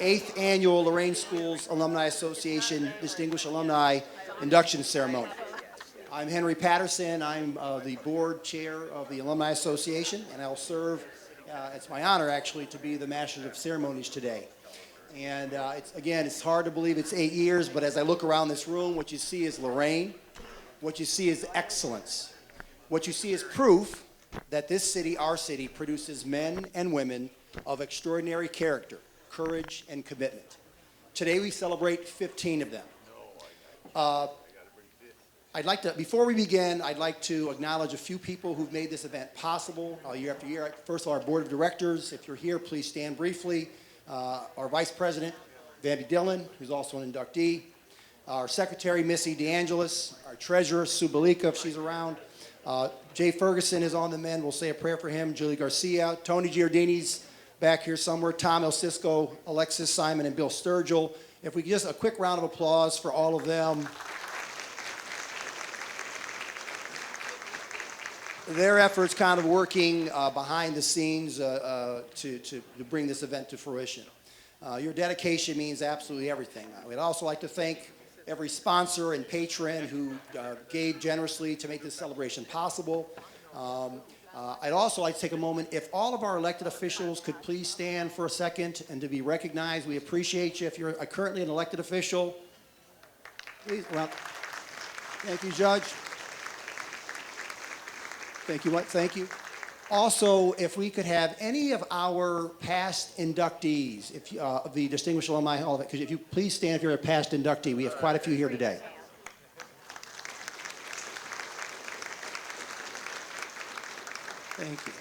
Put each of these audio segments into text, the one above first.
8th Annual Lorain Schools Alumni Association Distinguished Alumni Induction Ceremony. I'm Henry Patterson. I'm the board chair of the Alumni Association, and I'll serve, it's my honor actually, to be the Master of Ceremonies today. And it's hard to believe it's 8 years, but as I look around this room, what you see is Lorain. What you see is excellence. What you see is proof that this city, our city, produces men and women of extraordinary character, courage, and commitment. Today we celebrate 15 of them. Before we begin, I'd like to acknowledge a few people who've made this event possible year after year. First of all, our board of directors. If you're here, please stand briefly. Our vice president, Bambi Dillon, who's also an inductee. Our secretary, Missy DeAngelis. Our treasurer, Sue Balika, if she's around. Jay Ferguson is on the mend. We'll say a prayer for him. Julie Garcia. Tony Giardini's back here somewhere. Tom El Cisco, Alexis Simon, and Bill Sturgill. If we could just a quick round of applause for all of them. Their efforts kind of working behind the scenes to bring this event to fruition. Your dedication means absolutely everything. We'd also like to thank every sponsor and patron who gave generously to make this celebration possible. I'd also like to take a moment, if all of our elected officials could please stand for a second and to be recognized. We appreciate you. If you're currently an elected official, please. Well, thank you, Judge. Thank you. Thank you. Also, if we could have any of our past inductees, of the Distinguished Alumni Hall, because if you please stand if you're a past inductee, we have quite a few here today. Thank you.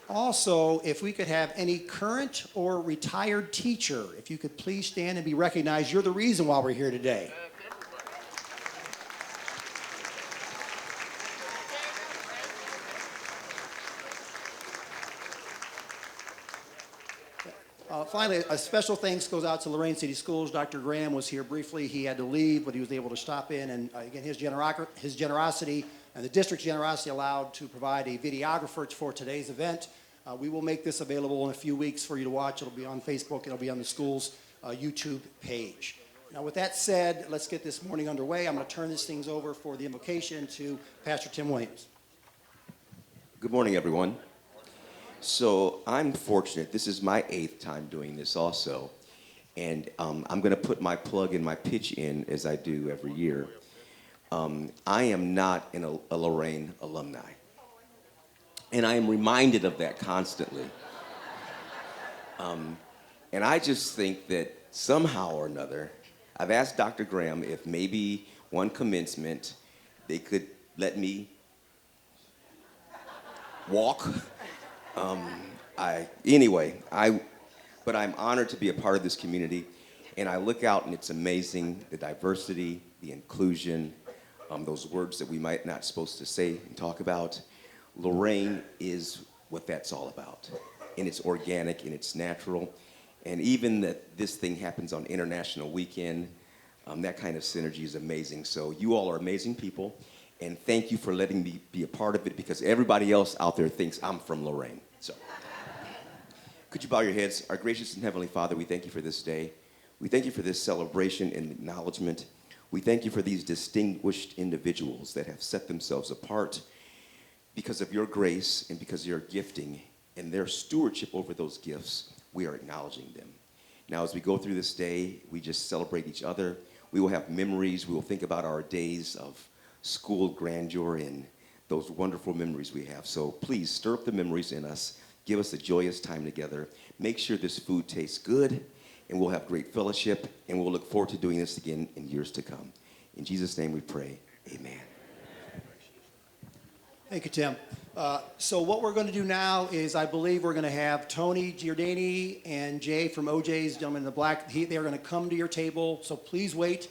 Also, if we could have any current or retired teacher, if you could please stand and be recognized. You're the reason why we're here today. Finally, a special thanks goes out to Lorain City Schools. Dr. Graham was here briefly. He had to leave, but he was able to stop in. And again, his generosity and the district's generosity allowed to provide a videographer for today's event. We will make this available in a few weeks for you to watch. It'll be on Facebook. It'll be on the school's YouTube page. Now, with that said, let's get this morning underway. I'm going to turn these things over for the invocation to Pastor Tim Williams. Good morning, everyone. So I'm fortunate. This is my 8th time doing this also. And I'm going to put my plug and my pitch in as I do every year. I am not a Lorain alumni. And I am reminded of that constantly. And I just think that somehow or another, I've asked Dr. Graham if maybe one commencement they could let me walk. But I'm honored to be a part of this community, and I look out and it's amazing, the diversity, the inclusion, those words that we might not supposed to say and talk about. Lorain is what that's all about, and it's organic and it's natural, and even that this thing happens on International Weekend, that kind of synergy is amazing. So you all are amazing people. And thank you for letting me be a part of it, because everybody else out there thinks I'm from Lorain. So, could you bow your heads? Our gracious and heavenly Father, we thank you for this day. We thank you for this celebration and acknowledgement. We thank you for these distinguished individuals that have set themselves apart because of your grace and because of your gifting and their stewardship over those gifts. We are acknowledging them. Now, as we go through this day, we just celebrate each other. We will have memories. We will think about our days of school grandeur and those wonderful memories we have. So please stir up the memories in us. Give us a joyous time together. Make sure this food tastes good, and we'll have great fellowship, and we'll look forward to doing this again in years to come. In Jesus' name we pray. Amen. Thank you, Tim. So what we're going to do now is I believe we're going to have Tony Giardini and Jay from OJ's, gentlemen in the black. They are going to come to your table, so please wait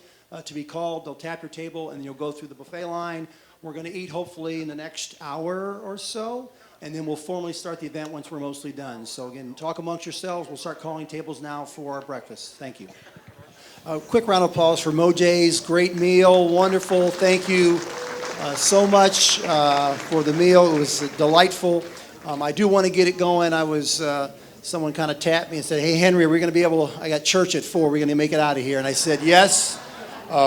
to be called. They'll tap your table, and you'll go through the buffet line. We're going to eat hopefully in the next hour or so, and then we'll formally start the event once we're mostly done. So again, talk amongst yourselves. We'll start calling tables now for our breakfast. Thank you. A quick round of applause for Mojay's. Great meal, wonderful. Thank you so much for the meal. It was delightful. I do want to get it going. I was someone kind of tapped me and said, hey, Henry, we're going to be able to, I got church at 4, we're going to make it out of here. And I said, yes,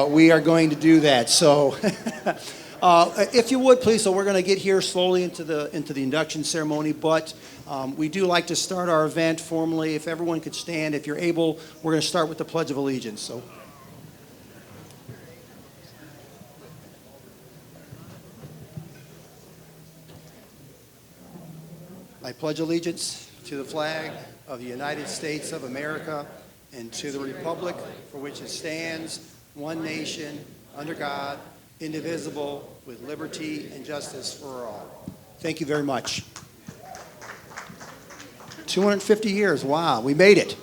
we are going to do that. So if you would, please, so we're going to get here slowly into the induction ceremony, but we do like to start our event formally. If everyone could stand, if you're able, we're going to start with the Pledge of Allegiance. So. I pledge allegiance to the flag of the United States of America and to the republic for which it stands, one nation, under God, indivisible, with liberty and justice for all. Thank you very much. 250 years, wow, we made it.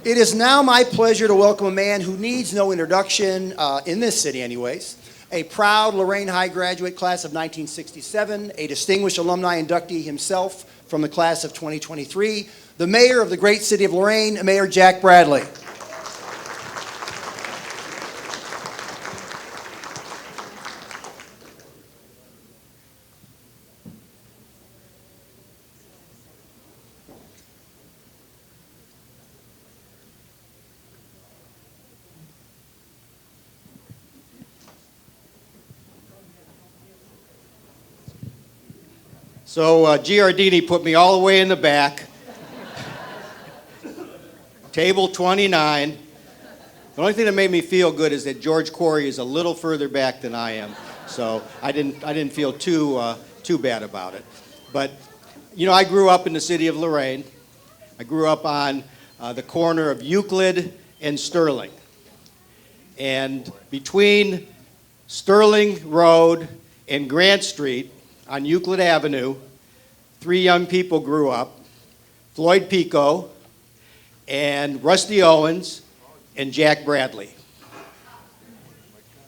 It is now my pleasure to welcome a man who needs no introduction, in this city anyways. A proud Lorain High graduate, class of 1967, a distinguished alumni inductee himself from the class of 2023, the mayor of the great city of Lorain, Mayor Jack Bradley. So Giardini put me all the way in the back, table 29. The only thing that made me feel good is that George Corey is a little further back than I am, so I didn't feel too bad about it. But you know, I grew up in the city of Lorain. I grew up on the corner of Euclid and Sterling, and between Sterling Road and Grant Street on Euclid Avenue, 3 young people grew up, Floyd Pico and Rusty Owens and Jack Bradley.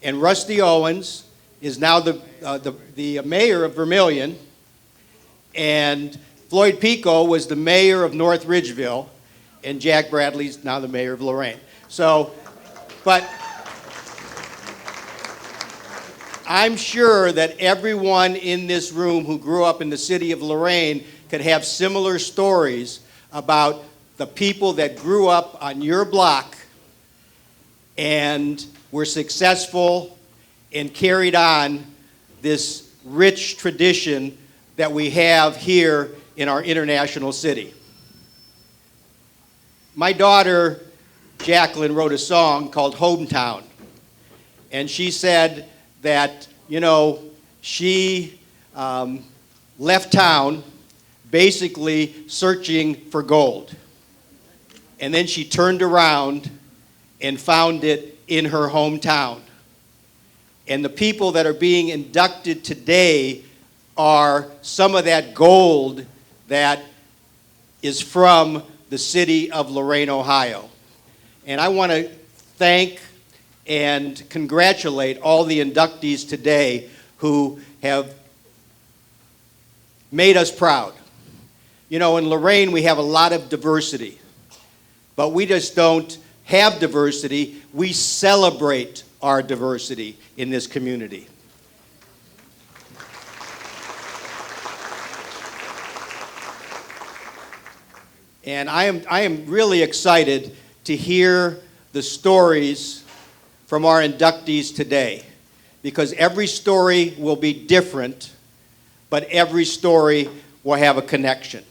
And Rusty Owens is now the mayor of Vermilion, and Floyd Pico was the mayor of North Ridgeville, and Jack Bradley's now the mayor of Lorain. So, but I'm sure that everyone in this room who grew up in the city of Lorain could have similar stories about the people that grew up on your block and were successful and carried on this rich tradition that we have here in our international city. My daughter, Jacqueline, wrote a song called Hometown, and she said that, you know, she left town basically searching for gold. And then she turned around and found it in her hometown. And the people that are being inducted today are some of that gold that is from the city of Lorain, Ohio. And I want to thank and congratulate all the inductees today who have made us proud. You know, in Lorain we have a lot of diversity, but we just don't have diversity, we celebrate our diversity in this community. And I am really excited to hear the stories from our inductees today, because every story will be different, but every story will have a connection.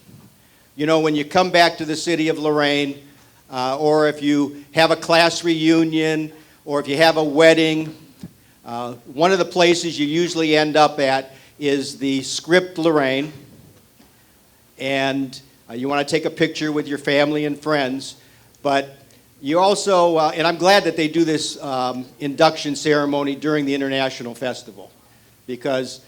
You know, when you come back to the city of Lorain, or if you have a class reunion, or if you have a wedding, one of the places you usually end up at is the Script Lorain, and you want to take a picture with your family and friends, but you also, and I'm glad that they do this induction ceremony during the International Festival, because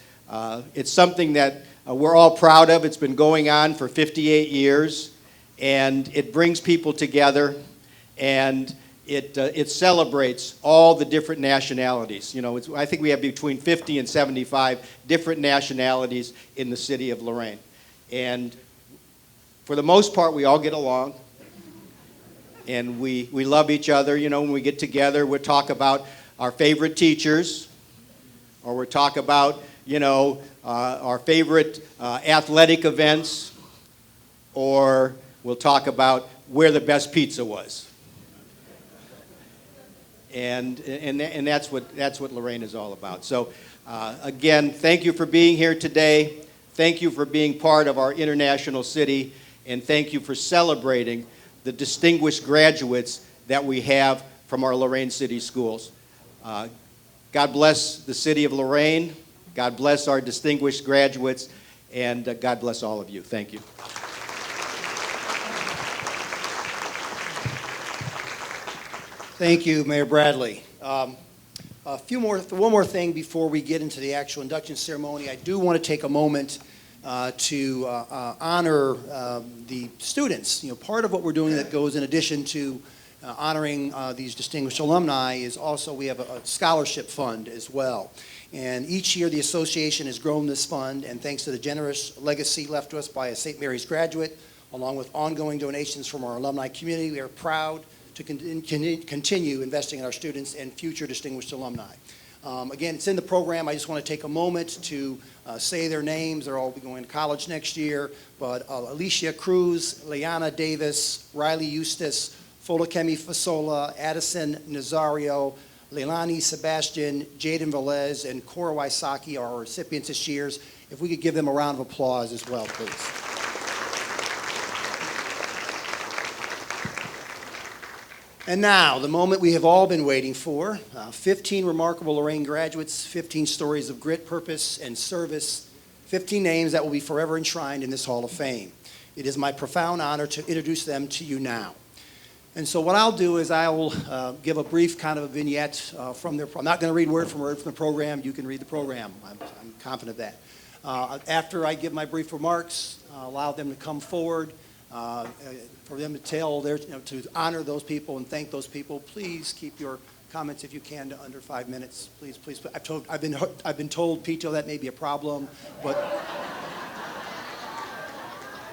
it's something that we're all proud of. It's been going on for 58 years, and it brings people together, and it celebrates all the different nationalities. You know, I think we have between 50 and 75 different nationalities in the city of Lorain. And for the most part, we all get along. And we love each other. You know, when we get together, we'll talk about our favorite teachers, or we'll talk about, you know, our favorite athletic events, or we'll talk about where the best pizza was. And that's what Lorain is all about. So again, thank you for being here today. Thank you for being part of our international city, and thank you for celebrating the distinguished graduates that we have from our Lorain City schools. God bless the city of Lorain. God bless our distinguished graduates, and God bless all of you. Thank you. Thank you, Mayor Bradley. One more thing before we get into the actual induction ceremony. I do want to take a moment to honor the students. You know, part of what we're doing that goes in addition to honoring these distinguished alumni is also we have a scholarship fund as well. And each year the association has grown this fund, and thanks to the generous legacy left to us by a St. Mary's graduate, along with ongoing donations from our alumni community, we are proud to continue investing in our students and future distinguished alumni. Again, it's in the program. I just want to take a moment to say their names. They'll all be going to college next year. But Alicia Cruz, Leanna Davis, Riley Eustace, Folakemi Fasola, Addison Nazario, Leilani Sebastian, Jaden Velez, and Cora Waisaki are our recipients this year. If we could give them a round of applause as well, please. And now, the moment we have all been waiting for, 15 remarkable Lorain graduates, 15 stories of grit, purpose, and service, 15 names that will be forever enshrined in this Hall of Fame. It is my profound honor to introduce them to you now. And so what I'll do is I will give a brief kind of a vignette from their, I'm not going to read word from the program. You can read the program. I'm confident of that. After I give my brief remarks, I'll allow them to come forward. For them to tell their, to honor those people and thank those people. Please keep your comments, if you can, to under 5 minutes. Please, please. I've been told, Peto, that may be a problem, but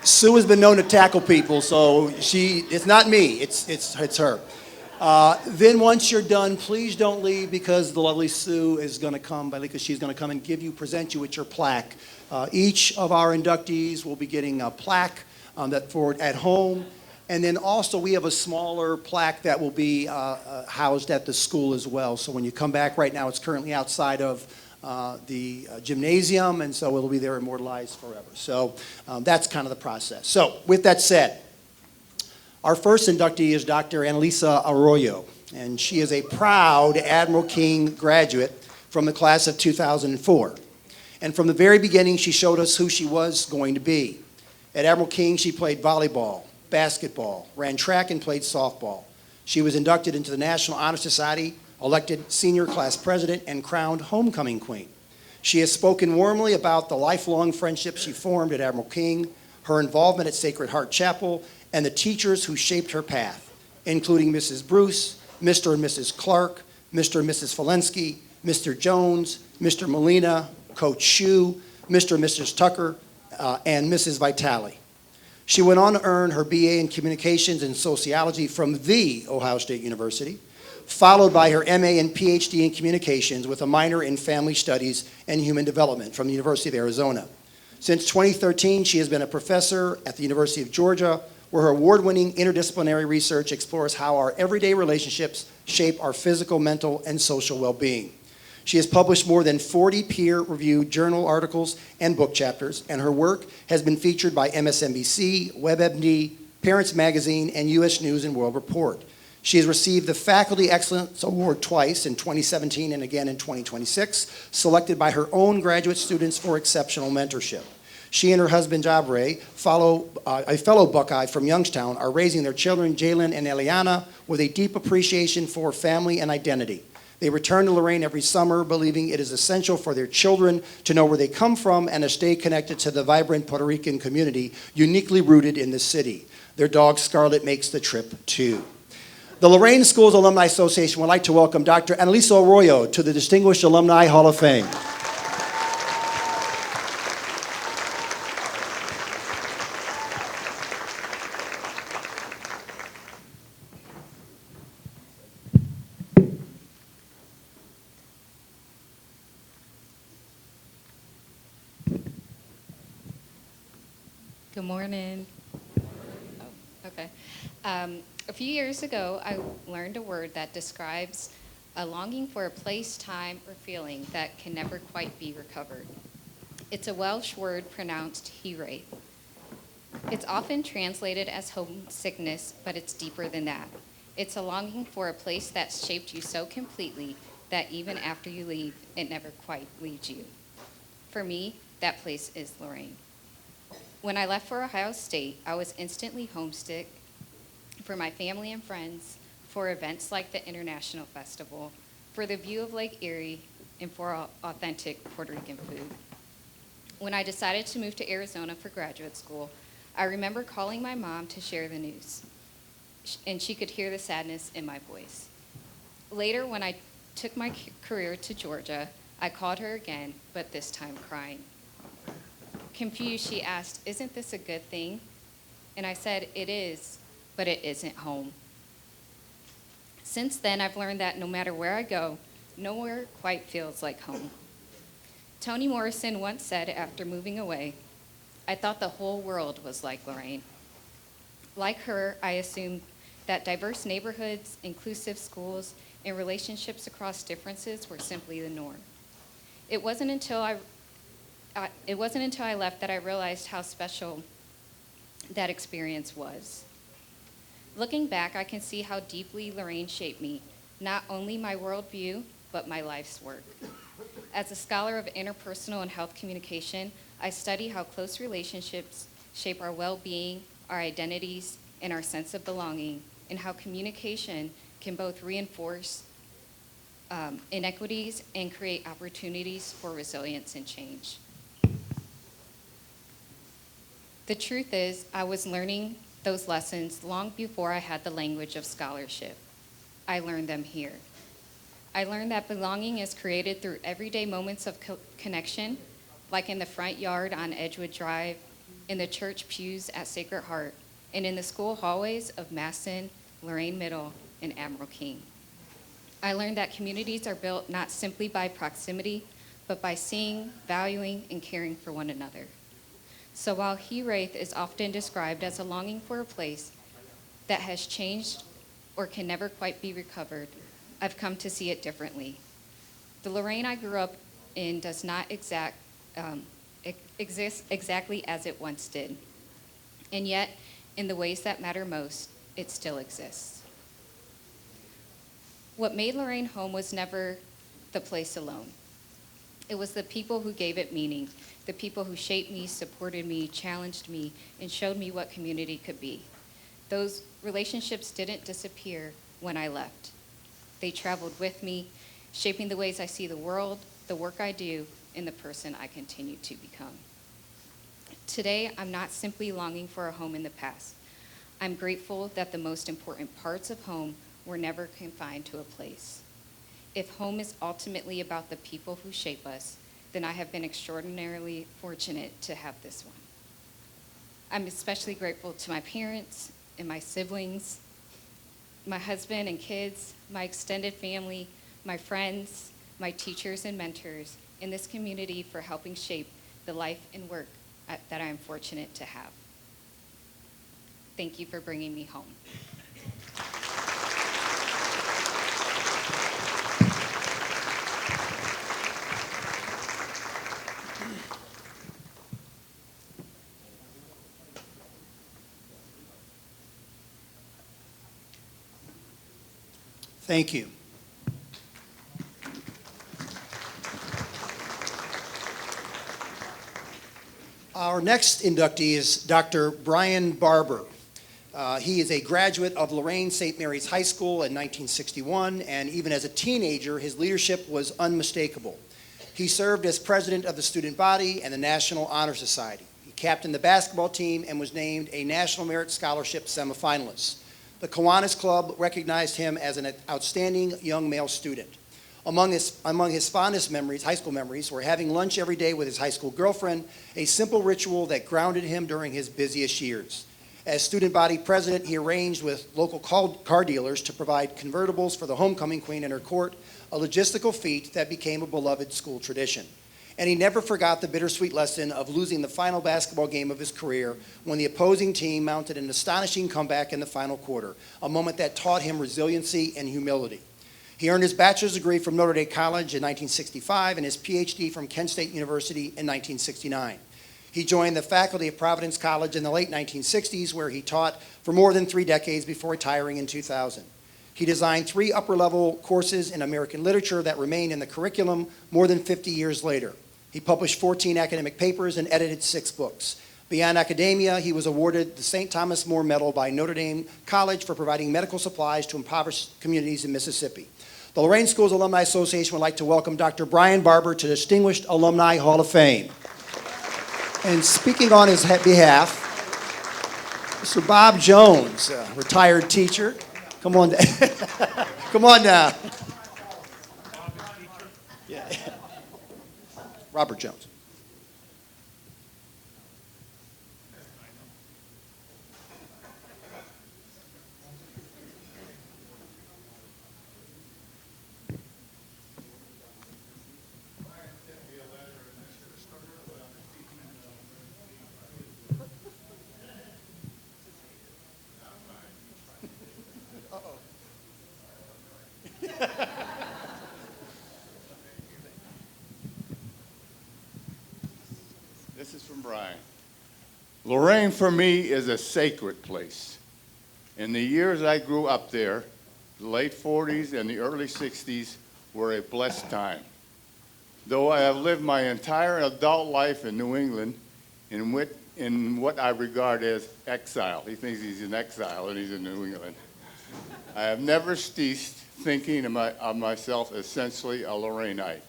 Sue has been known to tackle people, so it's not me, it's her. Then once you're done, please don't leave, because the lovely Sue is going to come, because she's going to come and present you with your plaque. Each of our inductees will be getting a plaque that for at home. And then also we have a smaller plaque that will be housed at the school as well. So when you come back, right now it's currently outside of the gymnasium, and so it'll be there immortalized forever. So that's kind of the process. So with that said, our first inductee is Dr. Analisa Arroyo, and she is a proud Admiral King graduate from the class of 2004. And from the very beginning, she showed us who she was going to be. At Admiral King, she played volleyball, basketball, ran track, and played softball. She was inducted into the National Honor Society, elected senior class president, and crowned homecoming queen. She has spoken warmly about the lifelong friendship she formed at Admiral King, her involvement at Sacred Heart Chapel, and the teachers who shaped her path, including Mrs. Bruce, Mr. and Mrs. Clark, Mr. and Mrs. Falensky, Mr. Jones, Mr. Molina, Coach Shue, Mr. and Mrs. Tucker, and Mrs. Vitale. She went on to earn her BA in Communications and Sociology from The Ohio State University, followed by her MA and PhD in Communications with a minor in Family Studies and Human Development from the University of Arizona. Since 2013, she has been a professor at the University of Georgia, where her award-winning interdisciplinary research explores how our everyday relationships shape our physical, mental, and social well-being. She has published more than 40 peer-reviewed journal articles and book chapters, and her work has been featured by MSNBC, WebMD, Parents Magazine, and U.S. News and World Report. She has received the Faculty Excellence Award twice, in 2017 and again in 2026, selected by her own graduate students for exceptional mentorship. She and her husband, Jabre, a fellow Buckeye from Youngstown, are raising their children, Jalen and Eliana, with a deep appreciation for family and identity. They return to Lorain every summer, believing it is essential for their children to know where they come from and to stay connected to the vibrant Puerto Rican community uniquely rooted in the city. Their dog, Scarlet, makes the trip, too. The Lorain Schools Alumni Association would like to welcome Dr. Analisa Arroyo to the Distinguished Alumni Hall of Fame. Good morning. Okay. A few years ago, I learned a word that describes a longing for a place, time, or feeling that can never quite be recovered. It's a Welsh word pronounced hiraeth. It's often translated as homesickness, but it's deeper than that. It's a longing for a place that's shaped you so completely that even after you leave, it never quite leaves you. For me, that place is Lorain. When I left for Ohio State, I was instantly homesick for my family and friends, for events like the International Festival, for the view of Lake Erie, and for authentic Puerto Rican food. When I decided to move to Arizona for graduate school, I remember calling my mom to share the news, and she could hear the sadness in my voice. Later, when I took my career to Georgia, I called her again, but this time crying. Confused, she asked, "Isn't this a good thing?" And I said, "It is, but it isn't home." Since then, I've learned that no matter where I go, nowhere quite feels like home. Toni Morrison once said after moving away, "I thought the whole world was like Lorain." Like her, I assumed that diverse neighborhoods, inclusive schools, and relationships across differences were simply the norm. It wasn't until I left that I realized how special that experience was. Looking back, I can see how deeply Lorain shaped me, not only my worldview, but my life's work. As a scholar of interpersonal and health communication, I study how close relationships shape our well-being, our identities, and our sense of belonging, and how communication can both reinforce inequities and create opportunities for resilience and change. The truth is, I was learning those lessons long before I had the language of scholarship. I learned them here. I learned that belonging is created through everyday moments of connection, like in the front yard on Edgewood Drive, in the church pews at Sacred Heart, and in the school hallways of Masson, Lorain Middle, and Admiral King. I learned that communities are built not simply by proximity, but by seeing, valuing, and caring for one another. So while hiraeth is often described as a longing for a place that has changed or can never quite be recovered, I've come to see it differently. The Lorain I grew up in does not exist exactly as it once did. And yet, in the ways that matter most, it still exists. What made Lorain home was never the place alone. It was the people who gave it meaning, the people who shaped me, supported me, challenged me, and showed me what community could be. Those relationships didn't disappear when I left. They traveled with me, shaping the ways I see the world, the work I do, and the person I continue to become. Today, I'm not simply longing for a home in the past. I'm grateful that the most important parts of home were never confined to a place. If home is ultimately about the people who shape us, then I have been extraordinarily fortunate to have this one. I'm especially grateful to my parents and my siblings, my husband and kids, my extended family, my friends, my teachers and mentors in this community for helping shape the life and work that I am fortunate to have. Thank you for bringing me home. Thank you. Our next inductee is Dr. Bryant Barbour. He is a graduate of Lorain St. Mary's High School in 1961, and even as a teenager, his leadership was unmistakable. He served as president of the student body and the National Honor Society. He captained the basketball team and was named a National Merit Scholarship semifinalist. The Kiwanis Club recognized him as an outstanding young male student. Among his fondest memories, high school memories, were having lunch every day with his high school girlfriend, a simple ritual that grounded him during his busiest years. As student body president, he arranged with local car dealers to provide convertibles for the homecoming queen and her court, a logistical feat that became a beloved school tradition. And he never forgot the bittersweet lesson of losing the final basketball game of his career when the opposing team mounted an astonishing comeback in the final quarter, a moment that taught him resiliency and humility. He earned his bachelor's degree from Notre Dame College in 1965 and his PhD from Kent State University in 1969. He joined the faculty of Providence College in the late 1960s, where he taught for more than 3 decades before retiring in 2000. He designed 3 upper-level courses in American literature that remain in the curriculum more than 50 years later. He published 14 academic papers and edited 6 books. Beyond academia, he was awarded the St. Thomas More Medal by Notre Dame College for providing medical supplies to impoverished communities in Mississippi. The Lorain Schools Alumni Association would like to welcome Dr. Brian Barbour to the Distinguished Alumni Hall of Fame. And speaking on his behalf, Mr. Bob Jones, a retired teacher. Come on, come on down. Yeah. Robert Jones. This is from Bryant. Lorain for me is a sacred place. In the years I grew up there, the late 40s and the early 60s were a blessed time. Though I have lived my entire adult life in New England in what I regard as exile. He thinks he's in exile and he's in New England. I have never ceased thinking of myself essentially a Lorainite.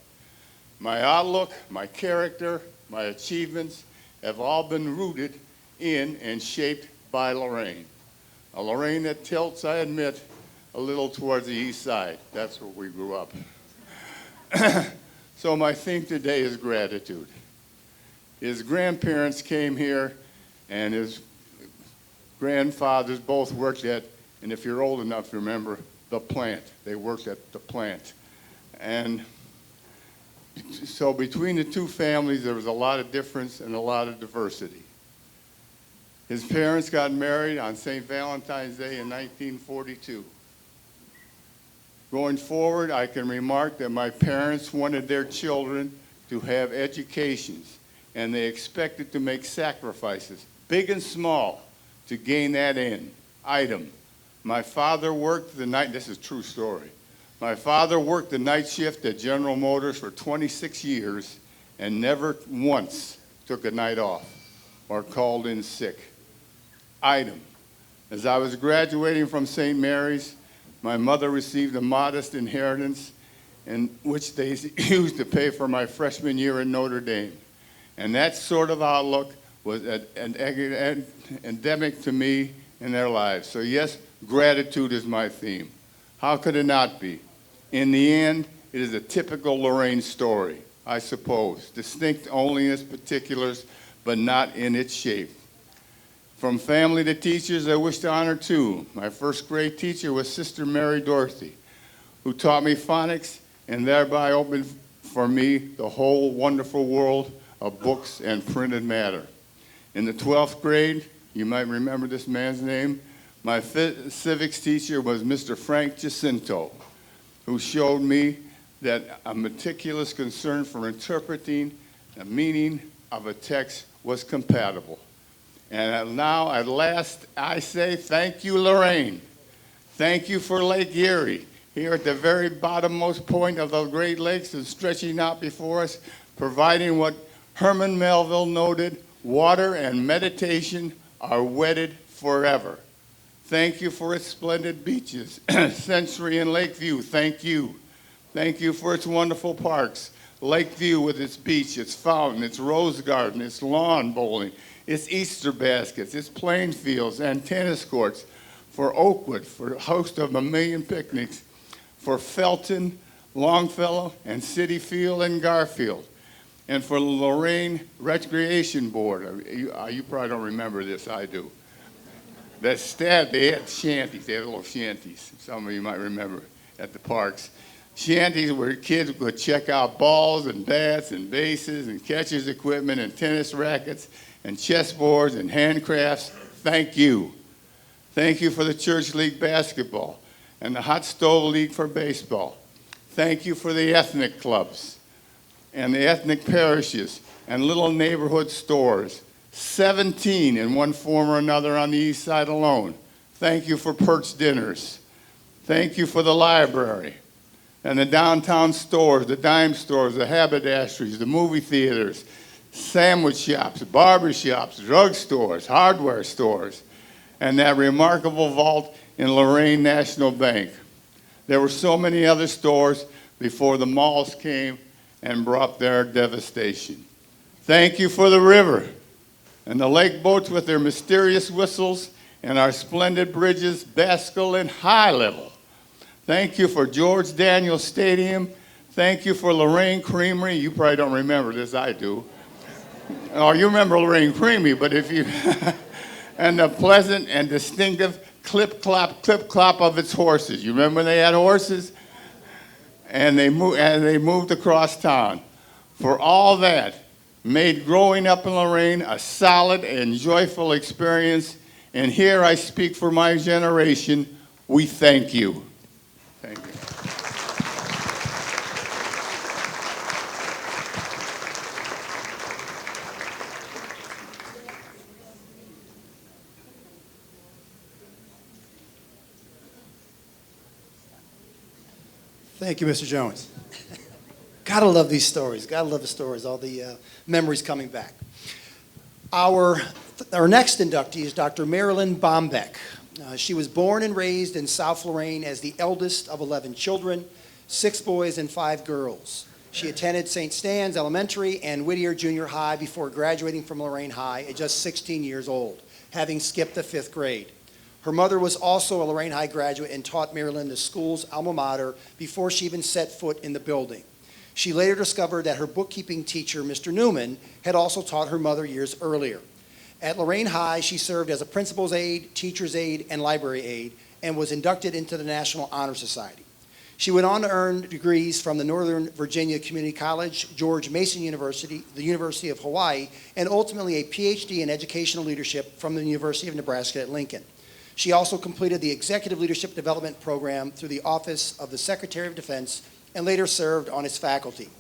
My outlook, my character, my achievements have all been rooted in and shaped by Lorain. A Lorain that tilts, I admit, a little towards the east side. That's where we grew up. So my theme today is gratitude. His grandparents came here, and his grandfathers both worked at, and if you're old enough to remember, the plant. They worked at the plant. And so between the two families, there was a lot of difference and a lot of diversity. His parents got married on St. Valentine's Day in 1942. Going forward, I can remark that my parents wanted their children to have educations, and they expected to make sacrifices, big and small, to gain that end. Item. My father worked the night, this is a true story. My father worked the night shift at General Motors for 26 years and never once took a night off or called in sick. Item. As I was graduating from St. Mary's, my mother received a modest inheritance in which they used to pay for my freshman year at Notre Dame. And that sort of outlook was endemic to me in their lives. So yes, gratitude is my theme. How could it not be? In the end, it is a typical Lorain story, I suppose, distinct only in its particulars, but not in its shape. From family to teachers, I wish to honor 2. My first grade teacher was Sister Mary Dorothy, who taught me phonics and thereby opened for me the whole wonderful world of books and printed matter. In the 12th grade, you might remember this man's name, my civics teacher was Mr. Frank Jacinto, who showed me that a meticulous concern for interpreting the meaning of a text was compatible. And now, at last, I say thank you, Lorain. Thank you for Lake Erie, here at the very bottommost point of the Great Lakes and stretching out before us, providing what Herrmann Melville noted, water and meditation are wedded forever. Thank you for its splendid beaches, Century and Lakeview, thank you. Thank you for its wonderful parks. Lakeview with its beach, its fountain, its rose garden, its lawn bowling, its Easter baskets, its playing fields and tennis courts. For Oakwood, for a host of a million picnics. For Felton, Longfellow, and City Field and Garfield. And for the Lorain Recreation Board. You probably don't remember this, I do. That staff, they had shanties, they had little shanties. Some of you might remember at the parks. Shanties where kids would check out balls and bats and bases and catcher's equipment and tennis rackets and chessboards and handcrafts. Thank you. Thank you for the church league basketball and the hot stove league for baseball. Thank you for the ethnic clubs and the ethnic parishes and little neighborhood stores. 17 in one form or another on the east side alone. Thank you for Perch dinners. Thank you for the library and the downtown stores, the dime stores, the haberdasheries, the movie theaters, sandwich shops, barber shops, drug stores, hardware stores, and that remarkable vault in Lorain National Bank. There were so many other stores before the malls came and brought their devastation. Thank you for the river and the lake boats with their mysterious whistles and our splendid bridges, Baskel and High Level. Thank you for George Daniels Stadium. Thank you for Lorain Creamery. You probably don't remember this, I do. Oh, you remember Lorain Creamery, but if you, and the pleasant and distinctive clip-clop of its horses. You remember when they had horses? And they moved across town. For all that, made growing up in Lorain a solid and joyful experience. And here I speak for my generation. We thank you. Thank you. Thank you, Mr. Jones. Gotta love these stories. Gotta love the stories, all the memories coming back. Our next inductee is Dr. Marilyn Bombac. She was born and raised in South Lorain as the eldest of 11 children, 6 boys and 5 girls. She attended St. Stan's Elementary and Whittier Junior High before graduating from Lorain High at just 16 years old, having skipped the 5th grade. Her mother was also a Lorain High graduate and taught Marilyn the school's alma mater before she even set foot in the building. She later discovered that her bookkeeping teacher, Mr. Newman, had also taught her mother years earlier. At Lorain High, she served as a principal's aide, teacher's aide, and library aide, and was inducted into the National Honor Society. She went on to earn degrees from the Northern Virginia Community College, George Mason University, the University of Hawaii, and ultimately a PhD in educational leadership from the University of Nebraska at Lincoln. She also completed the Executive Leadership Development Program through the Office of the Secretary of Defense and later served on its faculty.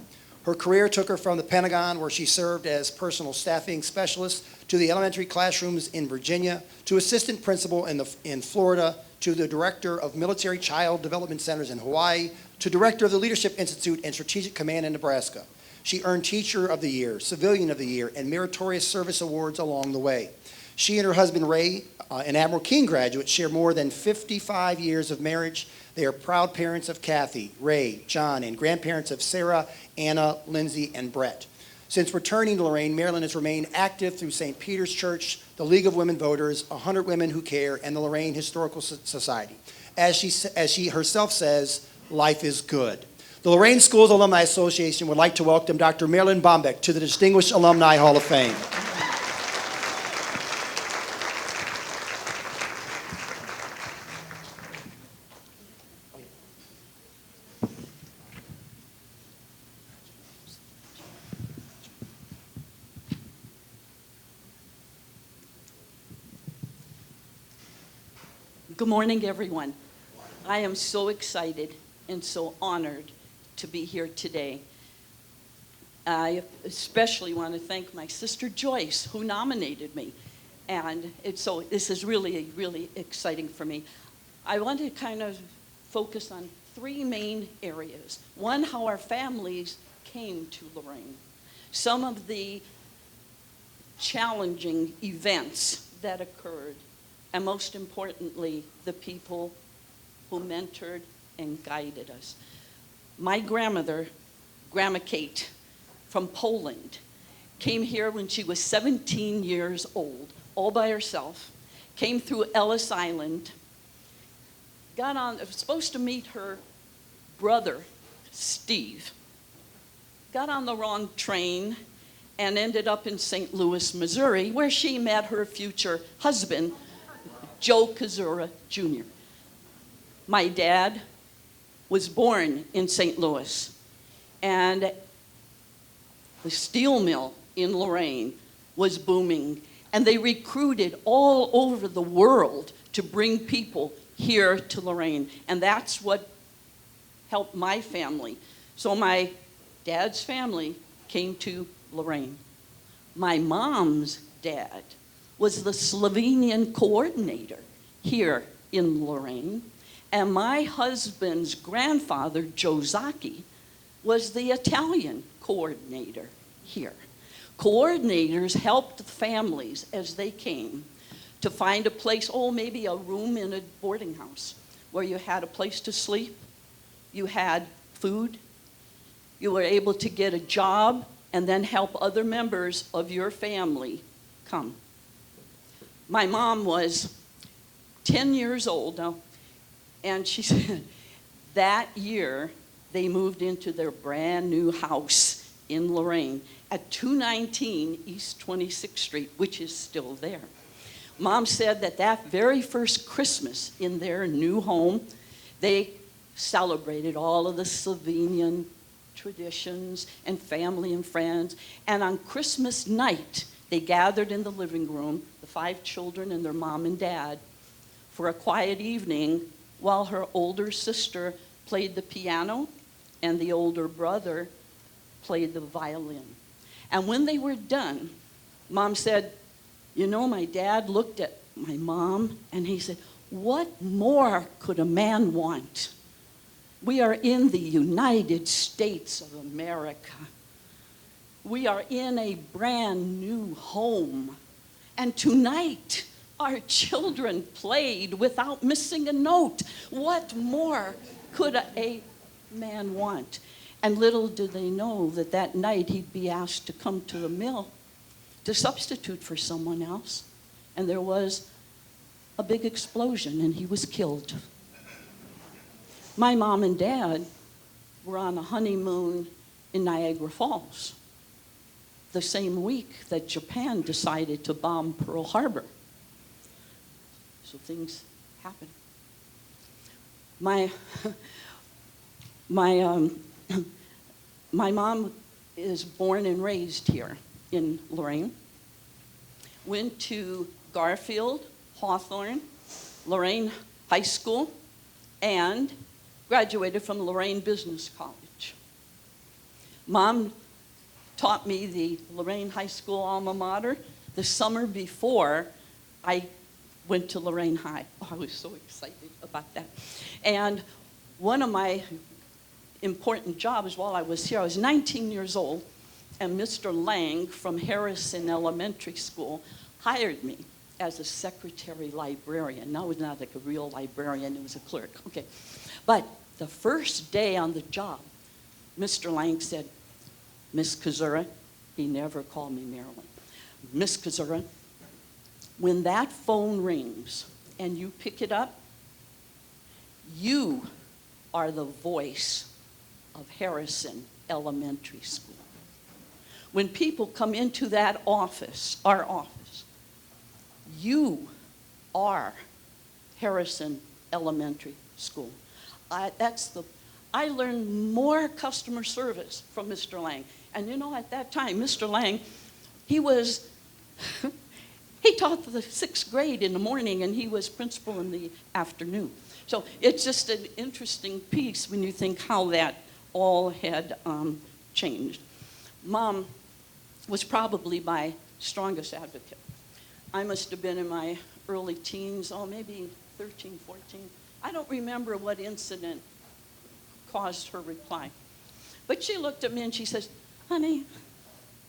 Her career took her from the Pentagon, where she served as personal staffing specialist, to the elementary classrooms in Virginia, to assistant principal in Florida, to the director of military child development centers in Hawaii, to director of the Leadership Institute and Strategic Command in Nebraska. She earned Teacher of the Year, Civilian of the Year, and Meritorious Service Awards along the way. She and her husband, Ray, an Admiral King graduate, share more than 55 years of marriage. They are proud parents of Kathy, Ray, John, and grandparents of Sarah, Anna, Lindsay, and Brett. Since returning to Lorain, Marilyn has remained active through St. Peter's Church, the League of Women Voters, 100 Women Who Care, and the Lorain Historical Society. As she herself says, life is good. The Lorain Schools Alumni Association would like to welcome Dr. Marilyn Bombac to the Distinguished Alumni Hall of Fame. Good morning, everyone. I am so excited and so honored to be here today. I especially want to thank my sister Joyce, who nominated me. And so this is really, really exciting for me. I want to kind of focus on 3 main areas. One, how our families came to Lorain. Some of the challenging events that occurred, and most importantly, the people who mentored and guided us. My grandmother, Grandma Kate, from Poland, came here when she was 17 years old, all by herself, came through Ellis Island, was supposed to meet her brother, Steve, got on the wrong train and ended up in St. Louis, Missouri, where she met her future husband, Joe Koziura Jr. My dad was born in St. Louis. And the steel mill in Lorain was booming. And they recruited all over the world to bring people here to Lorain. And that's what helped my family. So my dad's family came to Lorain. My mom's dad was the Slovenian coordinator here in Lorain. And my husband's grandfather, Joe Zaki, was the Italian coordinator here. Coordinators helped the families as they came to find a place, maybe a room in a boarding house where you had a place to sleep, you had food, you were able to get a job, and then help other members of your family come. My mom was 10 years old now, and she said that year they moved into their brand new house in Lorain at 219 East 26th Street, which is still there. Mom said that that very first Christmas in their new home, they celebrated all of the Slovenian traditions and family and friends. And on Christmas night, they gathered in the living room, the 5 children and their mom and dad, for a quiet evening while her older sister played the piano and the older brother played the violin. And when they were done, Mom said, you know, my dad looked at my mom and he said, what more could a man want? We are in the United States of America. We are in a brand new home. And tonight, our children played without missing a note. What more could a man want? And little did they know that that night he'd be asked to come to the mill to substitute for someone else. And there was a big explosion and he was killed. My mom and dad were on a honeymoon in Niagara Falls the same week that Japan decided to bomb Pearl Harbor. So things happen. My mom is born and raised here in Lorain. Went to Garfield, Hawthorne, Lorain High School, and graduated from Lorain Business College. Mom taught me the Lorain High School alma mater the summer before I went to Lorain High. Oh, I was so excited about that. And one of my important jobs while I was here, I was 19 years old, and Mr. Lang from Harrison Elementary School hired me as a secretary librarian. Now, it was not like a real librarian, it was a clerk. Okay. But the first day on the job, Mr. Lang said, Miss Koziura, he never called me Marilyn. Miss Koziura, when that phone rings and you pick it up, you are the voice of Harrison Elementary School. When people come into that office, our office, you are Harrison Elementary School. I learned more customer service from Mr. Lang. And you know, at that time, Mr. Lang, he taught the 6th grade in the morning and he was principal in the afternoon. So it's just an interesting piece when you think how that all had changed. Mom was probably my strongest advocate. I must have been in my early teens, maybe 13, 14. I don't remember what incident caused her reply. But she looked at me and she says, honey,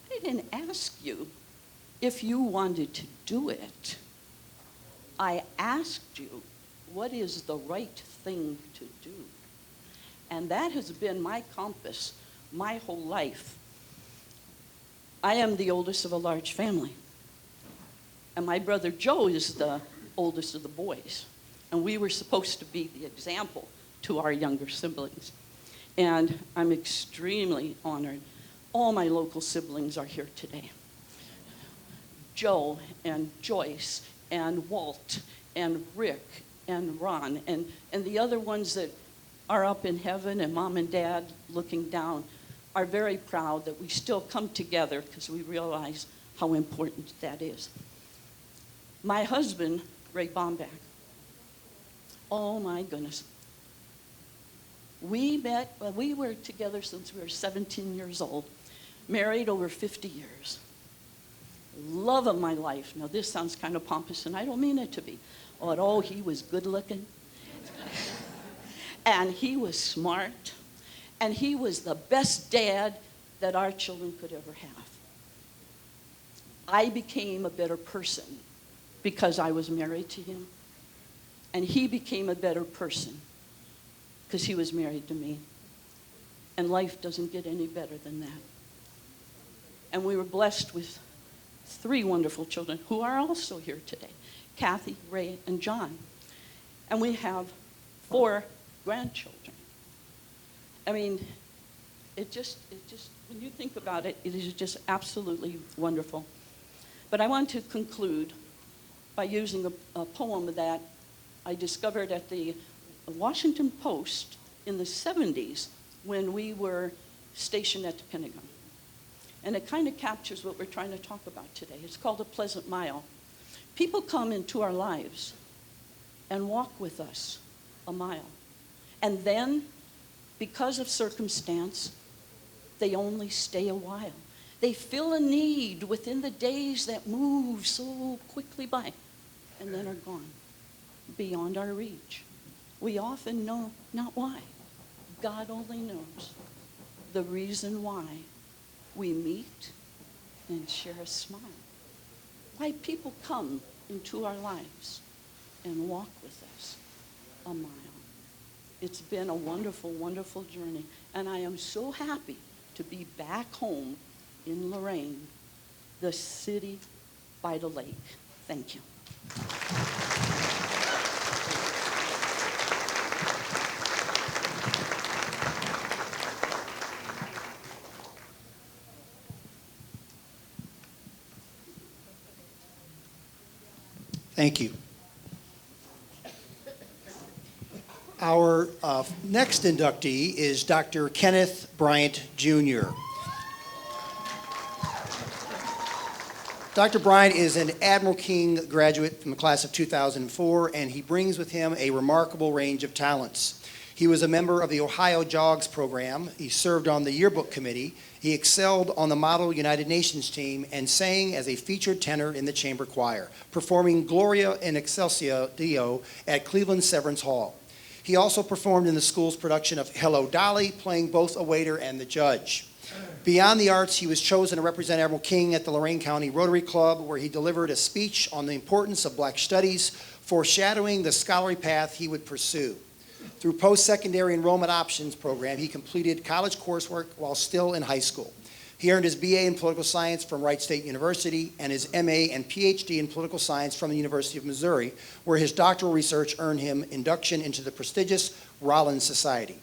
I didn't ask you if you wanted to do it. I asked you what is the right thing to do. And that has been my compass my whole life. I am the oldest of a large family. And my brother Joe is the oldest of the boys. And we were supposed to be the example to our younger siblings. And I'm extremely honored. All my local siblings are here today. Joe and Joyce and Walt and Rick and Ron and the other ones that are up in heaven and mom and dad looking down are very proud that we still come together because we realize how important that is. My husband, Ray Bombac, oh my goodness. We were together since we were 17 years old, married over 50 years. Love of my life. Now this sounds kind of pompous and I don't mean it to be. Oh, he was good looking. And he was smart. And he was the best dad that our children could ever have. I became a better person because I was married to him. And he became a better person because he was married to me. And life doesn't get any better than that. And we were blessed with 3 wonderful children who are also here today, Kathy, Ray, and John. And we have 4 grandchildren. I mean, it just, when you think about it, it is just absolutely wonderful. But I want to conclude by using a poem that I discovered at the Washington Post in the 70s when we were stationed at the Pentagon. And it kind of captures what we're trying to talk about today. It's called A Pleasant Mile. People come into our lives and walk with us a mile. And then, because of circumstance, they only stay a while. They fill a need within the days that move so quickly by and then are gone, beyond our reach. We often know not why. God only knows the reason why we meet and share a smile. Why people come into our lives and walk with us a mile. It's been a wonderful, wonderful journey. And I am so happy to be back home in Lorain, the city by the lake. Thank you. Thank you. Our next inductee is Dr. Kenneth Bryant, Jr. Dr. Bryant is an Admiral King graduate from the class of 2004, and he brings with him a remarkable range of talents. He was a member of the Ohio JOGS program. He served on the yearbook committee. He excelled on the Model United Nations team and sang as a featured tenor in the chamber choir, performing Gloria in Excelsior Deo at Cleveland Severance Hall. He also performed in the school's production of Hello, Dolly, playing both a waiter and the judge. Beyond the arts, he was chosen to represent Admiral King at the Lorain County Rotary Club, where he delivered a speech on the importance of black studies, foreshadowing the scholarly path he would pursue. Through post-secondary enrollment options program, he completed college coursework while still in high school. He earned his BA in political science from Wright State University and his MA and PhD in political science from the University of Missouri, where his doctoral research earned him induction into the prestigious Rollins Society.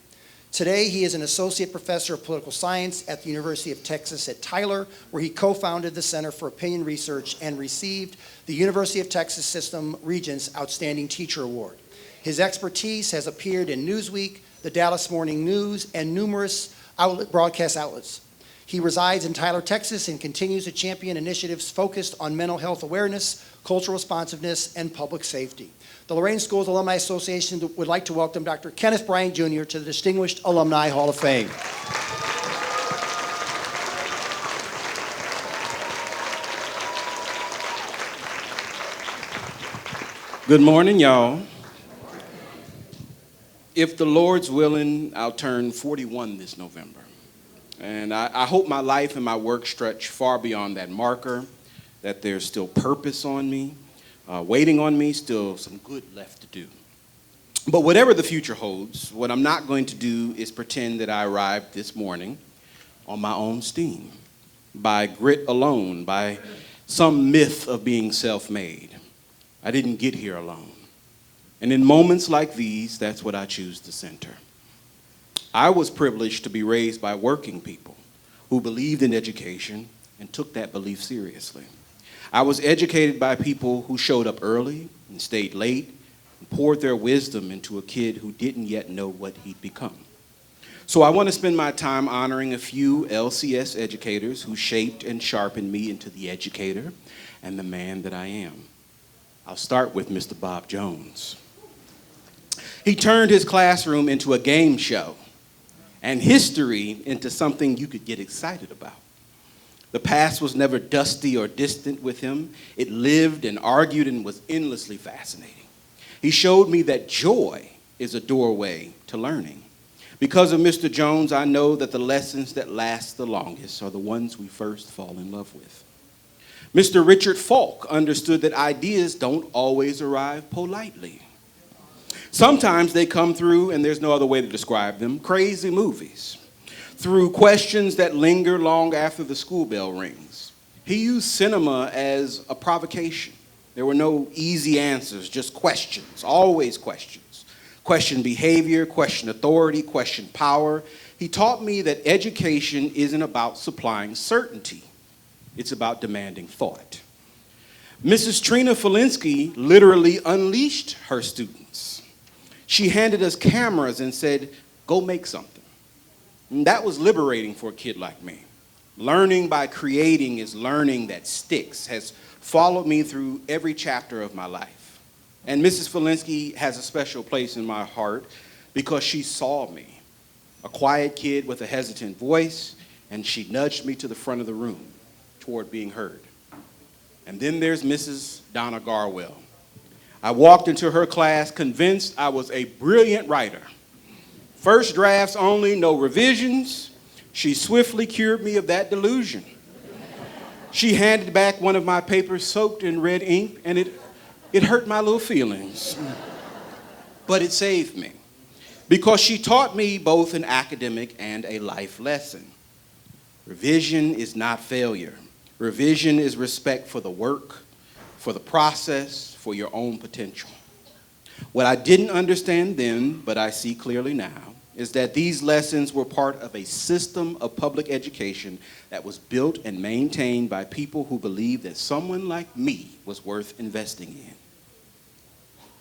Today, he is an associate professor of political science at the University of Texas at Tyler, where he co-founded the Center for Opinion Research and received the University of Texas System Regents Outstanding Teacher Award. His expertise has appeared in Newsweek, the Dallas Morning News, and numerous broadcast outlets. He resides in Tyler, Texas, and continues to champion initiatives focused on mental health awareness, cultural responsiveness, and public safety. The Lorain Schools Alumni Association would like to welcome Dr. Kenneth Bryant, Jr. to the Distinguished Alumni Hall of Fame. Good morning, y'all. If the Lord's willing, I'll turn 41 this November. And I hope my life and my work stretch far beyond that marker, that there's still purpose on me, waiting on me, still some good left to do. But whatever the future holds, what I'm not going to do is pretend that I arrived this morning on my own steam, by grit alone, by some myth of being self-made. I didn't get here alone. And in moments like these, that's what I choose to center. I was privileged to be raised by working people who believed in education and took that belief seriously. I was educated by people who showed up early and stayed late and poured their wisdom into a kid who didn't yet know what he'd become. So I want to spend my time honoring a few LCS educators who shaped and sharpened me into the educator and the man that I am. I'll start with Mr. Bob Jones. He turned his classroom into a game show and history into something you could get excited about. The past was never dusty or distant with him. It lived and argued and was endlessly fascinating. He showed me that joy is a doorway to learning. Because of Mr. Jones, I know that the lessons that last the longest are the ones we first fall in love with. Mr. Richard Falk understood that ideas don't always arrive politely. Sometimes they come through, and there's no other way to describe them, crazy movies, through questions that linger long after the school bell rings. He used cinema as a provocation. There were no easy answers, just questions, always questions. Question behavior, question authority, question power. He taught me that education isn't about supplying certainty. It's about demanding thought. Mrs. Trina Felinsky literally unleashed her students. She handed us cameras and said, go make something. And that was liberating for a kid like me. Learning by creating is learning that sticks, has followed me through every chapter of my life. And Mrs. Felinsky has a special place in my heart because she saw me, a quiet kid with a hesitant voice, and she nudged me to the front of the room toward being heard. And then there's Mrs. Donna Garwell. I walked into her class convinced I was a brilliant writer. First drafts only, no revisions. She swiftly cured me of that delusion. She handed back one of my papers soaked in red ink, and it hurt my little feelings. But it saved me because she taught me both an academic and a life lesson. Revision is not failure. Revision is respect for the work, for the process, for your own potential. What I didn't understand then, but I see clearly now, is that these lessons were part of a system of public education that was built and maintained by people who believed that someone like me was worth investing in.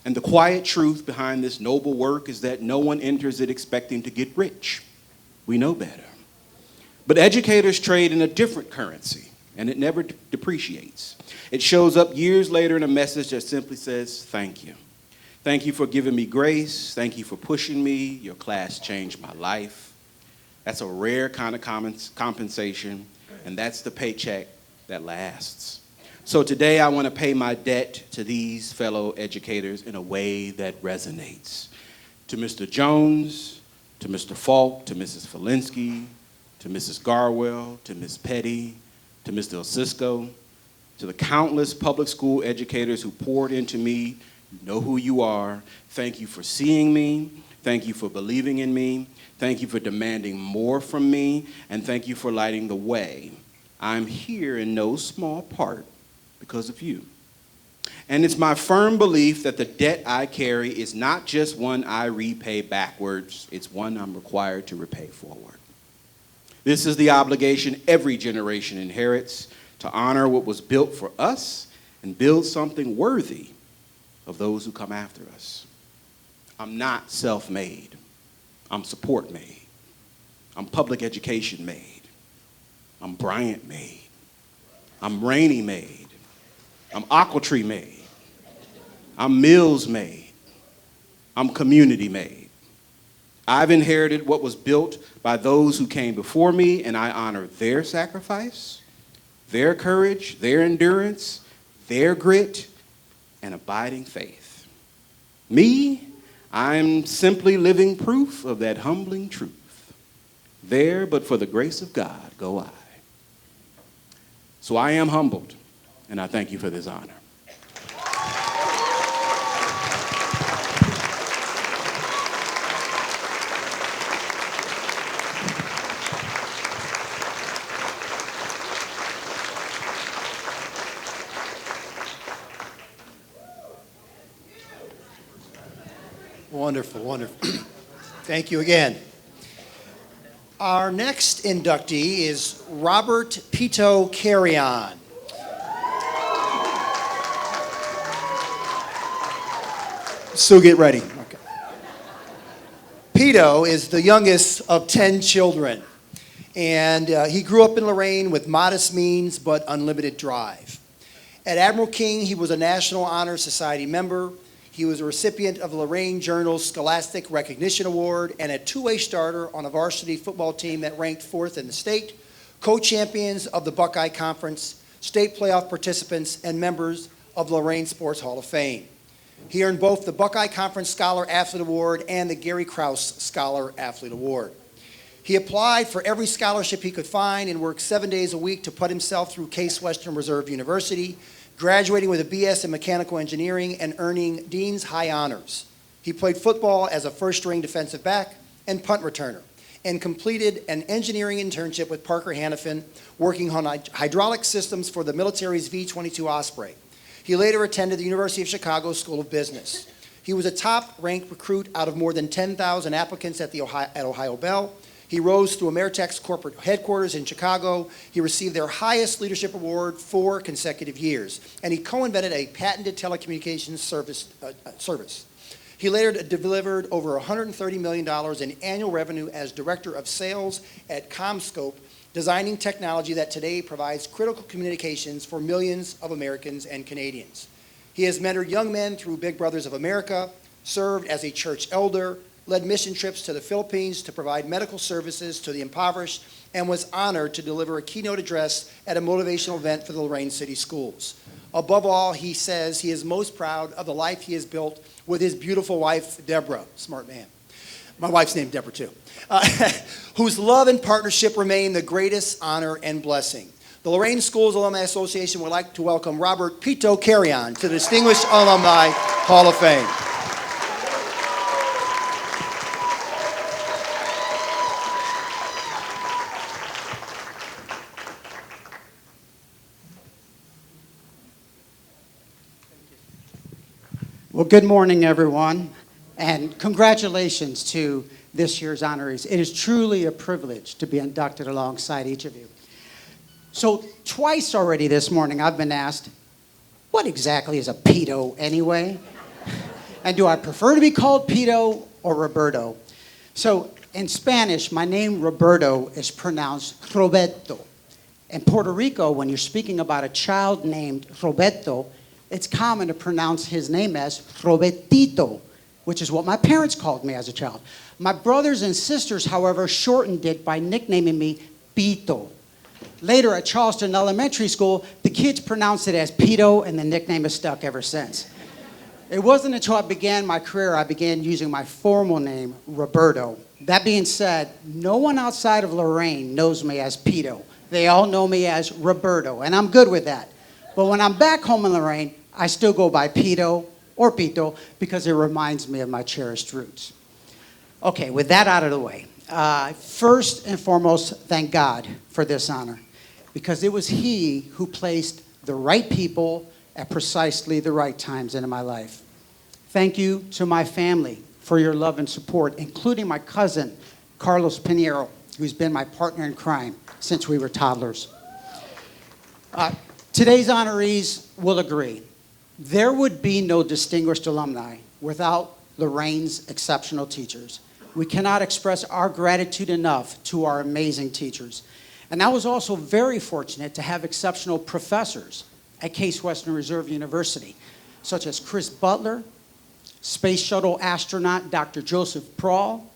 And the quiet truth behind this noble work is that no one enters it expecting to get rich. We know better. But educators trade in a different currency, and it never depreciates. It shows up years later in a message that simply says, thank you. Thank you for giving me grace. Thank you for pushing me. Your class changed my life. That's a rare kind of compensation, and that's the paycheck that lasts. So today I want to pay my debt to these fellow educators in a way that resonates. To Mr. Jones, to Mr. Falk, to Mrs. Felinsky, to Mrs. Garwell, to Ms. Petty, to Mr. Osisco, to the countless public school educators who poured into me. You know who you are. Thank you for seeing me. Thank you for believing in me. Thank you for demanding more from me. And thank you for lighting the way. I'm here in no small part because of you. And it's my firm belief that the debt I carry is not just one I repay backwards, it's one I'm required to repay forward. This is the obligation every generation inherits, to honor what was built for us and build something worthy of those who come after us. I'm not self-made. I'm support-made. I'm public education-made. I'm Bryant-made. I'm Rainey-made. I'm Aquatree-made. I'm Mills-made. I'm community-made. I've inherited what was built by those who came before me, and I honor their sacrifice, their courage, their endurance, their grit, and abiding faith. Me, I'm simply living proof of that humbling truth. There, but for the grace of God, go I. So I am humbled, and I thank you for this honor. Wonderful, wonderful. Thank you again. Our next inductee is Robert Peto Carrion. So get ready. Okay. Peto is the youngest of 10 children, and he grew up in Lorain with modest means but unlimited drive. At Admiral King, he was a National Honor Society member. He was a recipient of the Lorain Journal's Scholastic Recognition Award and a two-way starter on a varsity football team that ranked 4th in the state, co-champions of the Buckeye Conference, state playoff participants, and members of the Lorain Sports Hall of Fame. He earned both the Buckeye Conference Scholar Athlete Award and the Gary Krause Scholar Athlete Award. He applied for every scholarship he could find and worked 7 days a week to put himself through Case Western Reserve University, graduating with a BS in mechanical engineering and earning Dean's High Honors. He played football as a first-string defensive back and punt returner, and completed an engineering internship with Parker Hannafin, working on hydraulic systems for the military's V-22 Osprey. He later attended the University of Chicago School of Business. He was a top-ranked recruit out of more than 10,000 applicants at Ohio Bell. He rose through Ameritech's corporate headquarters in Chicago. He received their highest leadership award 4 consecutive years, and he co-invented a patented telecommunications service. He later delivered over $130 million in annual revenue as Director of Sales at CommScope, designing technology that today provides critical communications for millions of Americans and Canadians. He has mentored young men through Big Brothers of America, served as a church elder, led mission trips to the Philippines to provide medical services to the impoverished, and was honored to deliver a keynote address at a motivational event for the Lorain City Schools. Above all, he says he is most proud of the life he has built with his beautiful wife, Deborah, smart man. My wife's named Deborah too, whose love and partnership remain the greatest honor and blessing. The Lorain Schools Alumni Association would like to welcome Robert Peto Carrion to the Distinguished Alumni Hall of Fame. Well, good morning, everyone, and congratulations to this year's honorees. It is truly a privilege to be inducted alongside each of you. So twice already this morning I've been asked, what exactly is a Peto anyway? And do I prefer to be called Peto or Roberto? So in Spanish, my name Roberto is pronounced Roberto. In Puerto Rico, when you're speaking about a child named Roberto, it's common to pronounce his name as Robertito, which is what my parents called me as a child. My brothers and sisters, however, shortened it by nicknaming me Pito. Later at Charleston Elementary School, the kids pronounced it as Peto, and the nickname has stuck ever since. It wasn't until I began my career I began using my formal name, Roberto. That being said, no one outside of Lorain knows me as Peto. They all know me as Roberto, and I'm good with that. But when I'm back home in Lorain, I still go by Peto or Peto because it reminds me of my cherished roots. Okay, with that out of the way, first and foremost, thank God for this honor, because it was He who placed the right people at precisely the right times into my life. Thank you to my family for your love and support, including my cousin, Carlos Pinheiro, who's been my partner in crime since we were toddlers. Today's honorees will agree. There would be no distinguished alumni without Lorain's exceptional teachers. We cannot express our gratitude enough to our amazing teachers. And I was also very fortunate to have exceptional professors at Case Western Reserve University, such as Chris Butler, Space Shuttle astronaut Dr. Joseph Prawl,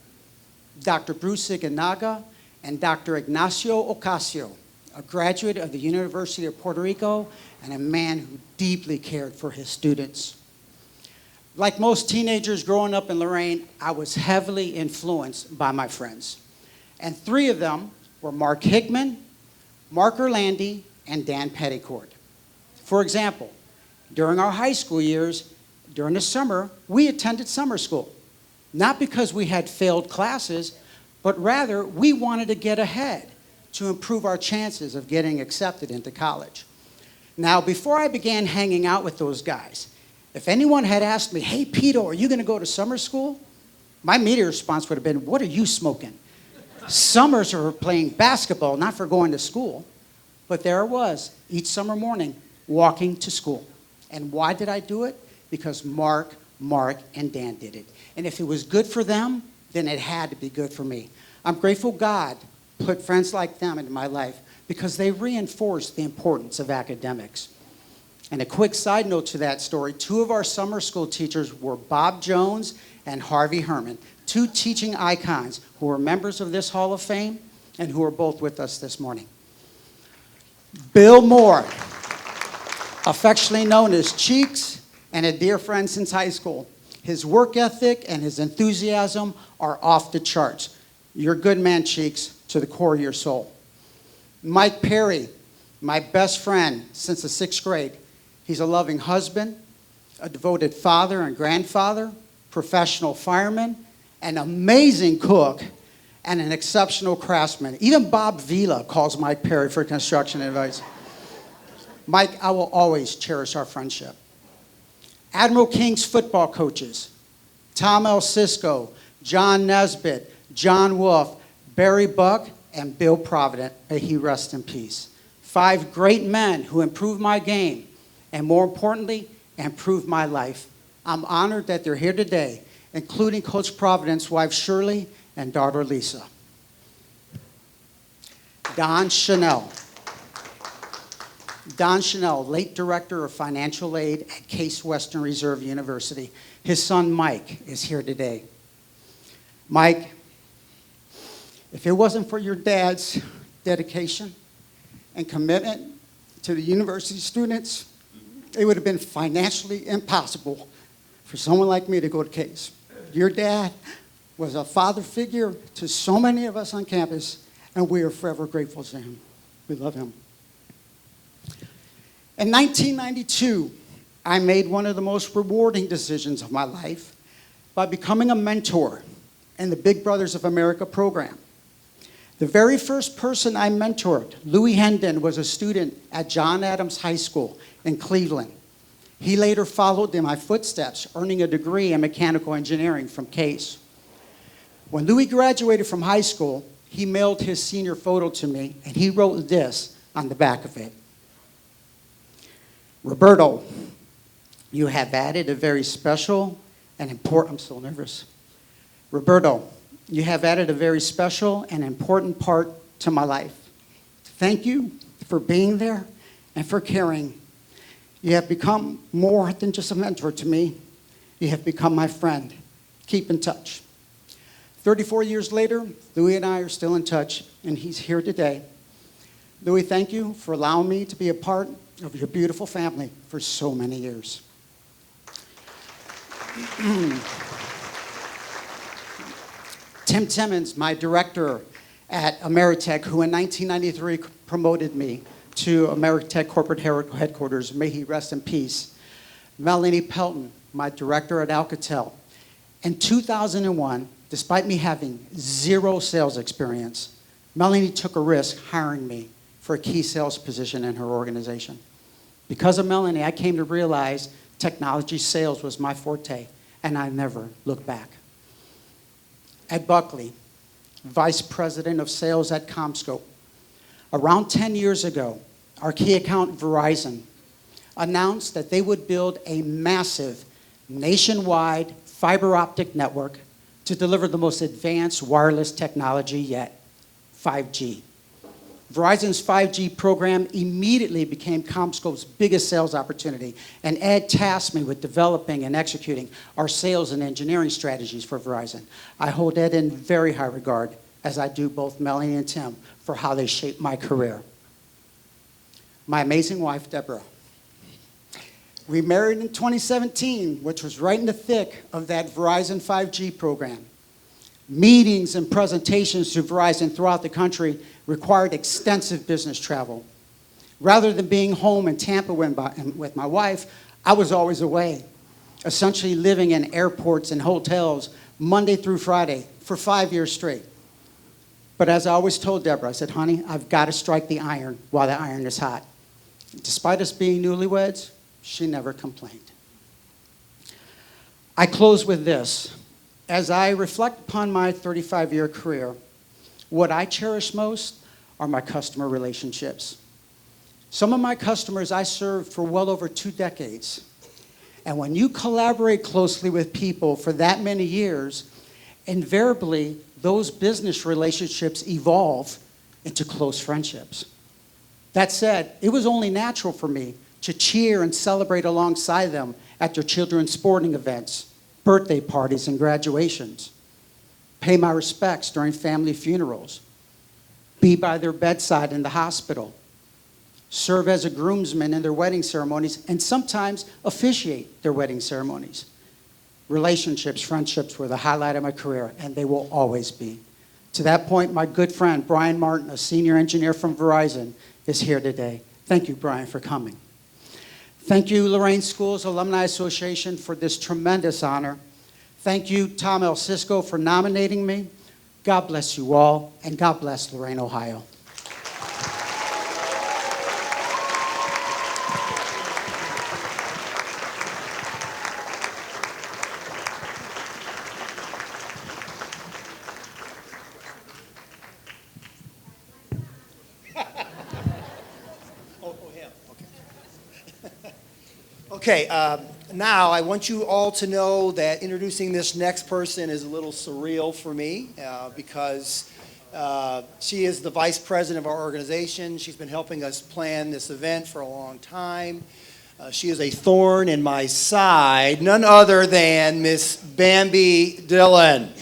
Dr. Bruce Iganaga, and Dr. Ignacio Ocasio, a graduate of the University of Puerto Rico and a man who deeply cared for his students. Like most teenagers growing up in Lorain, I was heavily influenced by my friends. And 3 of them were Mark Hickman, Mark Orlandi, and Dan Petticourt. For example, during our high school years, during the summer, we attended summer school. Not because we had failed classes, but rather we wanted to get ahead to improve our chances of getting accepted into college. Now, before I began hanging out with those guys, if anyone had asked me, hey, Peto, are you going to go to summer school? My immediate response would have been, what are you smoking? Summers are for playing basketball, not for going to school. But there I was, each summer morning, walking to school. And why did I do it? Because Mark Mark, and Dan did it. And if it was good for them, then it had to be good for me. I'm grateful God put friends like them into my life because they reinforced the importance of academics. And a quick side note to that story, 2 of our summer school teachers were Bob Jones and Harvey Herrmann, 2 teaching icons who are members of this Hall of Fame and who are both with us this morning. Bill Moore, affectionately known as Cheeks, and a dear friend since high school. His work ethic and his enthusiasm are off the charts. You're a good man, Cheeks, to the core of your soul. Mike Perry, my best friend since the 6th grade. He's a loving husband, a devoted father and grandfather, professional fireman, an amazing cook, and an exceptional craftsman. Even Bob Vila calls Mike Perry for construction advice. Mike, I will always cherish our friendship. Admiral King's football coaches, Tom L. Cisco, John Nesbitt, John Wolf, Barry Buck, and Bill Provident, may he rest in peace. 5 great men who improved my game, and more importantly, improved my life. I'm honored that they're here today, including Coach Provident's wife, Shirley, and daughter, Lisa. Don Chanel. Don Chanel, late director of financial aid at Case Western Reserve University. His son, Mike, is here today. Mike, if it wasn't for your dad's dedication and commitment to the university students, it would have been financially impossible for someone like me to go to Case. Your dad was a father figure to so many of us on campus, and we are forever grateful to him. We love him. In 1992, I made one of the most rewarding decisions of my life by becoming a mentor in the Big Brothers of America program. The very first person I mentored, Louis Hendon, was a student at John Adams High School in Cleveland. He later followed in my footsteps, earning a degree in mechanical engineering from Case. When Louis graduated from high school, he mailed his senior photo to me, and he wrote this on the back of it. Roberto, you have added a very special and important, I'm so nervous. Roberto, you have added a very special and important part to my life. Thank you for being there and for caring. You have become more than just a mentor to me. You have become my friend. Keep in touch. 34 years later, Louis and I are still in touch, and he's here today. Louis, thank you for allowing me to be a part of your beautiful family for so many years. Tim Timmons, my director at Ameritech, who in 1993 promoted me to Ameritech corporate headquarters, may he rest in peace. Melanie Pelton, my director at Alcatel. In 2001, despite me having 0 sales experience, Melanie took a risk hiring me for a key sales position in her organization. Because of Melanie, I came to realize technology sales was my forte, and I never looked back. Ed Buckley, Vice President of Sales at CommScope. Around 10 years ago, our key account Verizon announced that they would build a massive nationwide fiber optic network to deliver the most advanced wireless technology yet, 5G. Verizon's 5G program immediately became CommScope's biggest sales opportunity, and Ed tasked me with developing and executing our sales and engineering strategies for Verizon. I hold Ed in very high regard, as I do both Melanie and Tim, for how they shaped my career. My amazing wife, Deborah. We married in 2017, which was right in the thick of that Verizon 5G program. Meetings and presentations to Verizon throughout the country required extensive business travel. Rather than being home in Tampa with my wife, I was always away, essentially living in airports and hotels Monday through Friday for 5 years straight. But as I always told Deborah, I said, honey, I've got to strike the iron while the iron is hot. Despite us being newlyweds, she never complained. I close with this. As I reflect upon my 35-year career, what I cherish most are my customer relationships. Some of my customers I served for well over 2 decades. And when you collaborate closely with people for that many years, invariably, those business relationships evolve into close friendships. That said, it was only natural for me to cheer and celebrate alongside them at their children's sporting events, birthday parties, and graduations, pay my respects during family funerals, be by their bedside in the hospital, serve as a groomsman in their wedding ceremonies, and sometimes officiate their wedding ceremonies. Relationships, friendships were the highlight of my career, and they will always be. To that point, my good friend, Brian Martin, a senior engineer from Verizon, is here today. Thank you, Brian, for coming. Thank you, Lorain Schools Alumni Association, for this tremendous honor. Thank you, Tom L. Cisco, for nominating me. God bless you all, and God bless Lorain, Ohio. Okay, now I want you all to know that introducing this next person is a little surreal for me because she is the vice president of our organization. She's been helping us plan this event for a long time. She is a thorn in my side, none other than Miss Bambi Dillon.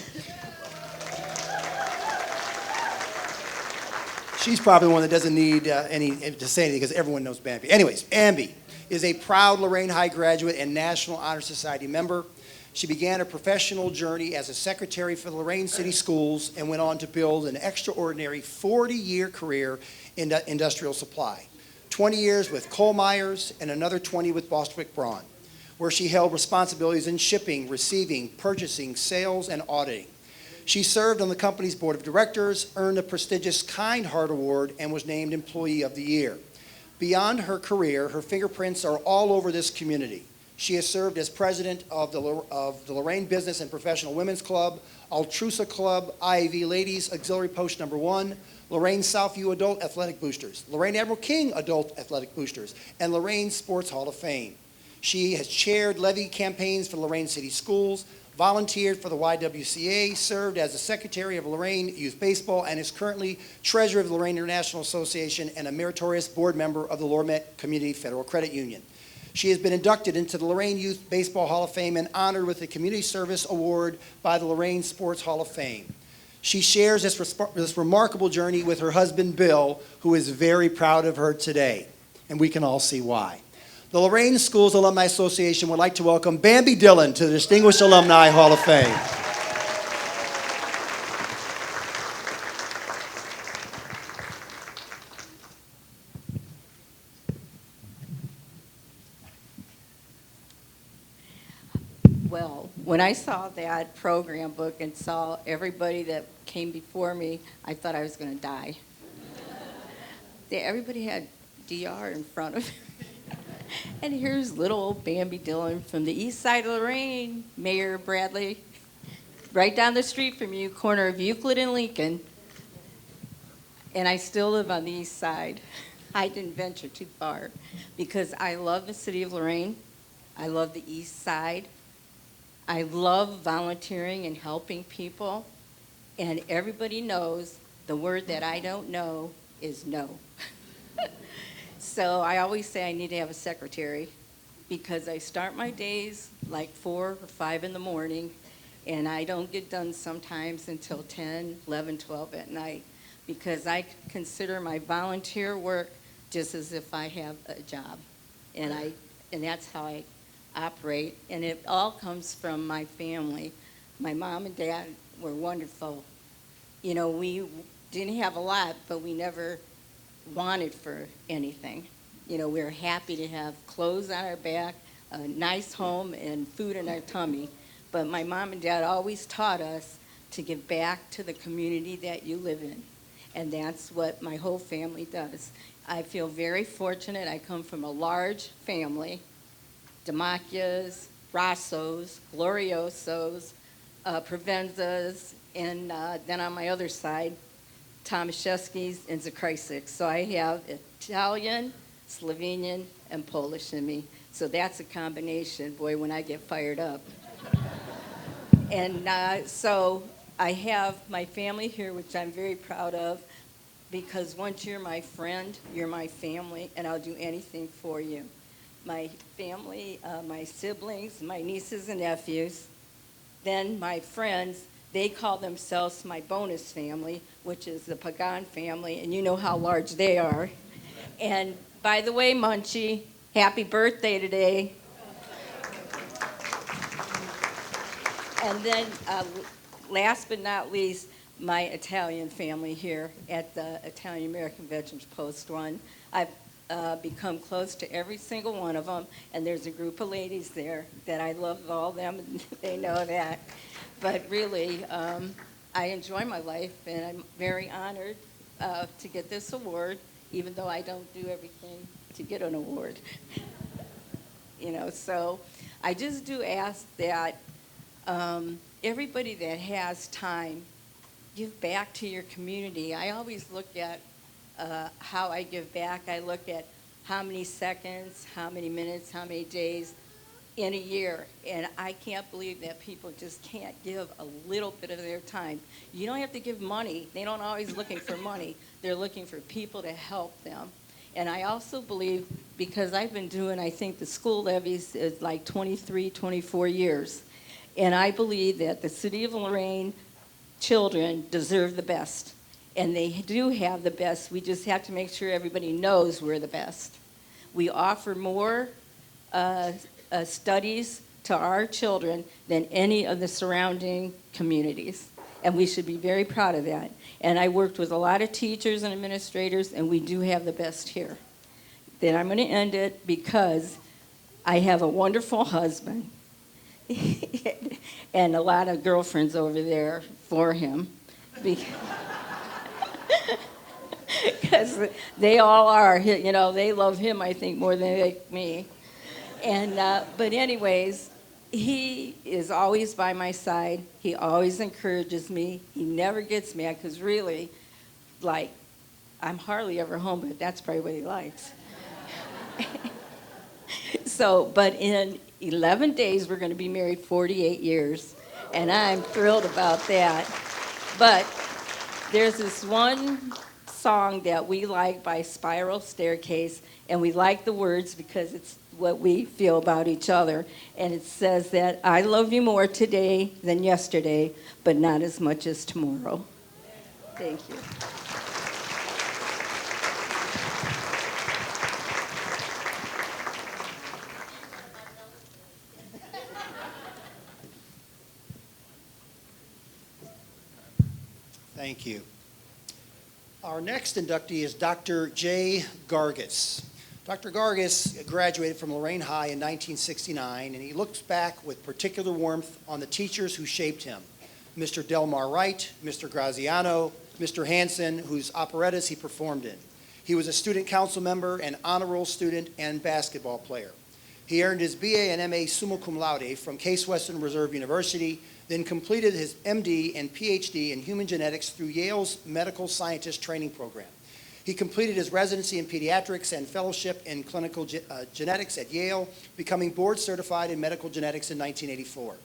She's probably the one that doesn't need any to say anything because everyone knows Bambi. Anyways, Bambi is a proud Lorain High graduate and National Honor Society member. She began her professional journey as a secretary for the Lorain City Schools and went on to build an extraordinary 40-year career in industrial supply. 20 years with Coal Myers and another 20 with Bostwick Braun, where she held responsibilities in shipping, receiving, purchasing, sales, and auditing. She served on the company's board of directors, earned a prestigious Kind Heart Award, and was named Employee of the Year. Beyond her career, her fingerprints are all over this community. She has served as president of the Lorain Business and Professional Women's Club, Altrusa Club, IAV Ladies Auxiliary Post Number 1, Lorain Southview Adult Athletic Boosters, Lorain Admiral King Adult Athletic Boosters, and Lorain Sports Hall of Fame. She has chaired levy campaigns for Lorain City Schools, volunteered for the YWCA, served as the secretary of Lorain Youth Baseball, and is currently treasurer of the Lorain International Association and a meritorious board member of the Lormet Community Federal Credit Union. She has been inducted into the Lorain Youth Baseball Hall of Fame and honored with the Community Service Award by the Lorain Sports Hall of Fame. She shares this remarkable journey with her husband, Bill, who is very proud of her today, and we can all see why. The Lorain Schools Alumni Association would like to welcome Bambi Dillon to the Distinguished Alumni Hall of Fame. Well, when I saw that program book and saw everybody that came before me, I thought I was going to die. Everybody had DR in front of me. And here's little old Bambi Dillon from the east side of Lorain, Mayor Bradley, right down the street from you, corner of Euclid and Lincoln. And I still live on the east side. I didn't venture too far because I love the city of Lorain. I love the east side. I love volunteering and helping people. And everybody knows the word that I don't know is no. So I always say I need to have a secretary because I start my days like 4 or 5 in the morning, and I don't get done sometimes until 10, 11, 12 at night because I consider my volunteer work just as if I have a job. And that's how I operate, and it all comes from my family. My mom and dad were wonderful. You know, we didn't have a lot, but we never wanted for anything. You know, we were happy to have clothes on our back, a nice home, and food in our tummy. But my mom and dad always taught us to give back to the community that you live in. And that's what my whole family does. I feel very fortunate. I come from a large family, Dimacchias, Rossos, Gloriosos, Provenzas, and then on my other side, Tomaszewskis and Zakrajciks. So I have Italian, Slovenian, and Polish in me. So that's a combination, boy, when I get fired up. And so I have my family here, which I'm very proud of, because once you're my friend, you're my family, and I'll do anything for you. My family, my siblings, my nieces and nephews, then my friends, they call themselves my bonus family, which is the Pagan family, and you know how large they are. And by the way, Munchie, happy birthday today. And then last but not least, my Italian family here at the Italian American Veterans Post 1. I've become close to every single one of them, and there's a group of ladies there that I love all them, and they know that. But really, I enjoy my life, and I'm very honored to get this award, even though I don't do everything to get an award. You know, so I just do ask that everybody that has time, give back to your community. I always look at how I give back. I look at how many seconds, how many minutes, how many days in a year. And I can't believe that people just can't give a little bit of their time. You don't have to give money. They don't always looking for money. They're looking for people to help them. And I also believe, because I've been doing, I think the school levies is like 23, 24 years. And I believe that the city of Lorain children deserve the best. And they do have the best. We just have to make sure everybody knows we're the best. We offer more studies to our children than any of the surrounding communities. And we should be very proud of that. And I worked with a lot of teachers and administrators, and we do have the best here. Then I'm going to end it because I have a wonderful husband and a lot of girlfriends over there for him. Because they all are, you know, they love him, I think, more than they like me. And, but anyways, he is always by my side. He always encourages me. He never gets mad, because really, like, I'm hardly ever home, but that's probably what he likes. So, but in 11 days, we're going to be married 48 years, and I'm thrilled about that. But there's this one song that we like by Spiral Staircase, and we like the words because it's what we feel about each other. And it says that I love you more today than yesterday, but not as much as tomorrow. Thank you. Thank you. Our next inductee is Dr. J. Gargus. Dr. Gargus graduated from Lorain High in 1969, and he looks back with particular warmth on the teachers who shaped him. Mr. Delmar Wright, Mr. Graziano, Mr. Hansen, whose operettas he performed in. He was a student council member, an honor roll student, and basketball player. He earned his BA and MA summa cum laude from Case Western Reserve University, then completed his MD and PhD in human genetics through Yale's Medical Scientist Training Program. He completed his residency in pediatrics and fellowship in clinical genetics at Yale, becoming board certified in medical genetics in 1984.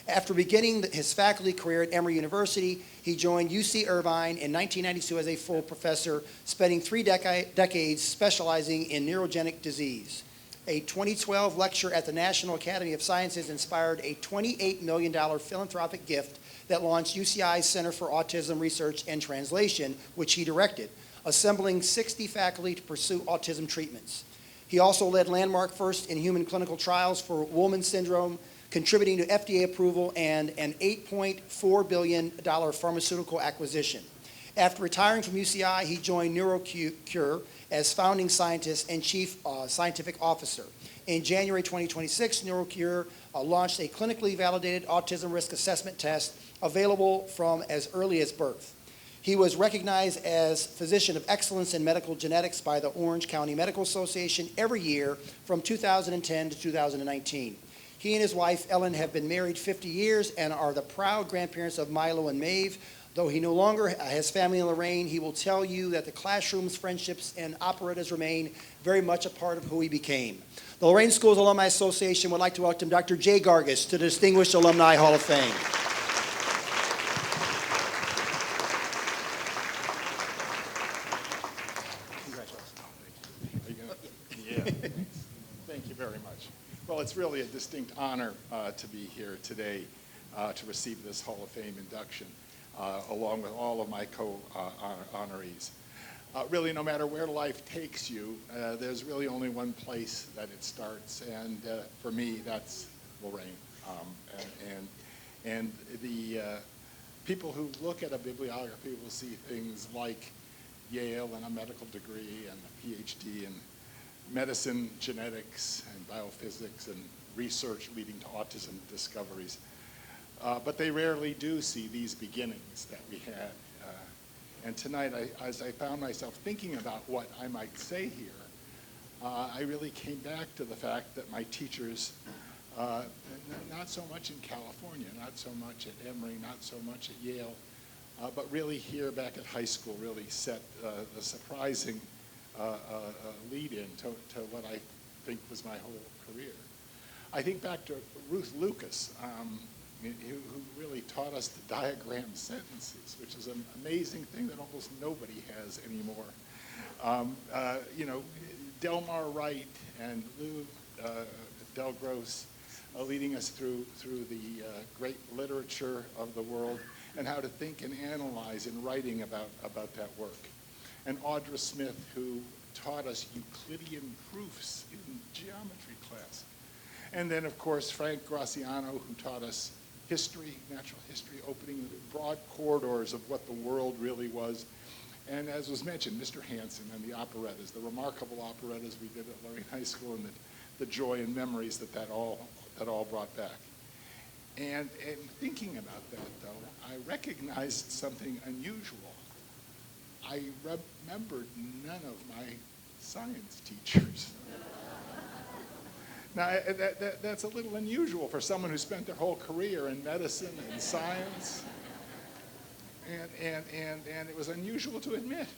After beginning his faculty career at Emory University, he joined UC Irvine in 1992 as a full professor, spending 3 decades specializing in neurogenic disease. A 2012 lecture at the National Academy of Sciences inspired a $28 million philanthropic gift that launched UCI's Center for Autism Research and Translation, which he directed, assembling 60 faculty to pursue autism treatments. He also led landmark first-in-human clinical trials for Wolman syndrome, contributing to FDA approval and an $8.4 billion pharmaceutical acquisition. After retiring from UCI, he joined NeuroCure as founding scientist and chief scientific officer. In January 2026, NeuroCure launched a clinically validated autism risk assessment test available from as early as birth. He was recognized as Physician of Excellence in Medical Genetics by the Orange County Medical Association every year from 2010 to 2019. He and his wife, Ellen, have been married 50 years and are the proud grandparents of Milo and Maeve. Though he no longer has family in Lorain, he will tell you that the classrooms, friendships, and operettas remain very much a part of who he became. The Lorain Schools Alumni Association would like to welcome Dr. Jay Gargus to the Distinguished Alumni Hall of Fame. Thank you very much. Well, it's really a distinct honor to be here today to receive this Hall of Fame induction, along with all of my co-honorees. Really, no matter where life takes you, there's really only one place that it starts, and for me, that's Lorain. And the people who look at a bibliography will see things like Yale and a medical degree and a PhD in medicine, genetics, and biophysics, and research leading to autism discoveries. But they rarely do see these beginnings that we had. And tonight, as I found myself thinking about what I might say here, I really came back to the fact that my teachers, not so much in California, not so much at Emory, not so much at Yale, but really here back at high school really set the surprising lead-in to what I think was my whole career. I think back to Ruth Lucas, who really taught us to diagram sentences, which is an amazing thing that almost nobody has anymore. You know, Delmar Wright and Lou Delgros leading us through the great literature of the world and how to think and analyze in writing about that work. And Audra Smith, who taught us Euclidean proofs in geometry class. And then, of course, Frank Graciano, who taught us history, natural history, opening the broad corridors of what the world really was. And as was mentioned, Mr. Hansen and the operettas, the remarkable operettas we did at Lorain High School, and the joy and memories that all brought back. And thinking about that, though, I recognized something unusual. I remembered none of my science teachers. Now, that's a little unusual for someone who spent their whole career in medicine and science. And it was unusual to admit.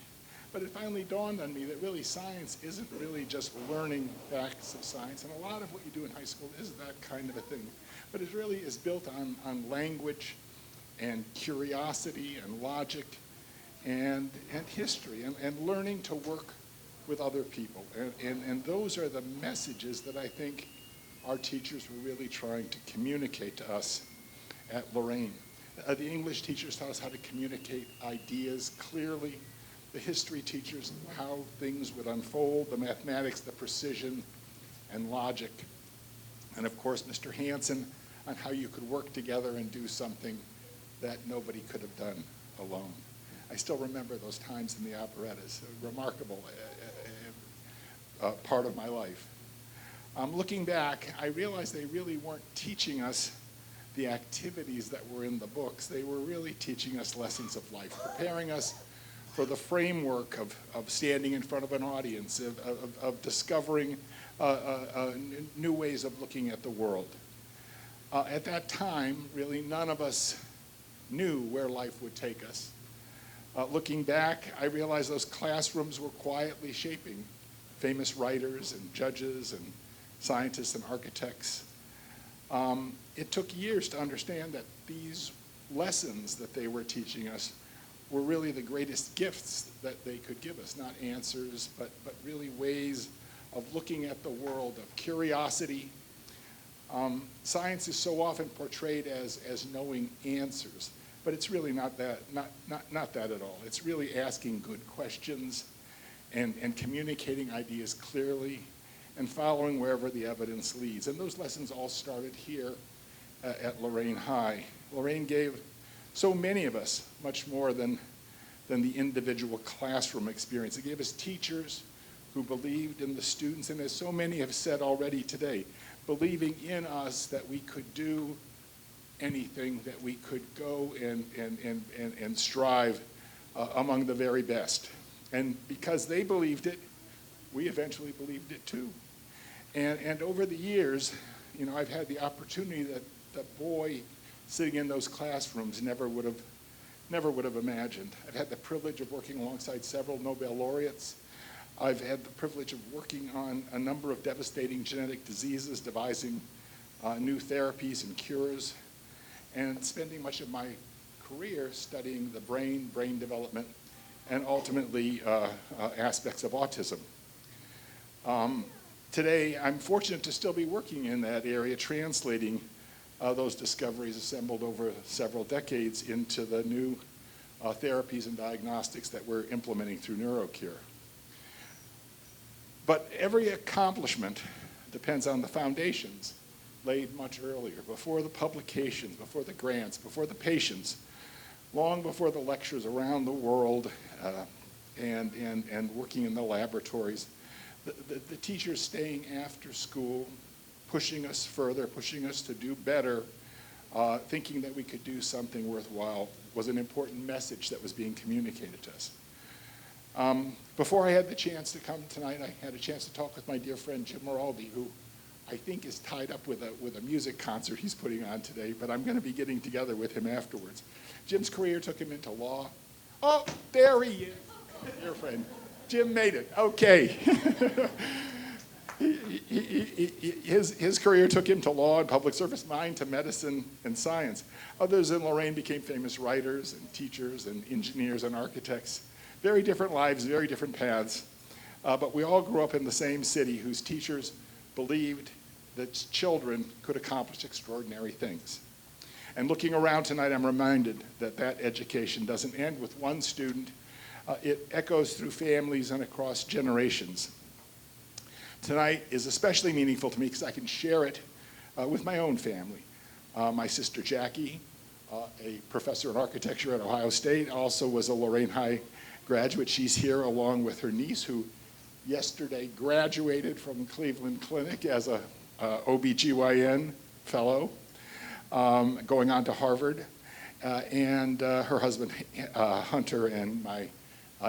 But it finally dawned on me that really science isn't really just learning facts of science. And a lot of what you do in high school is that kind of a thing. But it really is built on language and curiosity and logic and history and learning to work with other people. And those are the messages that I think our teachers were really trying to communicate to us at Lorain. The English teachers taught us how to communicate ideas clearly. The history teachers, how things would unfold. The mathematics, the precision and logic. And of course, Mr. Hansen on how you could work together and do something that nobody could have done alone. I still remember those times in the operettas, a remarkable part of my life. Looking back, I realized they really weren't teaching us the activities that were in the books. They were really teaching us lessons of life, preparing us for the framework of standing in front of an audience, of discovering new ways of looking at the world. At that time, really none of us knew where life would take us. Looking back, I realized those classrooms were quietly shaping famous writers and judges and scientists and architects. It took years to understand that these lessons that they were teaching us were really the greatest gifts that they could give us, not answers, but really ways of looking at the world, of curiosity. Science is so often portrayed as knowing answers, but it's really not that at all. It's really asking good questions and communicating ideas clearly and following wherever the evidence leads. And those lessons all started here at Lorain High. Lorain gave so many of us much more than the individual classroom experience. It gave us teachers who believed in the students, and as so many have said already today, believing in us that we could do anything, that we could go and strive among the very best. And because they believed it, we eventually believed it too. And over the years, you know, I've had the opportunity that the boy sitting in those classrooms never would have imagined. I've had the privilege of working alongside several Nobel laureates. I've had the privilege of working on a number of devastating genetic diseases, devising new therapies and cures, and spending much of my career studying the brain development, and ultimately aspects of autism. Today, I'm fortunate to still be working in that area, translating those discoveries assembled over several decades into the new therapies and diagnostics that we're implementing through NeuroCure. But every accomplishment depends on the foundations laid much earlier, before the publications, before the grants, before the patients, long before the lectures around the world and working in the laboratories. The teachers staying after school, pushing us further, pushing us to do better, thinking that we could do something worthwhile was an important message that was being communicated to us. Before I had the chance to come tonight, I had a chance to talk with my dear friend Jim Moraldi, who I think is tied up with a music concert he's putting on today, but I'm going to be getting together with him afterwards. Jim's career took him into law. Oh, there he is, dear friend. Jim made it, okay. His career took him to law and public service, mine to medicine and science. Others in Lorain became famous writers and teachers and engineers and architects. Very different lives, very different paths. But we all grew up in the same city whose teachers believed that children could accomplish extraordinary things. And looking around tonight, I'm reminded that that education doesn't end with one student. It echoes through families and across generations. Tonight is especially meaningful to me because I can share it with my own family. My sister Jackie, a professor in architecture at Ohio State, also was a Lorain High graduate. She's here along with her niece, who yesterday graduated from Cleveland Clinic as a OBGYN fellow, going on to Harvard, and her husband Hunter and my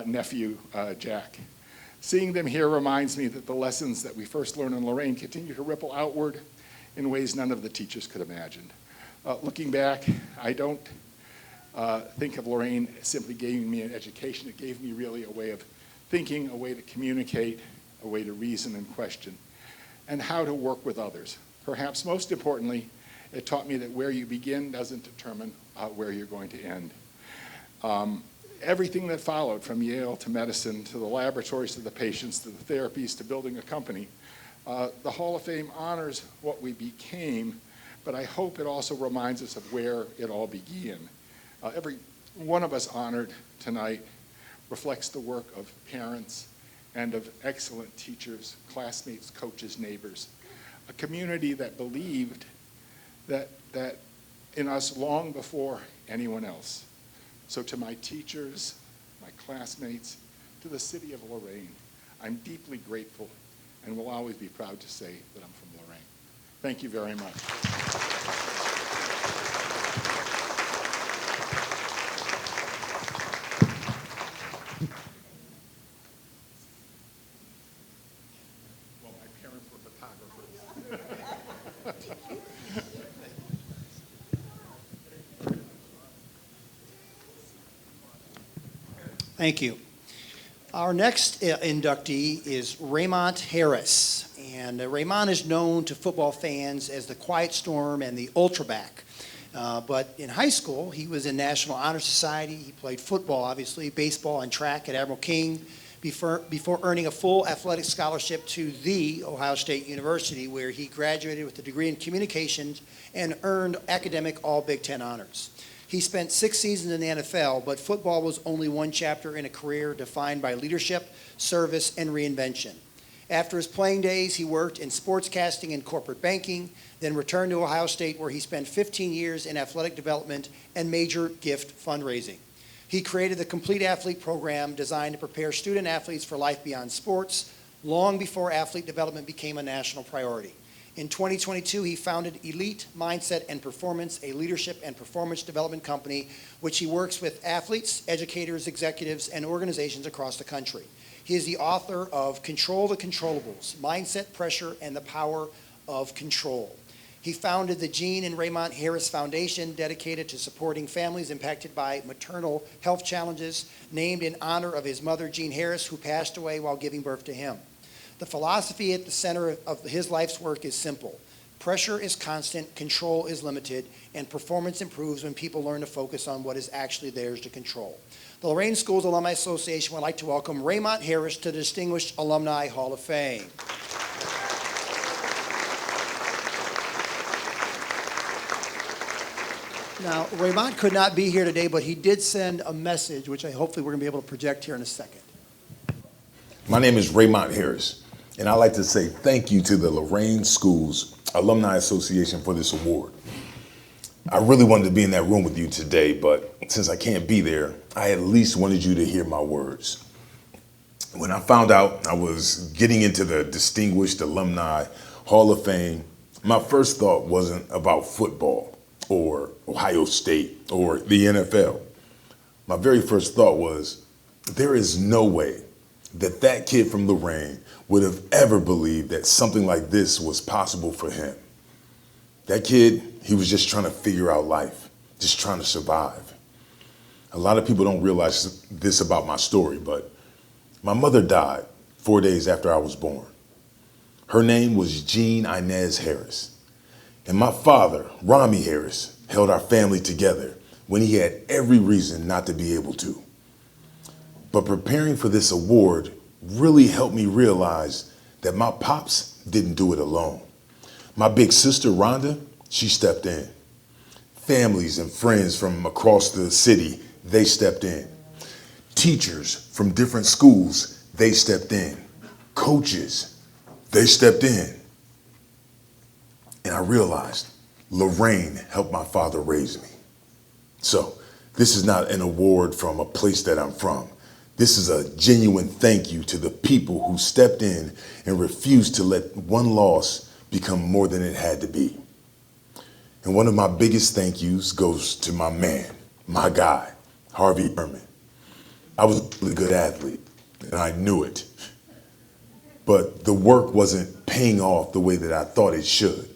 nephew Jack. Seeing them here reminds me that the lessons that we first learned in Lorain continue to ripple outward in ways none of the teachers could imagine. Looking back, I don't think of Lorain as simply giving me an education. It gave me really a way of thinking, a way to communicate, a way to reason and question, and how to work with others. Perhaps most importantly, it taught me that where you begin doesn't determine where you're going to end. Everything that followed, from Yale to medicine, to the laboratories, to the patients, to the therapies, to building a company, the Hall of Fame honors what we became, but I hope it also reminds us of where it all began. Every one of us honored tonight reflects the work of parents and of excellent teachers, classmates, coaches, neighbors, a community that believed that in us long before anyone else. So to my teachers, my classmates, to the city of Lorain, I'm deeply grateful and will always be proud to say that I'm from Lorain. Thank you very much. Well, my parents were photographers. Thank you. Our next inductee is Raymont Harris. And Raymont is known to football fans as the Quiet Storm and the Ultraback. But in high school, he was in National Honor Society. He played football, obviously, baseball, and track at Admiral King before earning a full athletic scholarship to the Ohio State University, where he graduated with a degree in communications and earned academic all Big Ten honors. He spent 6 seasons in the NFL, but football was only one chapter in a career defined by leadership, service, and reinvention. After his playing days, he worked in sportscasting and corporate banking, then returned to Ohio State, where he spent 15 years in athletic development and major gift fundraising. He created the Complete Athlete program designed to prepare student athletes for life beyond sports, long before athlete development became a national priority. In 2022, he founded Elite Mindset and Performance, a leadership and performance development company, which he works with athletes, educators, executives, and organizations across the country. He is the author of Control the Controllables, Mindset, Pressure, and the Power of Control. He founded the Jean and Raymont Harris Foundation, dedicated to supporting families impacted by maternal health challenges, named in honor of his mother, Jean Harris, who passed away while giving birth to him. The philosophy at the center of his life's work is simple. Pressure is constant, control is limited, and performance improves when people learn to focus on what is actually theirs to control. The Lorain Schools Alumni Association would like to welcome Raymont Harris to the Distinguished Alumni Hall of Fame. Now, Raymont could not be here today, but he did send a message, which hopefully we're going to be able to project here in a second. My name is Raymont Harris, and I'd like to say thank you to the Lorain Schools Alumni Association for this award. I really wanted to be in that room with you today, but since I can't be there, I at least wanted you to hear my words. When I found out I was getting into the Distinguished Alumni Hall of Fame, my first thought wasn't about football or Ohio State or the NFL. My very first thought was, there is no way that that kid from Lorain would have ever believed that something like this was possible for him. That kid, he was just trying to figure out life, just trying to survive. A lot of people don't realize this about my story, but my mother died 4 days after I was born. Her name was Jean Inez Harris. And my father, Rami Harris, held our family together when he had every reason not to be able to. But preparing for this award really helped me realize that my pops didn't do it alone. My big sister, Rhonda, she stepped in. Families and friends from across the city, they stepped in. Teachers from different schools, they stepped in. Coaches, they stepped in. And I realized Lorain helped my father raise me. So this is not an award from a place that I'm from. This is a genuine thank you to the people who stepped in and refused to let one loss become more than it had to be. And one of my biggest thank yous goes to my man, my guy, Harvey Herrmann. I was a really good athlete, and I knew it. But the work wasn't paying off the way that I thought it should.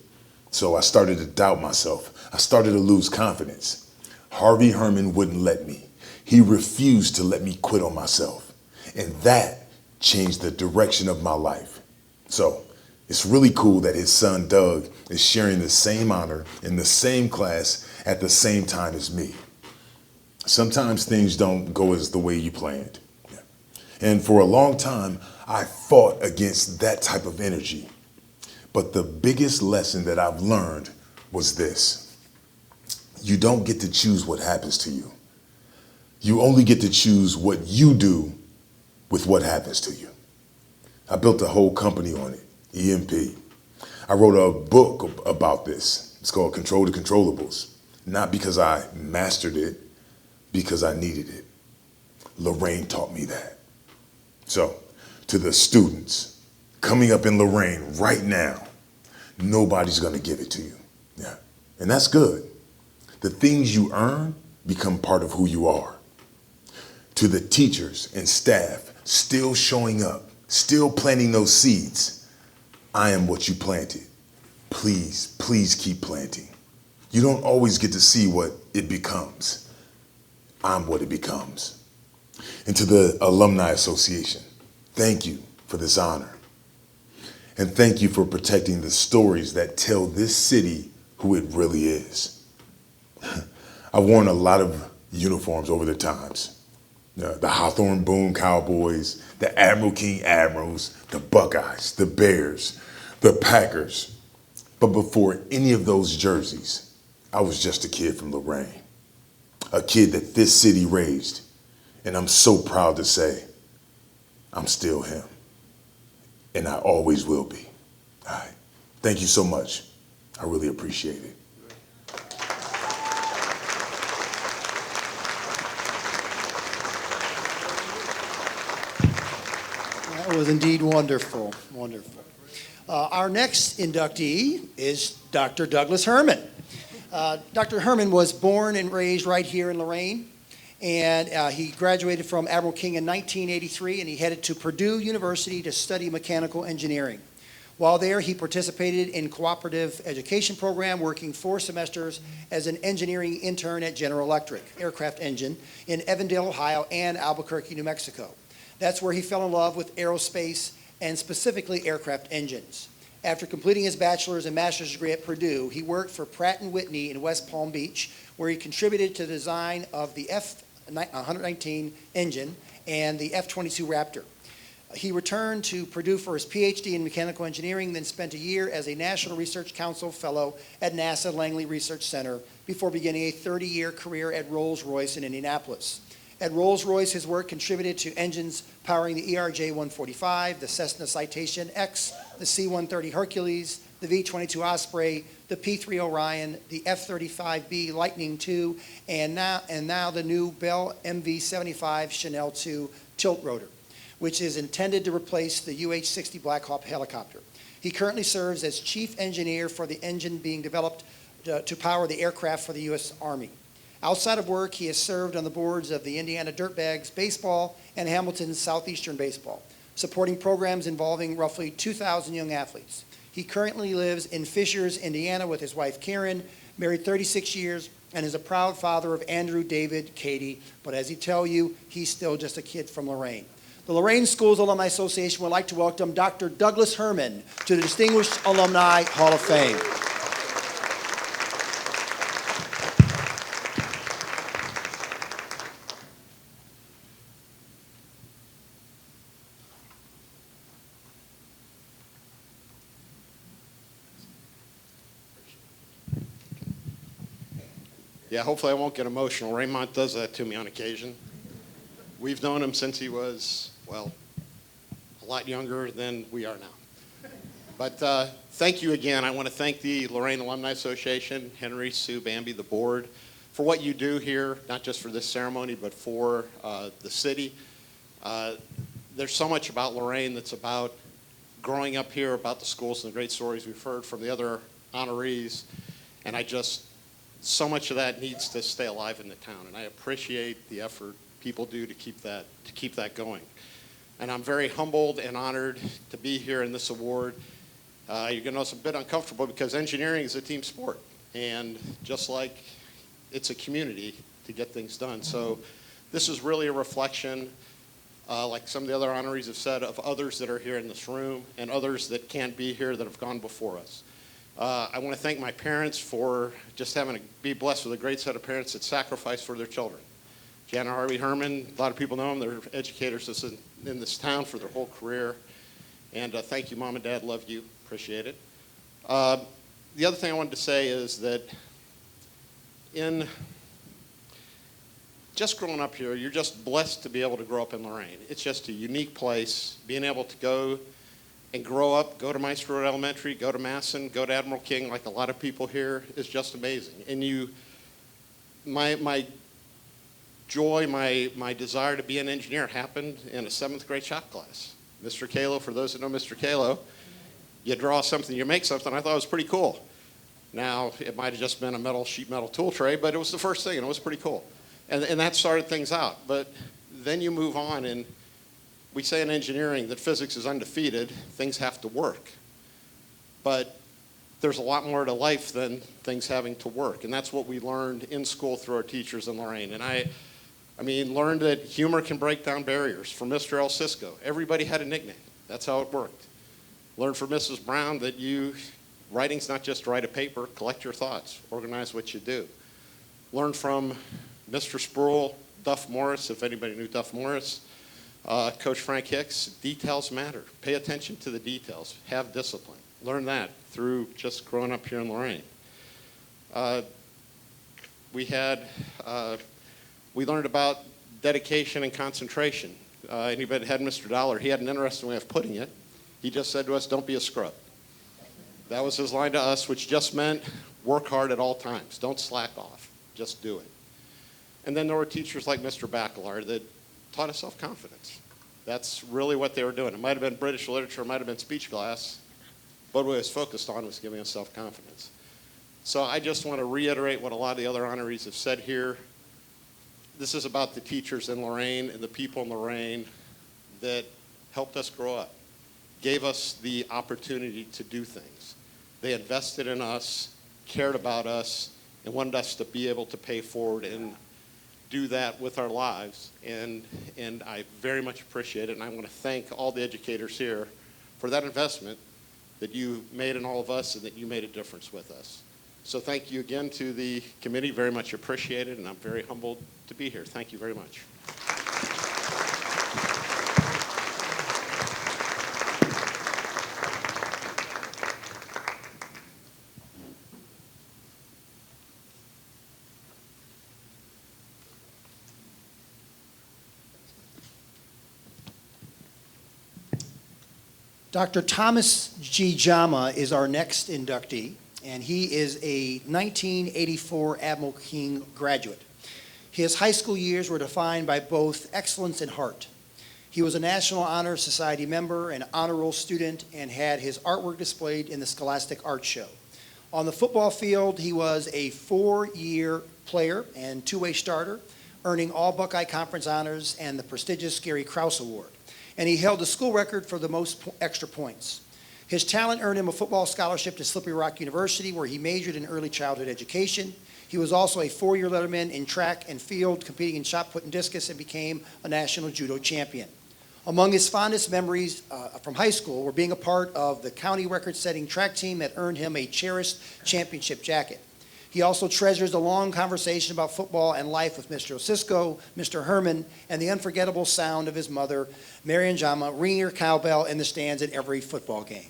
So I started to doubt myself. I started to lose confidence. Harvey Herrmann wouldn't let me. He refused to let me quit on myself. And that changed the direction of my life. So it's really cool that his son, Doug, is sharing the same honor in the same class at the same time as me. Sometimes things don't go as the way you planned. And for a long time, I fought against that type of energy. But the biggest lesson that I've learned was this. You don't get to choose what happens to you. You only get to choose what you do with what happens to you. I built a whole company on it, EMP. I wrote a book about this. It's called Control the Controllables. Not because I mastered it, because I needed it. Lorain taught me that. So, to the students coming up in Lorain right now, nobody's gonna give it to you. Yeah. And that's good. The things you earn become part of who you are. To the teachers and staff still showing up, still planting those seeds, I am what you planted. Please, please keep planting. You don't always get to see what it becomes. I'm what it becomes. And to the Alumni Association, thank you for this honor. And thank you for protecting the stories that tell this city who it really is. I've worn a lot of uniforms over the times. The Hawthorne Boone Cowboys, the Admiral King Admirals, the Buckeyes, the Bears, the Packers. But before any of those jerseys, I was just a kid from Lorain, a kid that this city raised. And I'm so proud to say, I'm still him. And I always will be. All right. Thank you so much. I really appreciate it. That was indeed wonderful, wonderful. Our next inductee is Dr. Douglas Herrmann. Dr. Herrmann was born and raised right here in Lorain, and he graduated from Admiral King in 1983, and he headed to Purdue University to study mechanical engineering. While there, he participated in cooperative education program, working 4 semesters as an engineering intern at General Electric, aircraft engine, in Evandale, Ohio, and Albuquerque, New Mexico. That's where he fell in love with aerospace and specifically aircraft engines. After completing his bachelor's and master's degree at Purdue, he worked for Pratt & Whitney in West Palm Beach, where he contributed to the design of the F-119 engine and the F-22 Raptor. He returned to Purdue for his PhD in mechanical engineering, then spent a year as a National Research Council Fellow at NASA Langley Research Center before beginning a 30-year career at Rolls-Royce in Indianapolis. At Rolls-Royce, his work contributed to engines powering the ERJ-145, the Cessna Citation X, the C-130 Hercules, the V-22 Osprey, the P-3 Orion, the F-35B Lightning II, and now the new Bell MV-75 Chanel II tilt rotor, which is intended to replace the UH-60 Black Hawk helicopter. He currently serves as chief engineer for the engine being developed to power the aircraft for the U.S. Army. Outside of work, he has served on the boards of the Indiana Dirtbags Baseball and Hamilton's Southeastern Baseball, supporting programs involving roughly 2,000 young athletes. He currently lives in Fishers, Indiana with his wife Karen, married 36 years, and is a proud father of Andrew, David, Katie, but as he tell you, he's still just a kid from Lorain. The Lorain Schools Alumni Association would like to welcome Dr. Douglas Herrmann to the Distinguished Alumni Hall of Fame. Yeah, hopefully I won't get emotional. Raymont does that to me on occasion. We've known him since he was, well, a lot younger than we are now. But thank you again. I want to thank the Lorain Alumni Association, Henry, Sue, Bambi, the board, for what you do here, not just for this ceremony, but for the city. There's so much about Lorain that's about growing up here, about the schools and the great stories we've heard from the other honorees. And so much of that needs to stay alive in the town. And I appreciate the effort people do to keep that going. And I'm very humbled and honored to be here in this award. You're going to know it's a bit uncomfortable because engineering is a team sport. And just like it's a community to get things done. So this is really a reflection, like some of the other honorees have said, of others that are here in this room and others that can't be here that have gone before us. I want to thank my parents for just be blessed with a great set of parents that sacrifice for their children. Jan and Harvey Herrmann, a lot of people know them. They're educators in this town for their whole career. And thank you, Mom and Dad. Love you. Appreciate it. The other thing I wanted to say is that in just growing up here, you're just blessed to be able to grow up in Lorain. It's just a unique place. Being able to go and grow up, go to Meister Road Elementary, go to Masson, go to Admiral King, like a lot of people here, is just amazing. And my joy, my desire to be an engineer happened in a 7th grade shop class. Mr. Kalo, for those that know Mr. Kalo, you draw something, you make something, I thought it was pretty cool. Now, it might have just been a sheet metal tool tray, but it was the first thing, and it was pretty cool. And that started things out. But then you move on, and we say in engineering that physics is undefeated, things have to work. But there's a lot more to life than things having to work. And that's what we learned in school through our teachers in Lorain. And I learned that humor can break down barriers. From Mr. El Cisco, everybody had a nickname. That's how it worked. Learned from Mrs. Brown that writing's not just to write a paper, collect your thoughts, organize what you do. Learned from Mr. Sproul, Duff Morris, if anybody knew Duff Morris, Coach Frank Hicks, details matter. Pay attention to the details. Have discipline. Learn that through just growing up here in Lorain. We learned about dedication and concentration. Anybody that had Mr. Dollar, he had an interesting way of putting it. He just said to us, don't be a scrub. That was his line to us, which just meant work hard at all times. Don't slack off. Just do it. And then there were teachers like Mr. Bacalar that taught us self-confidence. That's really what they were doing. It might have been British literature, it might have been speech class, but what I was focused on was giving us self-confidence. So I just want to reiterate what a lot of the other honorees have said here. This is about the teachers in Lorain and the people in Lorain that helped us grow up. gave us the opportunity to do things. They invested in us, cared about us, and wanted us to be able to pay forward and do that with our lives. And I very much appreciate it, and I want to thank all the educators here for that investment that you made in all of us and that you made a difference with us. So thank you again to the committee, very much appreciated, and I'm very humbled to be here. Thank you very much. Dr. Thomas G. Jama is our next inductee, and he is a 1984 Admiral King graduate. His high school years were defined by both excellence and heart. He was a National Honor Society member, an honor roll student, and had his artwork displayed in the Scholastic Art Show. On the football field, he was a 4-year player and 2-way starter, earning all Buckeye Conference honors and the prestigious Gary Krause Award. And he held the school record for the most extra points. His talent earned him a football scholarship to Slippery Rock University, where he majored in early childhood education. He was also a 4-year letterman in track and field, competing in shot put and discus, and became a national judo champion. Among his fondest memories from high school were being a part of the county record-setting track team that earned him a cherished championship jacket. He also treasures a long conversation about football and life with Mr. Osisco, Mr. Herrmann, and the unforgettable sound of his mother, Marion Jama, ringing her cowbell in the stands at every football game.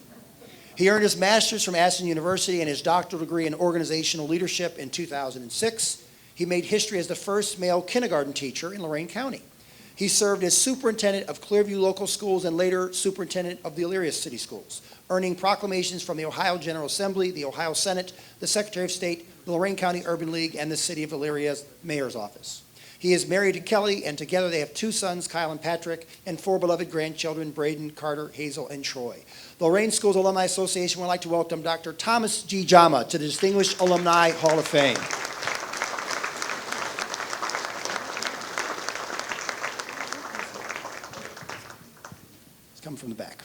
He earned his master's from Aston University and his doctoral degree in organizational leadership in 2006. He made history as the first male kindergarten teacher in Lorain County. He served as superintendent of Clearview Local Schools and later superintendent of the Elyria City Schools, earning proclamations from the Ohio General Assembly, the Ohio Senate, the Secretary of State, the Lorain County Urban League, and the City of Elyria's Mayor's Office. He is married to Kelly, and together they have 2 sons, Kyle and Patrick, and 4 beloved grandchildren, Braden, Carter, Hazel, and Troy. The Lorain Schools Alumni Association would like to welcome Dr. Thomas G. Jama to the Distinguished Alumni Hall of Fame. It's coming from the back.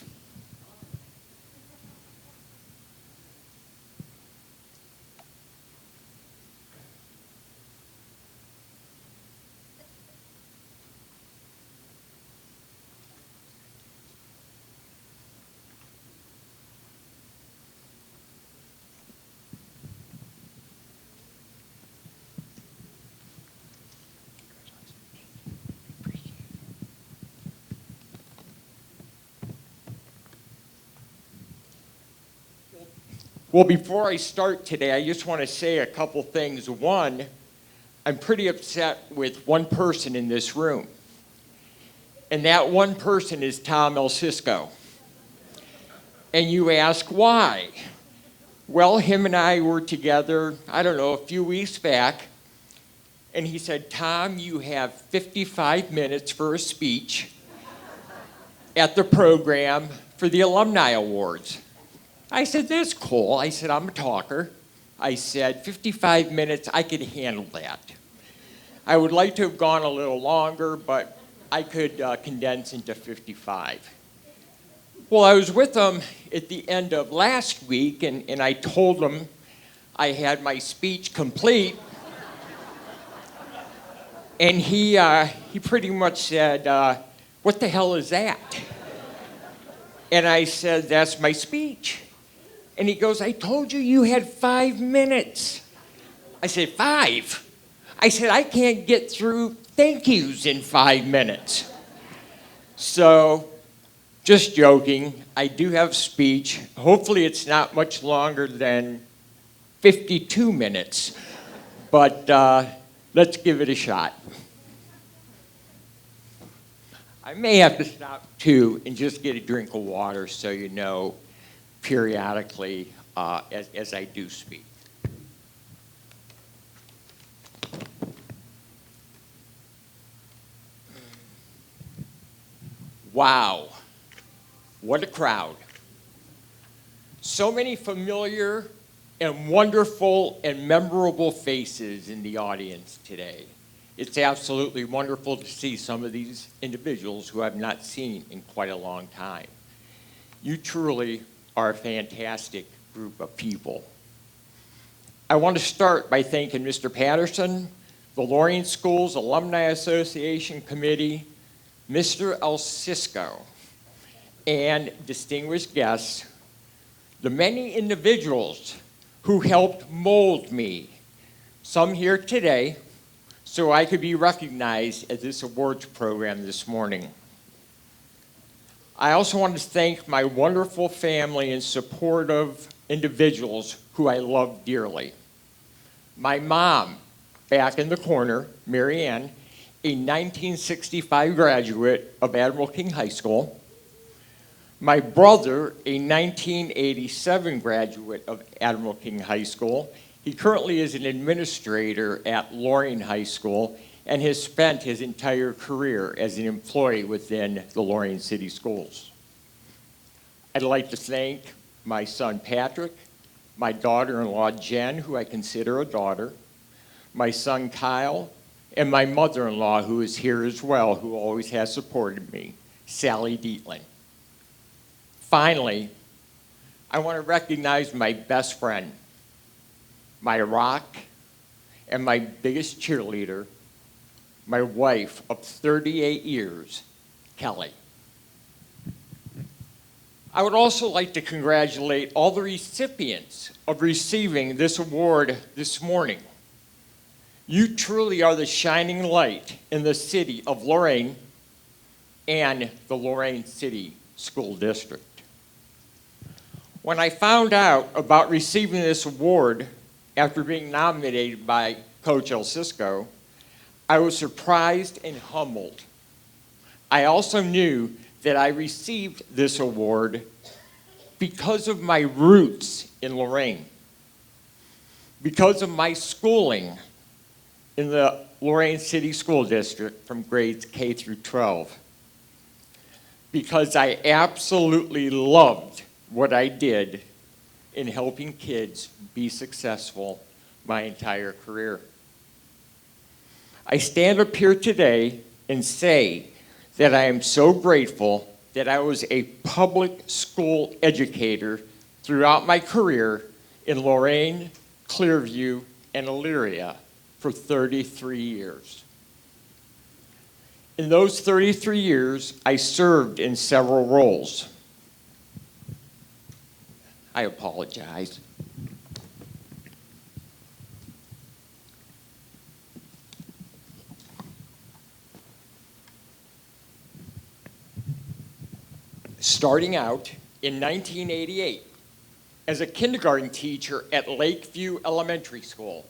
Well, before I start today, I just want to say a couple things. One, I'm pretty upset with one person in this room. And that one person is Tom Elsisco. And you ask why? Well, him and I were together, I don't know, a few weeks back. And he said, Tom, you have 55 minutes for a speech at the program for the Alumni Awards. I said, that's cool. I said, I'm a talker. I said, 55 minutes, I could handle that. I would like to have gone a little longer, but I could condense into 55. Well, I was with him at the end of last week, and I told him I had my speech complete. And he pretty much said, what the hell is that? And I said, that's my speech. And he goes, I told you you had 5 minutes. I said, 5? I said, I can't get through thank yous in 5 minutes. So, just joking, I do have speech. Hopefully it's not much longer than 52 minutes. But let's give it a shot. I may have to stop too and just get a drink of water so you know periodically as I do speak. Wow, what a crowd. So many familiar and wonderful and memorable faces in the audience today. It's absolutely wonderful to see some of these individuals who I've not seen in quite a long time. You truly are a fantastic group of people. I want to start by thanking Mr. Patterson, the Lorain Schools Alumni Association Committee, Mr. El Cisco, and distinguished guests, the many individuals who helped mold me, some here today, so I could be recognized at this awards program this morning. I also want to thank my wonderful family and supportive individuals who I love dearly. My mom, back in the corner, Mary Ann, a 1965 graduate of Admiral King High School. My brother, a 1987 graduate of Admiral King High School. He currently is an administrator at Lorain High School and has spent his entire career as an employee within the Lorain City Schools. I'd like to thank my son Patrick, my daughter-in-law Jen, who I consider a daughter, my son Kyle, and my mother-in-law, who is here as well, who always has supported me, Sally Dillon. Finally, I want to recognize my best friend, my rock, and my biggest cheerleader, my wife of 38 years, Kelly. I would also like to congratulate all the recipients of receiving this award this morning. You truly are the shining light in the city of Lorain and the Lorain City School District. When I found out about receiving this award after being nominated by Coach El Cisco, I was surprised and humbled. I also knew that I received this award because of my roots in Lorain, because of my schooling in the Lorain City School District from grades K through 12, because I absolutely loved what I did in helping kids be successful my entire career. I stand up here today and say that I am so grateful that I was a public school educator throughout my career in Lorain, Clearview, and Elyria for 33 years. In those 33 years, I served in several roles. I apologize. Starting out in 1988 as a kindergarten teacher at Lakeview Elementary School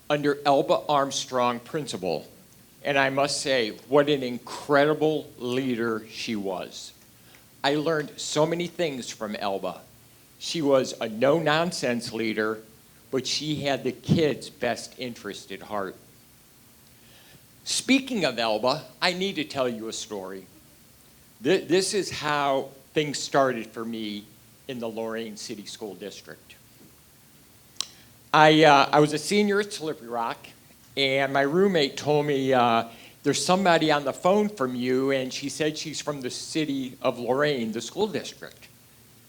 under Elba Armstrong principal. And I must say, what an incredible leader she was. I learned so many things from Elba. She was a no-nonsense leader, but she had the kids' best interest at heart. Speaking of Elba, I need to tell you a story. This is how things started for me in the Lorain City School District. I was a senior at Slippery Rock, and my roommate told me, there's somebody on the phone from you, and she said she's from the city of Lorain, the school district.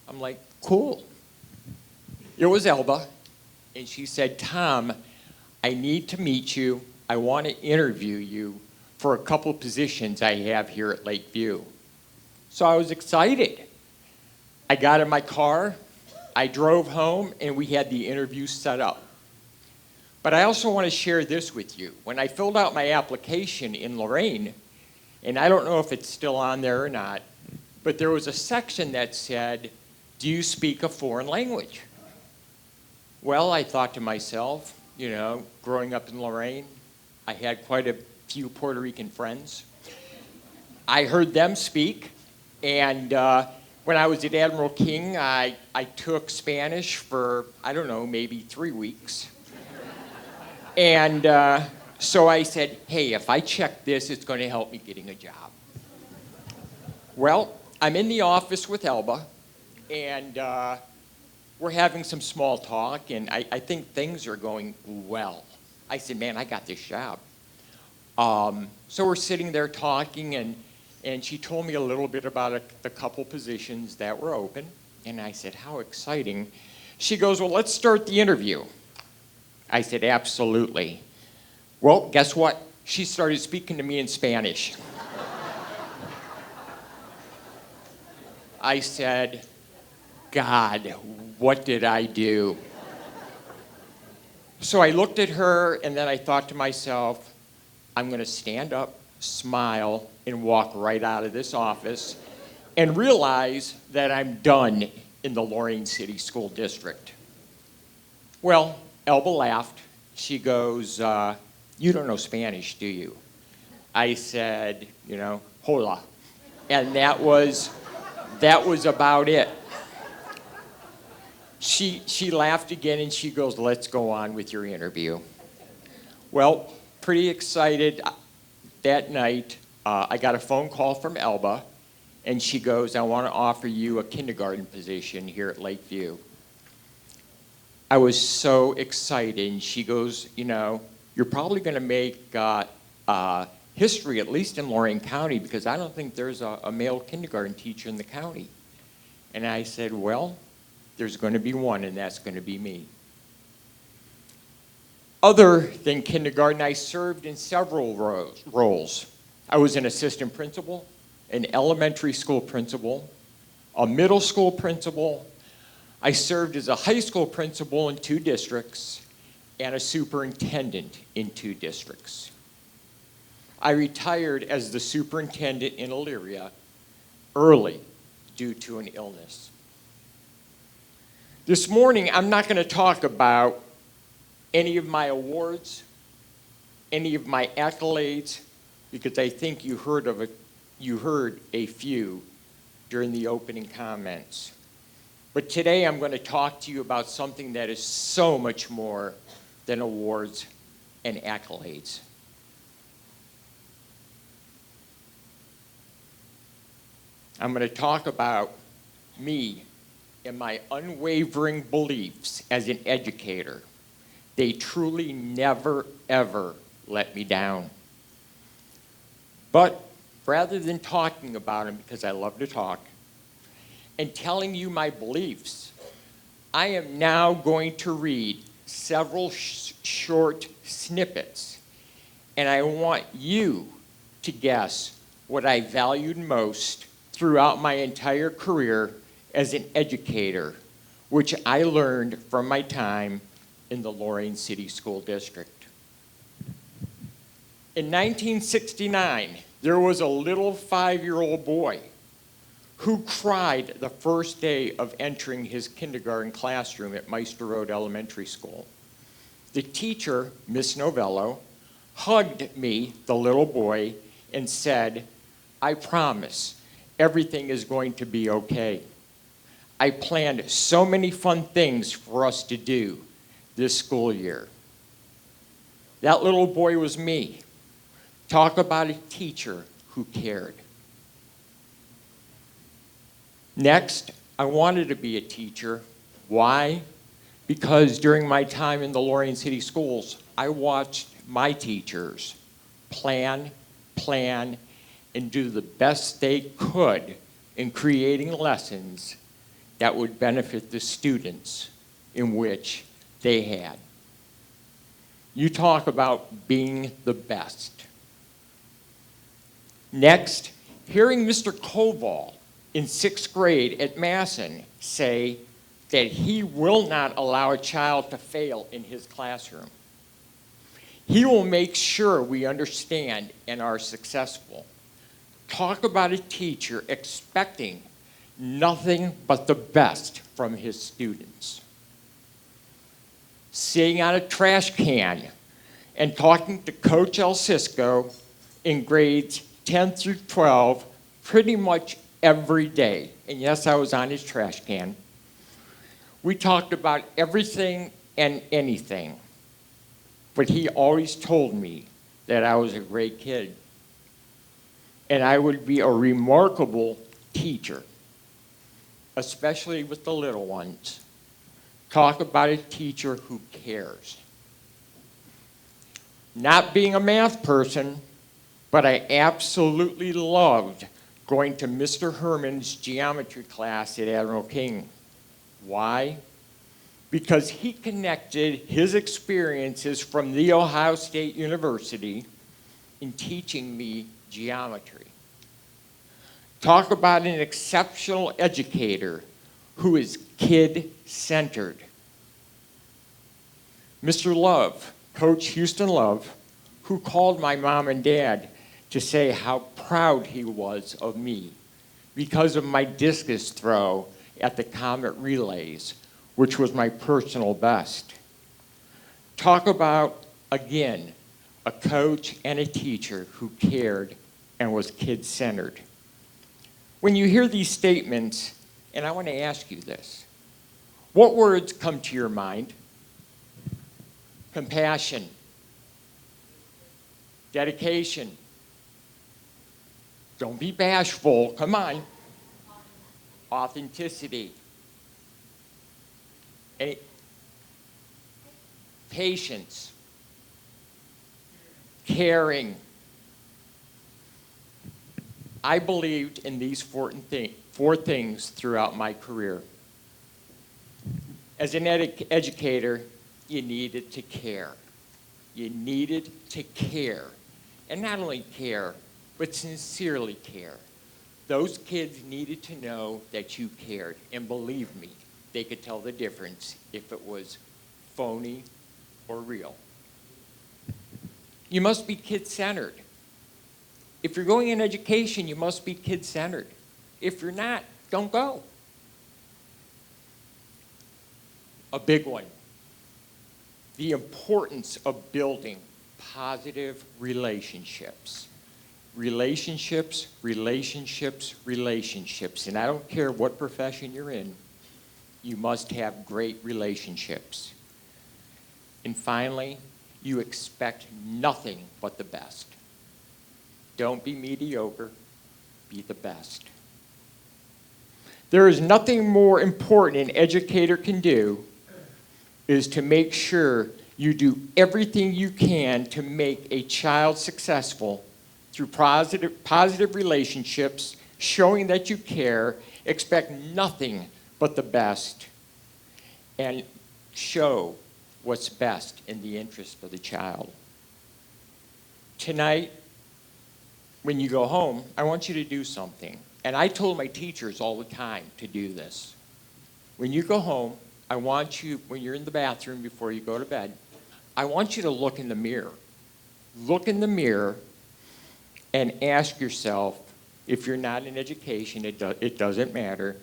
I'm like, cool. It was Elba, and she said, Tom, I need to meet you. I want to interview you for a couple positions I have here at Lakeview. So I was excited. I got in my car, I drove home, and we had the interview set up. But I also want to share this with you. When I filled out my application in Lorain, and I don't know if it's still on there or not, but there was a section that said, do you speak a foreign language? Well, I thought to myself, you know, growing up in Lorain, I had quite a few Puerto Rican friends. I heard them speak, and when I was at Admiral King, I took Spanish for, I don't know, maybe 3 weeks. And so I said, hey, if I check this, it's going to help me getting a job. Well, I'm in the office with Elba, and we're having some small talk, and I think things are going well. I said, man, I got this job. So we're sitting there talking, and And she told me a little bit about the couple positions that were open. And I said, how exciting. She goes, well, let's start the interview. I said, absolutely. Well, guess what? She started speaking to me in Spanish. I said, God, what did I do? So I looked at her, and then I thought to myself, I'm going to stand up, smile, and walk right out of this office and realize that I'm done in the Lorain City School District. Well, Elba laughed. She goes, you don't know Spanish, do you? I said, hola. And that was about it. She laughed again, and she goes, let's go on with your interview. Well, pretty excited. That night, I got a phone call from Elba, and she goes, I want to offer you a kindergarten position here at Lakeview. I was so excited, and she goes, you're probably going to make history, at least in Lorain County, because I don't think there's a male kindergarten teacher in the county. And I said, well, there's going to be one, and that's going to be me. Other than kindergarten, I served in several roles. I was an assistant principal, an elementary school principal, a middle school principal. I served as a high school principal in 2 districts and a superintendent in 2 districts. I retired as the superintendent in Elyria early due to an illness. This morning, I'm not going to talk about any of my awards, any of my accolades, because I think you heard a few during the opening comments. But today I'm going to talk to you about something that is so much more than awards and accolades. I'm going to talk about me and my unwavering beliefs as an educator. They truly never, ever let me down. But rather than talking about them, because I love to talk, and telling you my beliefs, I am now going to read several short snippets, and I want you to guess what I valued most throughout my entire career as an educator, which I learned from my time in the Lorain City School District. In 1969, there was a little 5-year-old boy who cried the first day of entering his kindergarten classroom at Meister Road Elementary School. The teacher, Miss Novello, hugged me, the little boy, and said, I promise everything is going to be okay. I planned so many fun things for us to do this school year. That little boy was me. Talk about a teacher who cared. Next, I wanted to be a teacher. Why? Because during my time in the Lorain City Schools, I watched my teachers plan, and do the best they could in creating lessons that would benefit the students in which they had. You talk about being the best. Next, hearing Mr. Koval in 6th grade at Masson say that he will not allow a child to fail in his classroom. He will make sure we understand and are successful. Talk about a teacher expecting nothing but the best from his students. Sitting on a trash can and talking to Coach El Cisco in grades 10 through 12 pretty much every day. And yes, I was on his trash can. We talked about everything and anything, but he always told me that I was a great kid and I would be a remarkable teacher, especially with the little ones. Talk about a teacher who cares. Not being a math person, but I absolutely loved going to Mr. Herrmann's geometry class at Admiral King. Why? Because he connected his experiences from The Ohio State University in teaching me geometry. Talk about an exceptional educator who is kid-centered. Mr. Love, Coach Houston Love, who called my mom and dad to say how proud he was of me because of my discus throw at the Comet Relays, which was my personal best. Talk about, again, a coach and a teacher who cared and was kid-centered. When you hear these statements, and I want to ask you this, what words come to your mind? Compassion, dedication, don't be bashful, come on, authenticity, patience, caring. I believed in these four things throughout my career. As an educator, you needed to care. You needed to care. And not only care, but sincerely care. Those kids needed to know that you cared. And believe me, they could tell the difference if it was phony or real. You must be kid-centered. If you're going in education, you must be kid-centered. If you're not, don't go. A big one. The importance of building positive relationships. Relationships, relationships, relationships. And I don't care what profession you're in, you must have great relationships. And finally, you expect nothing but the best. Don't be mediocre, be the best. There is nothing more important an educator can do is to make sure you do everything you can to make a child successful through positive relationships, showing that you care, expect nothing but the best, and show what's best in the interest of the child. Tonight, when you go home, I want you to do something. And I told my teachers all the time to do this. When you go home, I want you, when you're in the bathroom before you go to bed, I want you to look in the mirror. Look in the mirror and ask yourself, if you're not in education, it doesn't matter,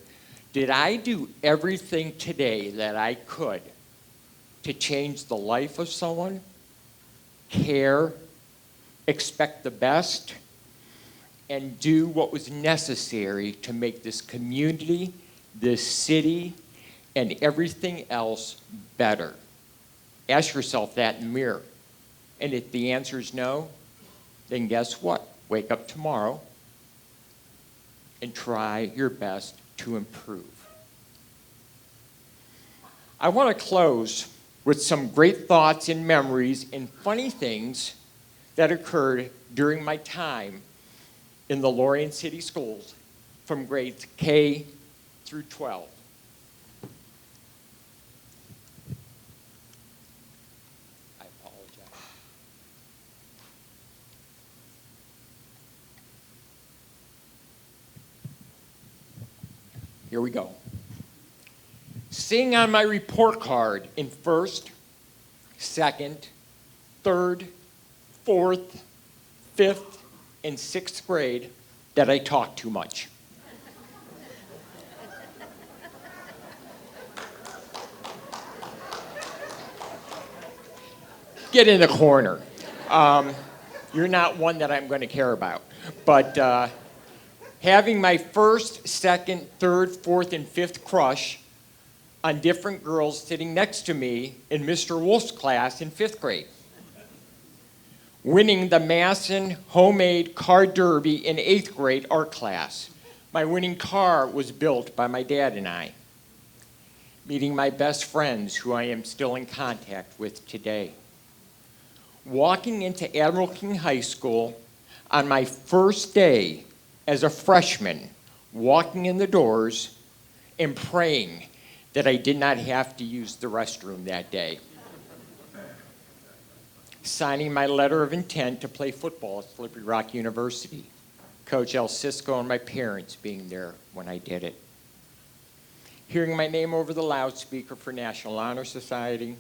did I do everything today that I could to change the life of someone, care, expect the best, and do what was necessary to make this community, this city, and everything else better? Ask yourself that in the mirror. And if the answer is no, then guess what? Wake up tomorrow and try your best to improve. I want to close with some great thoughts and memories and funny things that occurred during my time in the Lorain City Schools from grades K through 12. I apologize. Here we go. Sing on my report card in first, second, third, fourth, fifth, and sixth grade that I talk too much. Get in the corner. You're not one that I'm going to care about. But having my first, second, third, fourth, and fifth crush on different girls sitting next to me in Mr. Wolf's class in fifth grade. Winning the Masson homemade car derby in 8th grade art class. My winning car was built by my dad and I. Meeting my best friends who I am still in contact with today. Walking into Admiral King High School on my first day as a freshman, walking in the doors and praying that I did not have to use the restroom that day. Signing my letter of intent to play football at Slippery Rock University. Coach El Cisco and my parents being there when I did it. Hearing my name over the loudspeaker for National Honor Society.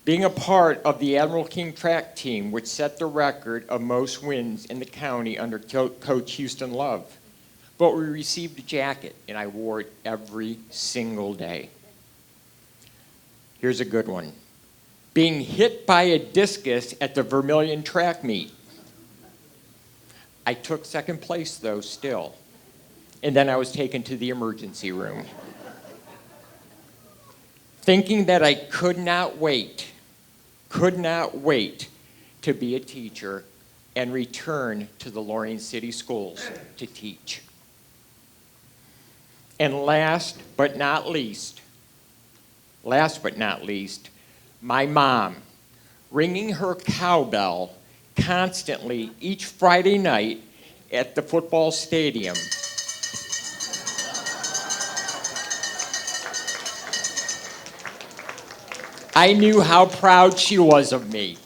Being a part of the Admiral King track team, which set the record of most wins in the county under Coach Houston Love. But we received a jacket, and I wore it every single day. Here's a good one. Being hit by a discus at the Vermilion track meet. I took second place, though, still. And then I was taken to the emergency room. Thinking that I could not wait to be a teacher and return to the Lorain City Schools to teach. And last but not least, my mom, ringing her cowbell constantly each Friday night at the football stadium. I knew how proud she was of me.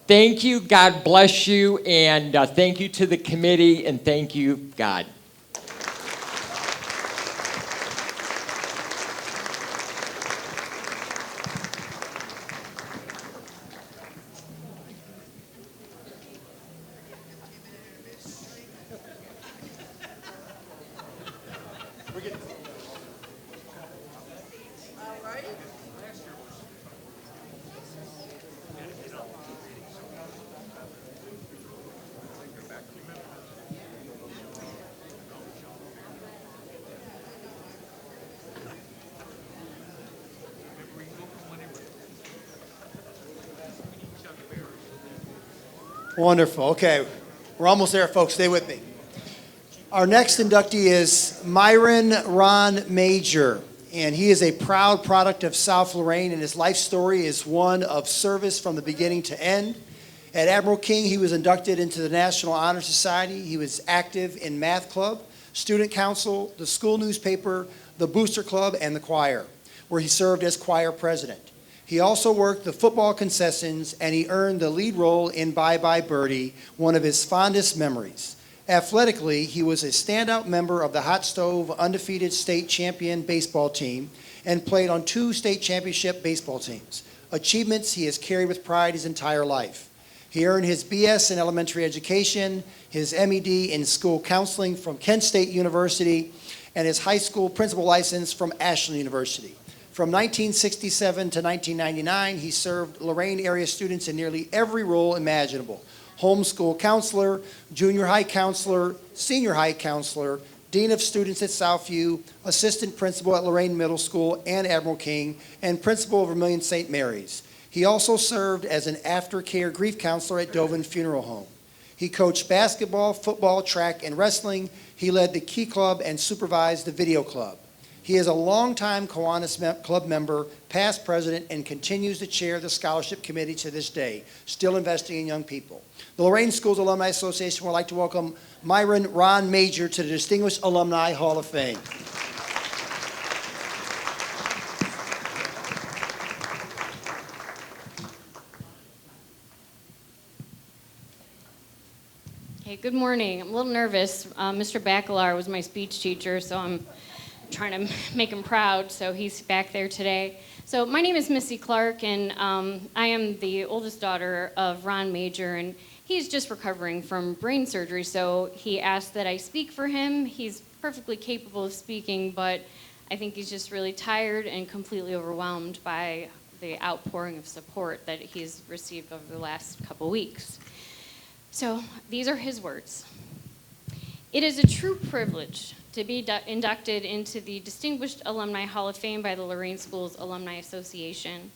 Thank you, God bless you, and thank you to the committee, and thank you, God. Wonderful. Okay, we're almost there, folks. Stay with me. Our next inductee is Myron Ron Major, and he is a proud product of South Lorain, and his life story is one of service from the beginning to end. At Admiral King, he was inducted into the National Honor Society. He was active in Math Club, Student Council, the school newspaper, the Booster Club, and the choir, where he served as choir president. He also worked the football concessions, and he earned the lead role in Bye Bye Birdie, one of his fondest memories. Athletically, he was a standout member of the Hot Stove undefeated state champion baseball team and played on 2 state championship baseball teams, achievements he has carried with pride his entire life. He earned his BS in elementary education, his MED in school counseling from Kent State University, and his high school principal license from Ashland University. From 1967 to 1999, he served Lorain area students in nearly every role imaginable. Homeschool counselor, junior high counselor, senior high counselor, dean of students at Southview, assistant principal at Lorain Middle School and Admiral King, and principal of Vermilion St. Mary's. He also served as an aftercare grief counselor at Dovin Funeral Home. He coached basketball, football, track, and wrestling. He led the Key Club and supervised the Video Club. He is a longtime Kiwanis Club member, past president, and continues to chair the scholarship committee to this day, still investing in young people. The Lorain Schools Alumni Association would like to welcome Myron Ron Major to the Distinguished Alumni Hall of Fame. Hey, good morning. I'm a little nervous. Mr. Bacalar was my speech teacher, so I'm trying to make him proud, so he's back there today. So my name is Missy Clark, and I am the oldest daughter of Ron Major, and he's just recovering from brain surgery, so he asked that I speak for him. He's perfectly capable of speaking, but I think he's just really tired and completely overwhelmed by the outpouring of support that he's received over the last couple weeks. So these are his words. It is a true privilege to be inducted into the Distinguished Alumni Hall of Fame by the Lorain Schools Alumni Association.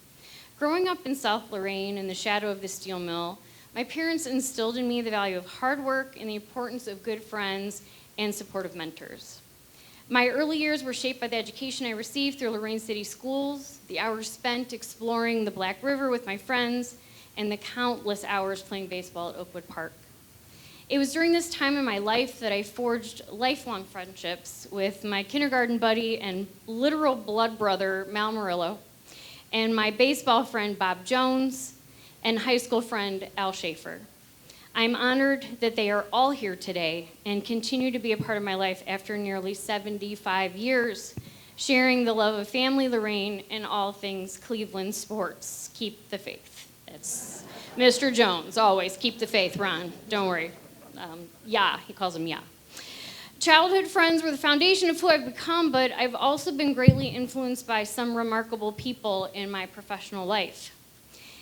Growing up in South Lorain in the shadow of the steel mill, my parents instilled in me the value of hard work and the importance of good friends and supportive mentors. My early years were shaped by the education I received through Lorain City Schools, the hours spent exploring the Black River with my friends, and the countless hours playing baseball at Oakwood Park. It was during this time in my life that I forged lifelong friendships with my kindergarten buddy and literal blood brother, Mal Murillo, and my baseball friend, Bob Jones, and high school friend, Al Schaefer. I'm honored that they are all here today and continue to be a part of my life after nearly 75 years, sharing the love of family Lorain and all things Cleveland sports. Keep the faith. That's Mr. Jones, always keep the faith, Ron. Don't worry. He calls him Ya. Childhood friends were the foundation of who I've become, but I've also been greatly influenced by some remarkable people in my professional life.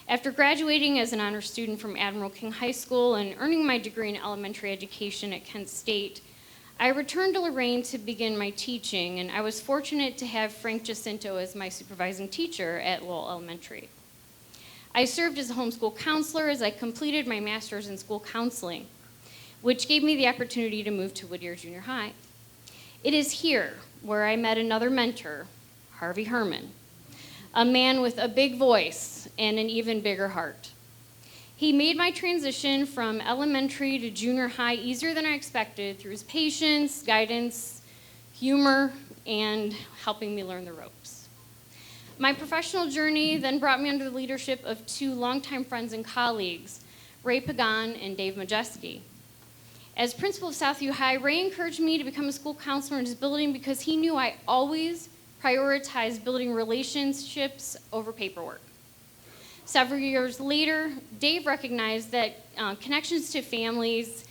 After graduating as an honor student from Admiral King High School and earning my degree in elementary education at Kent State, I returned to Lorain to begin my teaching, and I was fortunate to have Frank Jacinto as my supervising teacher at Lowell Elementary. I served as a homeschool counselor as I completed my master's in school counseling, which gave me the opportunity to move to Whittier Junior High. It is here where I met another mentor, Harvey Herrmann, a man with a big voice and an even bigger heart. He made my transition from elementary to junior high easier than I expected through his patience, guidance, humor, and helping me learn the ropes. My professional journey then brought me under the leadership of two longtime friends and colleagues, Ray Pagan and Dave Majeski. As principal of Southview High, Ray encouraged me to become a school counselor in his building because he knew I always prioritized building relationships over paperwork. Several years later, Dave recognized that connections to families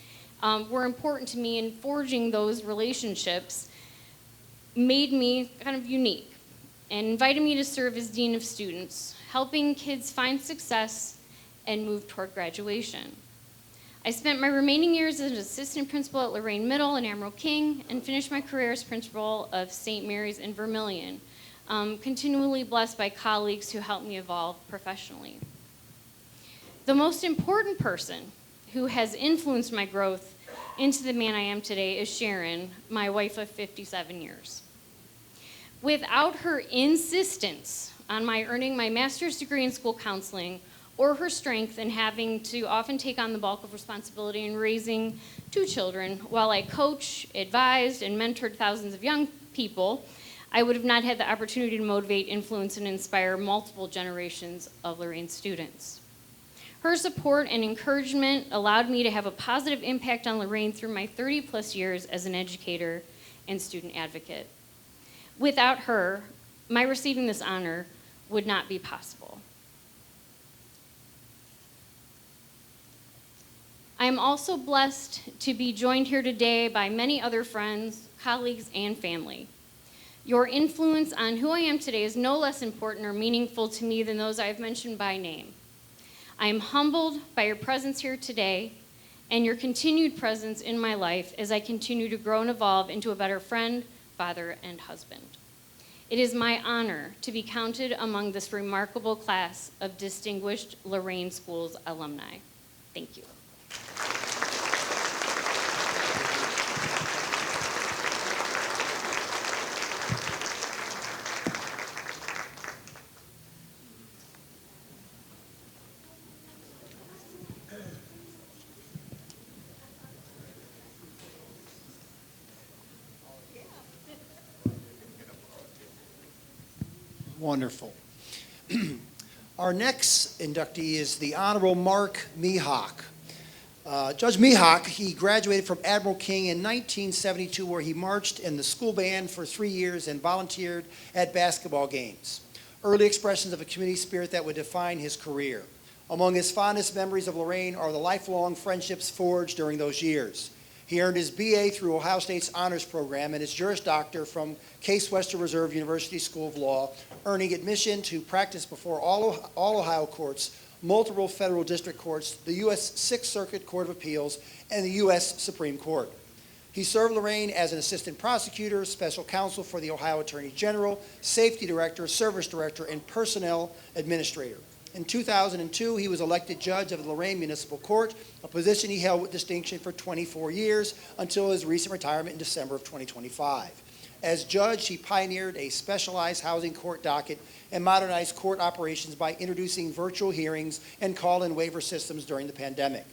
were important to me, and forging those relationships made me kind of unique and invited me to serve as Dean of Students, helping kids find success and move toward graduation. I spent my remaining years as an assistant principal at Lorain Middle and Admiral King and finished my career as principal of St. Mary's in Vermilion, continually blessed by colleagues who helped me evolve professionally. The most important person who has influenced my growth into the man I am today is Sharon, my wife of 57 years. Without her insistence on my earning my master's degree in school counseling, or her strength in having to often take on the bulk of responsibility in raising two children while I coached, advised, and mentored thousands of young people, I would have not had the opportunity to motivate, influence, and inspire multiple generations of Lorain students. Her support and encouragement allowed me to have a positive impact on Lorain through my 30-plus years as an educator and student advocate. Without her, my receiving this honor would not be possible. I am also blessed to be joined here today by many other friends, colleagues, and family. Your influence on who I am today is no less important or meaningful to me than those I have mentioned by name. I am humbled by your presence here today and your continued presence in my life as I continue to grow and evolve into a better friend, father, and husband. It is my honor to be counted among this remarkable class of distinguished Lorain Schools alumni. Thank you. Wonderful. Our next inductee is the Honorable Mark Mihok. Judge Mihok, he graduated from Admiral King in 1972, where he marched in the school band for 3 years and volunteered at basketball games. Early expressions of a community spirit that would define his career. Among his fondest memories of Lorain are the lifelong friendships forged during those years. He earned his BA through Ohio State's Honors Program and his Juris Doctor from Case Western Reserve University School of Law, earning admission to practice before all Ohio courts, multiple federal district courts, the U.S. Sixth Circuit Court of Appeals, and the U.S. Supreme Court. He served Lorain as an assistant prosecutor, special counsel for the Ohio Attorney General, safety director, service director, and personnel administrator. In 2002, he was elected judge of the Lorain Municipal Court, a position he held with distinction for 24 years until his recent retirement in December of 2025. As judge, he pioneered a specialized housing court docket and modernized court operations by introducing virtual hearings and call-in waiver systems during the pandemic.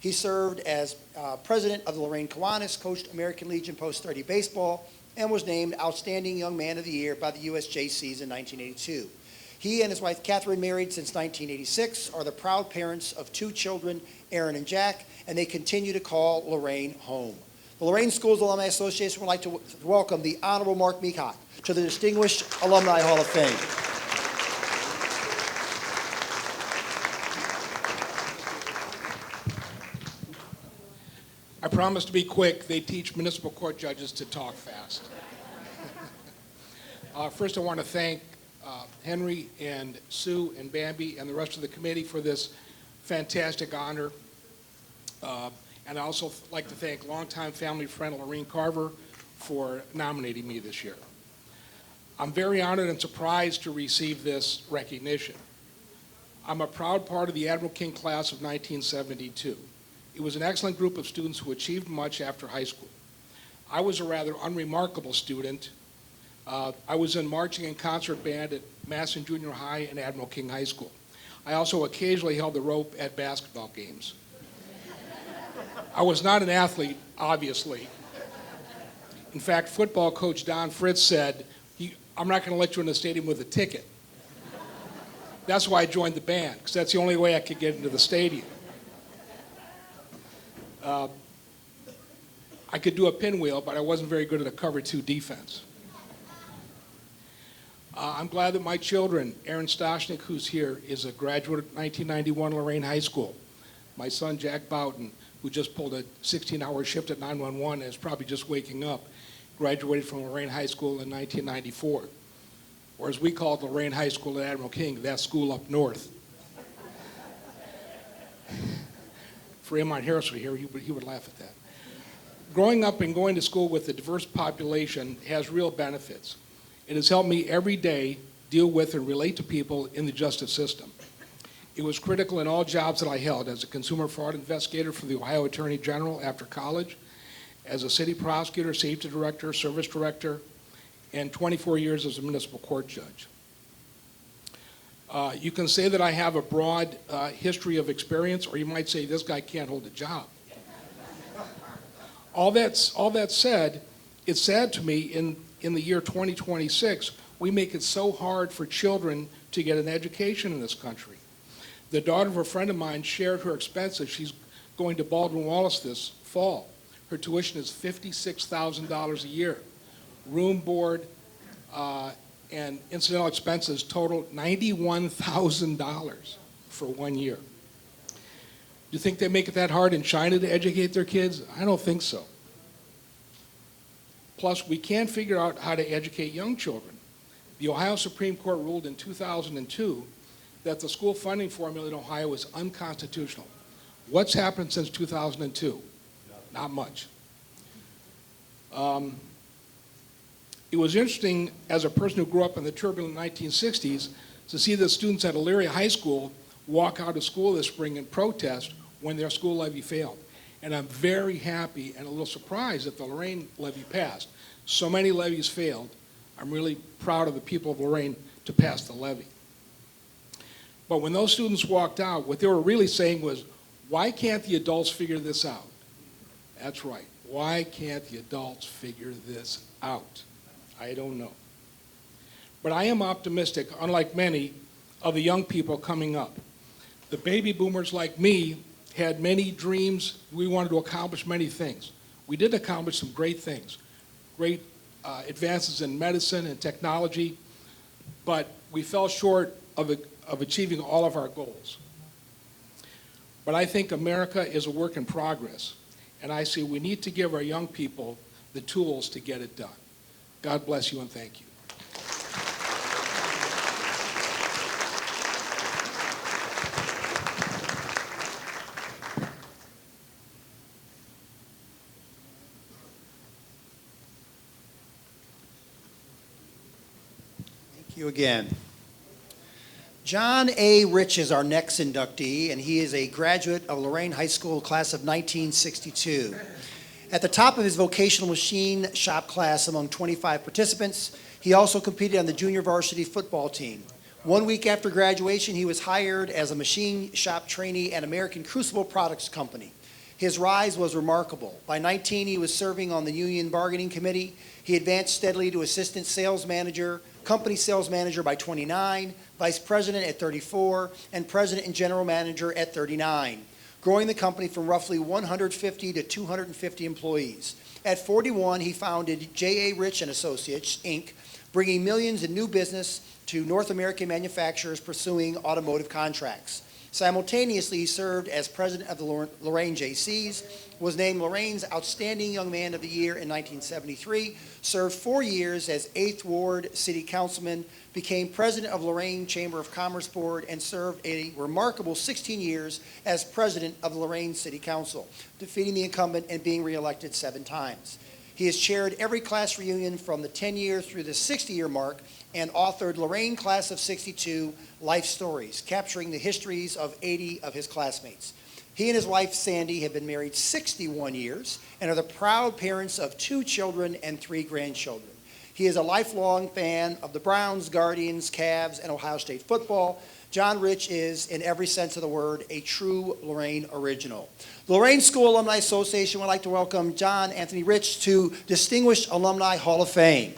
He served as president of the Lorain Kiwanis, coached American Legion Post-30 baseball, and was named Outstanding Young Man of the Year by the USJCs in 1982. He and his wife, Catherine, married since 1986, are the proud parents of 2 children, Aaron and Jack, and they continue to call Lorain home. The Lorain Schools Alumni Association would like to welcome the Honorable Mark Mihok to the Distinguished Alumni Hall of Fame. I promise to be quick. They teach municipal court judges to talk fast. First, I want to thank Henry and Sue and Bambi and the rest of the committee for this fantastic honor. And I also like to thank longtime family friend Lorain Carver for nominating me this year. I'm very honored and surprised to receive this recognition. I'm a proud part of the Admiral King class of 1972. It was an excellent group of students who achieved much after high school. I was a rather unremarkable student. I was in marching and concert band at Masson Junior High and Admiral King High School. I also occasionally held the rope at basketball games. I was not an athlete, obviously. In fact, football coach Don Fritz said, I'm not going to let you in the stadium with a ticket. That's why I joined the band, because that's the only way I could get into the stadium. I could do a pinwheel, but I wasn't very good at a cover 2 defense. I'm glad that my children, Aaron Stoshnik, who's here, is a graduate of 1991 Lorain High School. My son, Jack Bowden, who just pulled a 16-hour shift at 911 and is probably just waking up, graduated from Lorain High School in 1994. Or as we call it, Lorain High School at Admiral King, that school up north. If Raymont Harris were here, he would laugh at that. Growing up and going to school with a diverse population has real benefits. It has helped me every day deal with and relate to people in the justice system. It was critical in all jobs that I held, as a consumer fraud investigator for the Ohio Attorney General after college, as a city prosecutor, safety director, service director, and 24 years as a municipal court judge. You can say that I have a broad history of experience, or you might say this guy can't hold a job. All that said, it's sad to me in the year 2026, we make it so hard for children to get an education in this country. The daughter of a friend of mine shared her expenses. She's going to Baldwin Wallace this fall. Her tuition is $56,000 a year. Room, board, and incidental expenses total $91,000 for 1 year. Do you think they make it that hard in China to educate their kids? I don't think so. Plus, we can't figure out how to educate young children. The Ohio Supreme Court ruled in 2002 that the school funding formula in Ohio is unconstitutional. What's happened since 2002? Not much. It was interesting, as a person who grew up in the turbulent 1960s, to see the students at Elyria High School walk out of school this spring and protest when their school levy failed. And I'm very happy and a little surprised that the Lorain levy passed. So many levies failed. I'm really proud of the people of Lorain to pass the levy. But when those students walked out, what they were really saying was, why can't the adults figure this out? That's right. Why can't the adults figure this out? I don't know. But I am optimistic, unlike many of the young people coming up. The baby boomers like me had many dreams. We wanted to accomplish many things. We did accomplish some great things, great advances in medicine and technology, but we fell short of achieving all of our goals. But I think America is a work in progress, and I see we need to give our young people the tools to get it done. God bless you and thank you. Thank you again. John A. Rich is our next inductee, and he is a graduate of Lorain High School class of 1962. At the top of his vocational machine shop class among 25 participants, he also competed on the junior varsity football team. 1 week after graduation, he was hired as a machine shop trainee at American Crucible Products Company. His rise was remarkable. By 19, he was serving on the union bargaining committee. He advanced steadily to assistant sales manager, company sales manager by 29, vice president at 34, and president and general manager at 39, growing the company from roughly 150 to 250 employees. At 41, he founded J.A. Rich and Associates, Inc., bringing millions in new business to North American manufacturers pursuing automotive contracts. Simultaneously, he served as president of the Lorain JCs, was named Lorain's Outstanding Young Man of the Year in 1973, served 4 years as 8th Ward City Councilman, became president of Lorain Chamber of Commerce Board, and served a remarkable 16 years as president of the Lorain City Council, defeating the incumbent and being reelected 7 times. He has chaired every class reunion from the 10-year through the 60-year mark and authored Lorain Class of 62 Life Stories, capturing the histories of 80 of his classmates. He and his wife, Sandy, have been married 61 years and are the proud parents of 2 children and 3 grandchildren. He is a lifelong fan of the Browns, Guardians, Cavs, and Ohio State football. John Rich is, in every sense of the word, a true Lorain original. The Lorain School Alumni Association would like to welcome John Anthony Rich to Distinguished Alumni Hall of Fame.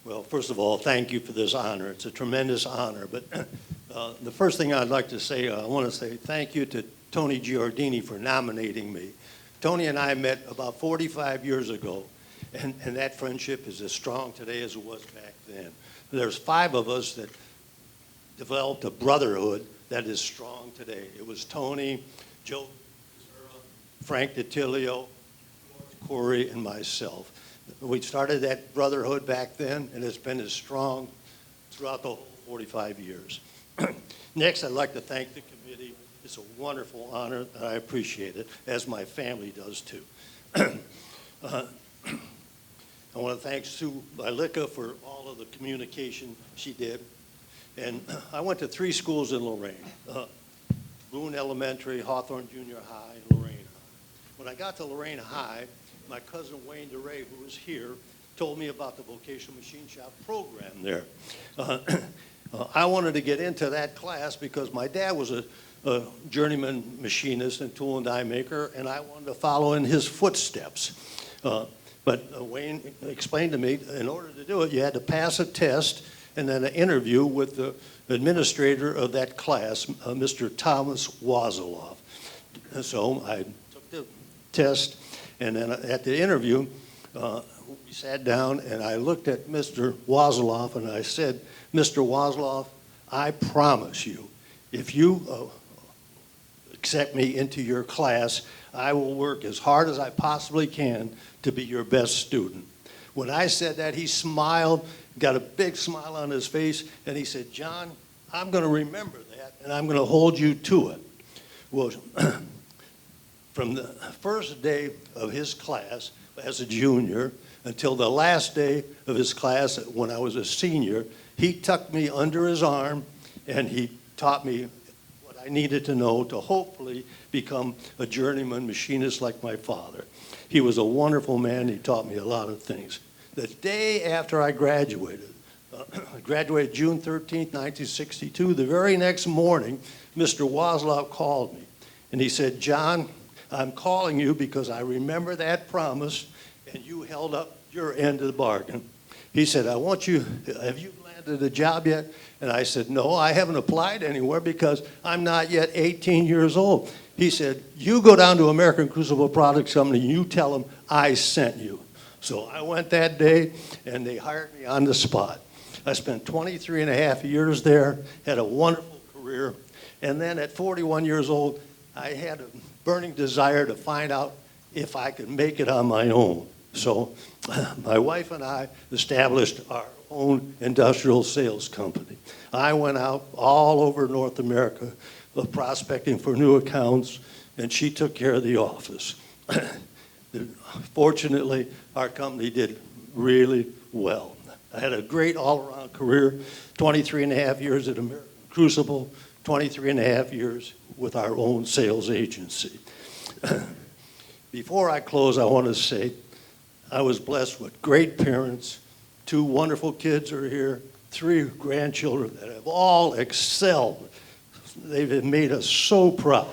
Well, first of all, thank you for this honor. It's a tremendous honor. But the first thing I'd like to say, I want to say thank you to Tony Giordini for nominating me. Tony and I met about 45 years ago, and that friendship is as strong today as it was back then. There's 5 of us that developed a brotherhood that is strong today. It was Tony, Joe, Frank DiTilio, Corey, and myself. We started that brotherhood back then, and it's been as strong throughout the whole 45 years. Next, I'd like to thank the committee. It's a wonderful honor, and I appreciate it, as my family does too. I want to thank Sue Bylika for all of the communication she did. And I went to 3 schools in Lorain, Boone Elementary, Hawthorne Junior High, and Lorain High. When I got to Lorain High, my cousin Wayne DeRay, who was here, told me about the vocational machine shop program there. I wanted to get into that class because my dad was a journeyman machinist and tool and die maker, and I wanted to follow in his footsteps. But Wayne explained to me, in order to do it, you had to pass a test and then an interview with the administrator of that class, Mr. Thomas Wazeloff. And so I took the test, and then at the interview, we sat down, and I looked at Mr. Wazeloff, and I said, Mr. Wazeloff, I promise you, if you accept me into your class, I will work as hard as I possibly can to be your best student. When I said that, he smiled, got a big smile on his face, and he said, John, I'm going to remember that, and I'm going to hold you to it. Well, from the first day of his class as a junior until the last day of his class when I was a senior, he tucked me under his arm, and he taught me what I needed to know to hopefully become a journeyman machinist like my father. He was a wonderful man. He taught me a lot of things. The day after I graduated, I graduated June 13th, 1962. The very next morning, Mr. Wazeloff called me, and he said, John, I'm calling you because I remember that promise, and you held up your end of the bargain. He said, have you landed a job yet? And I said, no, I haven't applied anywhere because I'm not yet 18 years old. He said, you go down to American Crucible Products Company and you tell them I sent you. So I went that day, and they hired me on the spot. I spent 23 and a half years there, had a wonderful career, and then at 41 years old, I had a burning desire to find out if I could make it on my own. So my wife and I established our own industrial sales company. I went out all over North America prospecting for new accounts, and she took care of the office. Fortunately, our company did really well. I had a great all-around career, 23 and a half years at American Crucible, 23 and a half years with our own sales agency. Before I close, I want to say I was blessed with great parents. 2 wonderful kids are here, 3 grandchildren that have all excelled. They've made us so proud.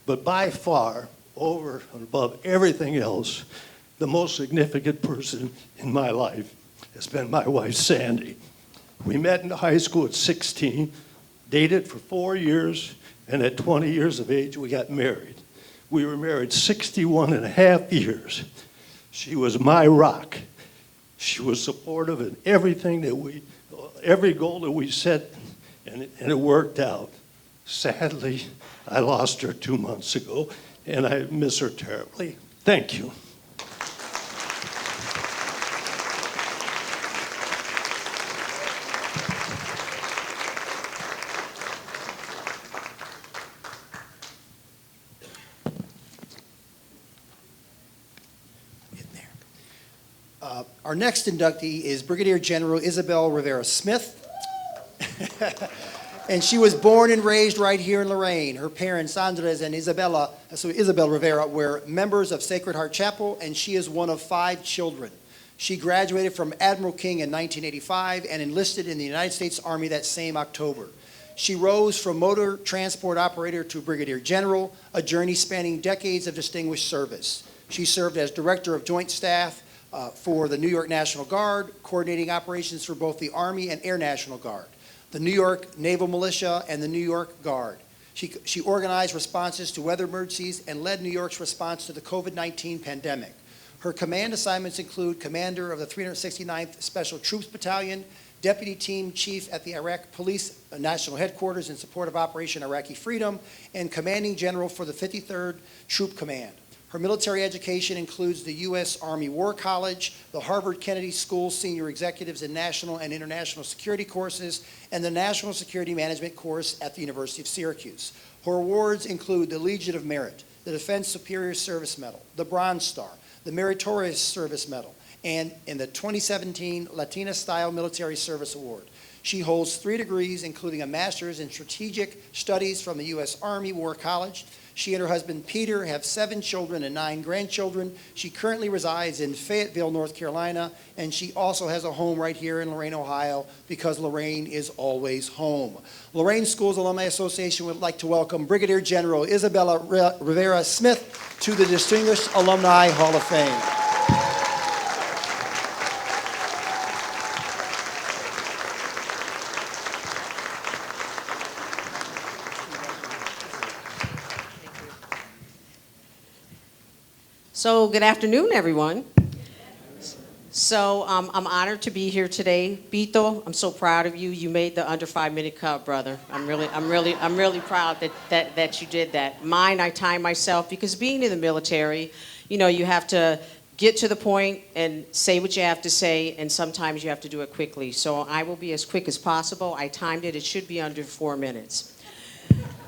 But by far, over and above everything else, the most significant person in my life has been my wife, Sandy. We met in high school at 16, dated for 4 years, and at 20 years of age, we got married. We were married 61 and a half years. She was my rock. She was supportive in everything that every goal that we set, and it worked out. Sadly, I lost her 2 months ago, and I miss her terribly. Thank you. Our next inductee is Brigadier General Isabel Rivera Smith. And she was born and raised right here in Lorain. Her parents, Andres and Isabel Rivera, were members of Sacred Heart Chapel, and she is one of 5 children. She graduated from Admiral King in 1985 and enlisted in the United States Army that same October. She rose from motor transport operator to Brigadier General, a journey spanning decades of distinguished service. She served as Director of Joint Staff for the New York National Guard, coordinating operations for both the Army and Air National Guard, the New York Naval Militia, and the New York Guard. She organized responses to weather emergencies and led New York's response to the COVID-19 pandemic. Her command assignments include commander of the 369th Special Troops Battalion, deputy team chief at the Iraq Police National Headquarters in support of Operation Iraqi Freedom, and commanding general for the 53rd Troop Command. Her military education includes the U.S. Army War College, the Harvard Kennedy School Senior Executives in National and International Security courses, and the National Security Management course at the University of Syracuse. Her awards include the Legion of Merit, the Defense Superior Service Medal, the Bronze Star, the Meritorious Service Medal, and in the 2017 Latina-Style Military Service Award. She holds 3 degrees, including a master's in strategic studies from the U.S. Army War College. She and her husband, Peter, have 7 children and 9 grandchildren. She currently resides in Fayetteville, North Carolina, and she also has a home right here in Lorain, Ohio, because Lorain is always home. Lorain Schools Alumni Association would like to welcome Brigadier General Isabella Rivera Smith to the Distinguished Alumni Hall of Fame. So good afternoon, everyone. So I'm honored to be here today. Peto, I'm so proud of you. You made the under 5-minute cut, brother. I'm really proud that you did that. Mine, I time myself because being in the military, you know, you have to get to the point and say what you have to say, and sometimes you have to do it quickly. So I will be as quick as possible. I timed it. It should be under 4 minutes.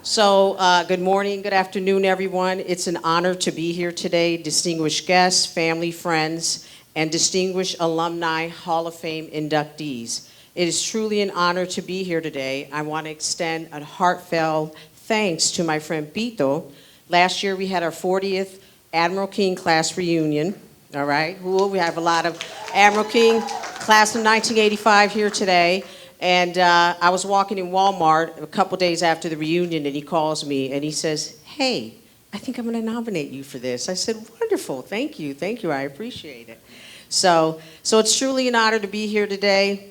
So good morning, good afternoon, everyone. It's an honor to be here today. Distinguished guests, family, friends, and distinguished Alumni Hall of Fame inductees. It is truly an honor to be here today. I want to extend a heartfelt thanks to my friend Peto. Last year we had our 40th Admiral King class reunion. All right, we have a lot of Admiral King class of 1985 here today. And I was walking in Walmart a couple days after the reunion, and he calls me and he says, "Hey, I think I'm going to nominate you for this." I said, "Wonderful, thank you, I appreciate it." So it's truly an honor to be here today.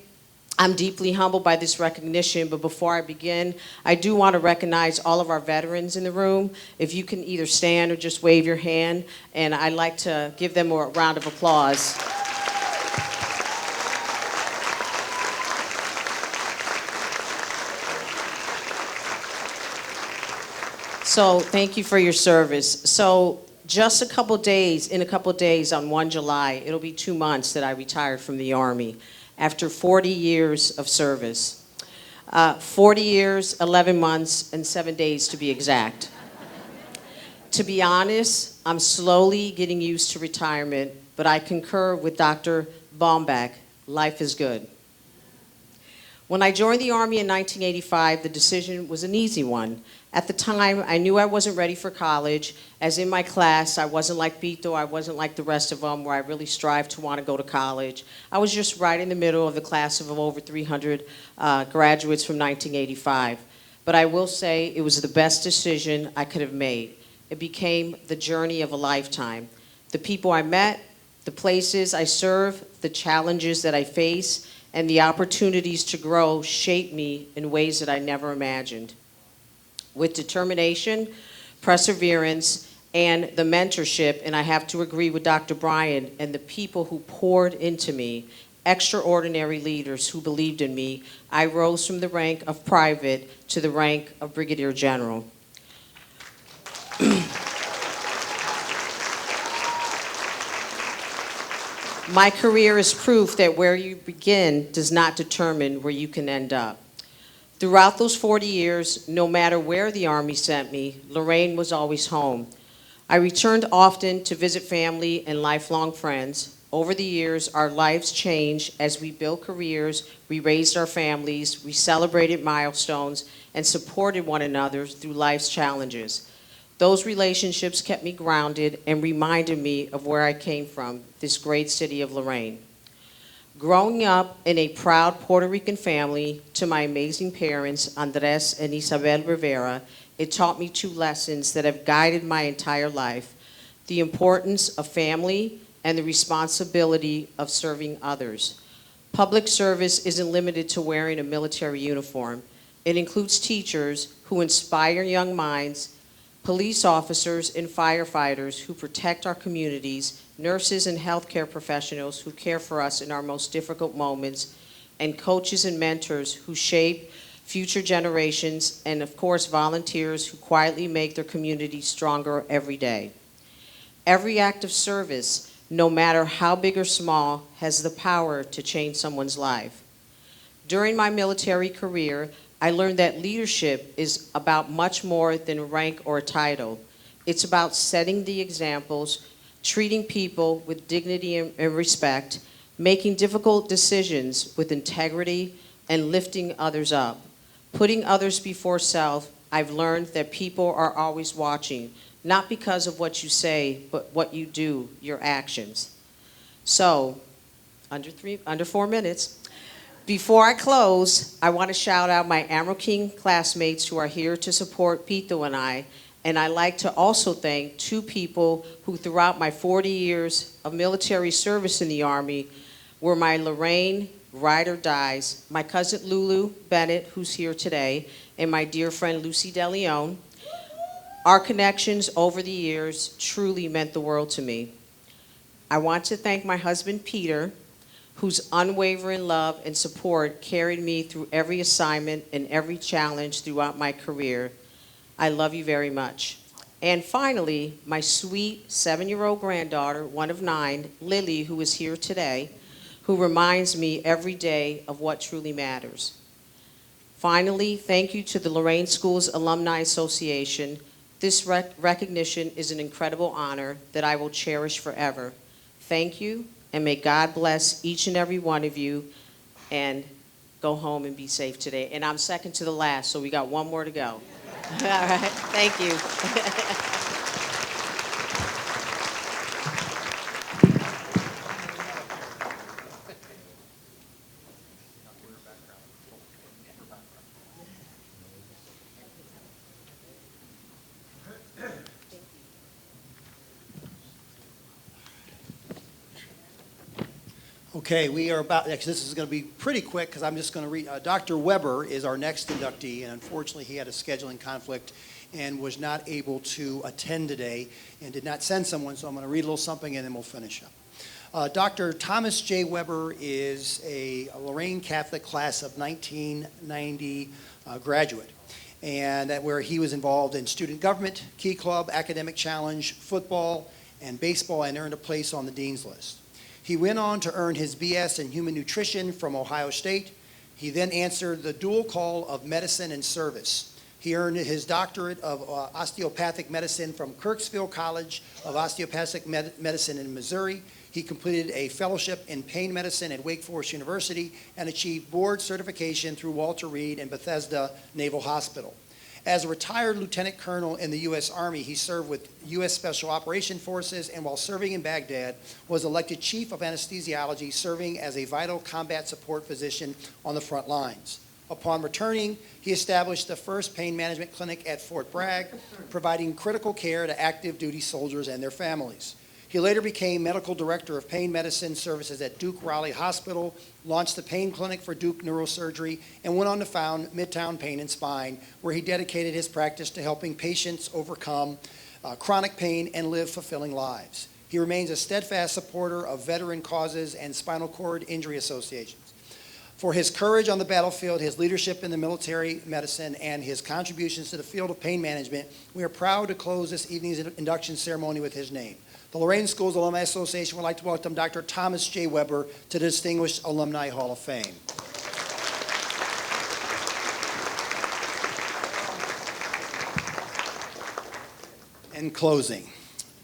I'm deeply humbled by this recognition, but before I begin, I do want to recognize all of our veterans in the room. If you can either stand or just wave your hand, and I'd like to give them a round of applause. So thank you for your service. So just in a couple days on 1 July, it'll be 2 months that I retired from the Army after 40 years of service. 40 years, 11 months, and 7 days to be exact. To be honest, I'm slowly getting used to retirement, but I concur with Dr. Bombac, life is good. When I joined the Army in 1985, the decision was an easy one. At the time, I knew I wasn't ready for college, as in my class, I wasn't like Peto, I wasn't like the rest of them, where I really strived to want to go to college. I was just right in the middle of the class of over 300 graduates from 1985. But I will say it was the best decision I could have made. It became the journey of a lifetime. The people I met, the places I serve, the challenges that I face, and the opportunities to grow shaped me in ways that I never imagined. With determination, perseverance, and the mentorship, and I have to agree with Dr. Bryant and the people who poured into me, extraordinary leaders who believed in me, I rose from the rank of private to the rank of Brigadier General. My career is proof that where you begin does not determine where you can end up. Throughout those 40 years, no matter where the Army sent me, Lorain was always home. I returned often to visit family and lifelong friends. Over the years, our lives changed as we built careers, we raised our families, we celebrated milestones, and supported one another through life's challenges. Those relationships kept me grounded and reminded me of where I came from, this great city of Lorain. Growing up in a proud Puerto Rican family, to my amazing parents, Andres and Isabel Rivera, it taught me two lessons that have guided my entire life: the importance of family and the responsibility of serving others. Public service isn't limited to wearing a military uniform. It includes teachers who inspire young minds, police officers and firefighters who protect our communities, nurses and healthcare professionals who care for us in our most difficult moments, and coaches and mentors who shape future generations, and of course volunteers who quietly make their communities stronger every day. Every act of service, no matter how big or small, has the power to change someone's life. During my military career, I learned that leadership is about much more than a rank or a title. It's about setting the examples, treating people with dignity and respect, making difficult decisions with integrity, and lifting others up. Putting others before self, I've learned that people are always watching, not because of what you say, but what you do, your actions. So, under 4 minutes. Before I close, I want to shout out my Emerald King classmates who are here to support Peto and I'd like to also thank two people who throughout my 40 years of military service in the Army were my Lorain ride or dies, my cousin Lulu Bennett, who's here today, and my dear friend Lucy DeLeon. Our connections over the years truly meant the world to me. I want to thank my husband Peter, whose unwavering love and support carried me through every assignment and every challenge throughout my career. I love you very much. And finally, my sweet 7-year-old granddaughter, one of 9, Lily, who is here today, who reminds me every day of what truly matters. Finally, thank you to the Lorain Schools Alumni Association. This recognition is an incredible honor that I will cherish forever. Thank you. And may God bless each and every one of you, and go home and be safe today. And I'm second to the last, so we got one more to go. All right, thank you. Okay, we are about, actually this is going to be pretty quick because I'm just going to read. Dr. Weber is our next inductee, and unfortunately he had a scheduling conflict and was not able to attend today and did not send someone, so I'm going to read a little something and then we'll finish up. Dr. Thomas J. Weber is a Lorain Catholic class of 1990 graduate, and where he was involved in student government, Key Club, academic challenge, football, and baseball, and earned a place on the dean's list. He went on to earn his BS in human nutrition from Ohio State. He then answered the dual call of medicine and service. He He earned his doctorate of osteopathic medicine from Kirksville College of Osteopathic Medicine in Missouri. He completed a fellowship in pain medicine at Wake Forest University and achieved board certification through Walter Reed and Bethesda Naval Hospital. As a retired lieutenant colonel in the U.S. Army, he served with U.S. Special Operation Forces, and while serving in Baghdad, was elected chief of anesthesiology, serving as a vital combat support physician on the front lines. Upon returning, he established the first pain management clinic at Fort Bragg, providing critical care to active duty soldiers and their families. He later became medical director of pain medicine services at Duke Raleigh Hospital, launched the pain clinic for Duke Neurosurgery, and went on to found Midtown Pain and Spine, where he dedicated his practice to helping patients overcome chronic pain and live fulfilling lives. He remains a steadfast supporter of veteran causes and spinal cord injury associations. For his courage on the battlefield, his leadership in the military medicine, and his contributions to the field of pain management, we are proud to close this evening's induction ceremony with his name. The Lorain Schools Alumni Association would like to welcome Dr. Thomas J. Weber to the Distinguished Alumni Hall of Fame. In closing,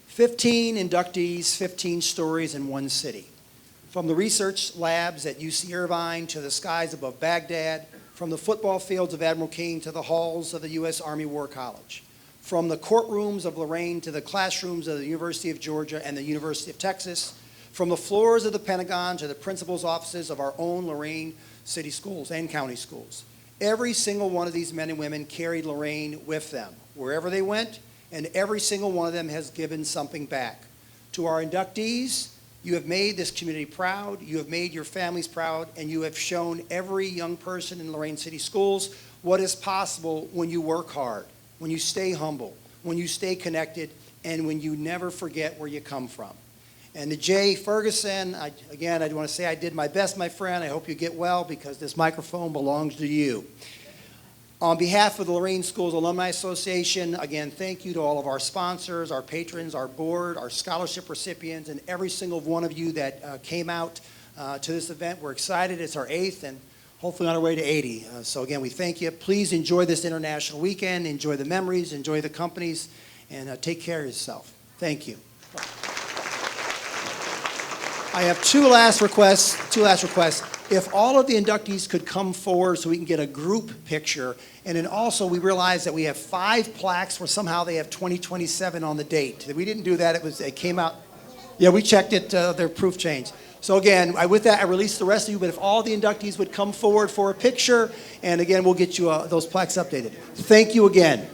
15 inductees, 15 stories in one city. From the research labs at UC Irvine to the skies above Baghdad, from the football fields of Admiral King to the halls of the U.S. Army War College, from the courtrooms of Lorain to the classrooms of the University of Georgia and the University of Texas, from the floors of the Pentagon to the principal's offices of our own Lorain city schools and county schools. Every single one of these men and women carried Lorain with them, wherever they went, and every single one of them has given something back. To our inductees, you have made this community proud, you have made your families proud, and you have shown every young person in Lorain City Schools what is possible when you work hard, when you stay humble, when you stay connected, and when you never forget where you come from. And to Jay Ferguson, I want to say I did my best, my friend. I hope you get well, because this microphone belongs to you. On behalf of the Lorain Schools Alumni Association, again, thank you to all of our sponsors, our patrons, our board, our scholarship recipients, and every single one of you that came out to this event. We're excited. It's our 8th and hopefully on our way to 80. So again, we thank you. Please enjoy this international weekend. Enjoy the memories, enjoy the companies, and take care of yourself. Thank you. I have two last requests. If all of the inductees could come forward so we can get a group picture. And then also we realized that we have 5 plaques where somehow they have 2027 on the date. We didn't do that. It came out. Yeah, we checked it. Their proof changed. So again, with that, I release the rest of you. But if all the inductees would come forward for a picture, and again, we'll get you those plaques updated. Thank you again.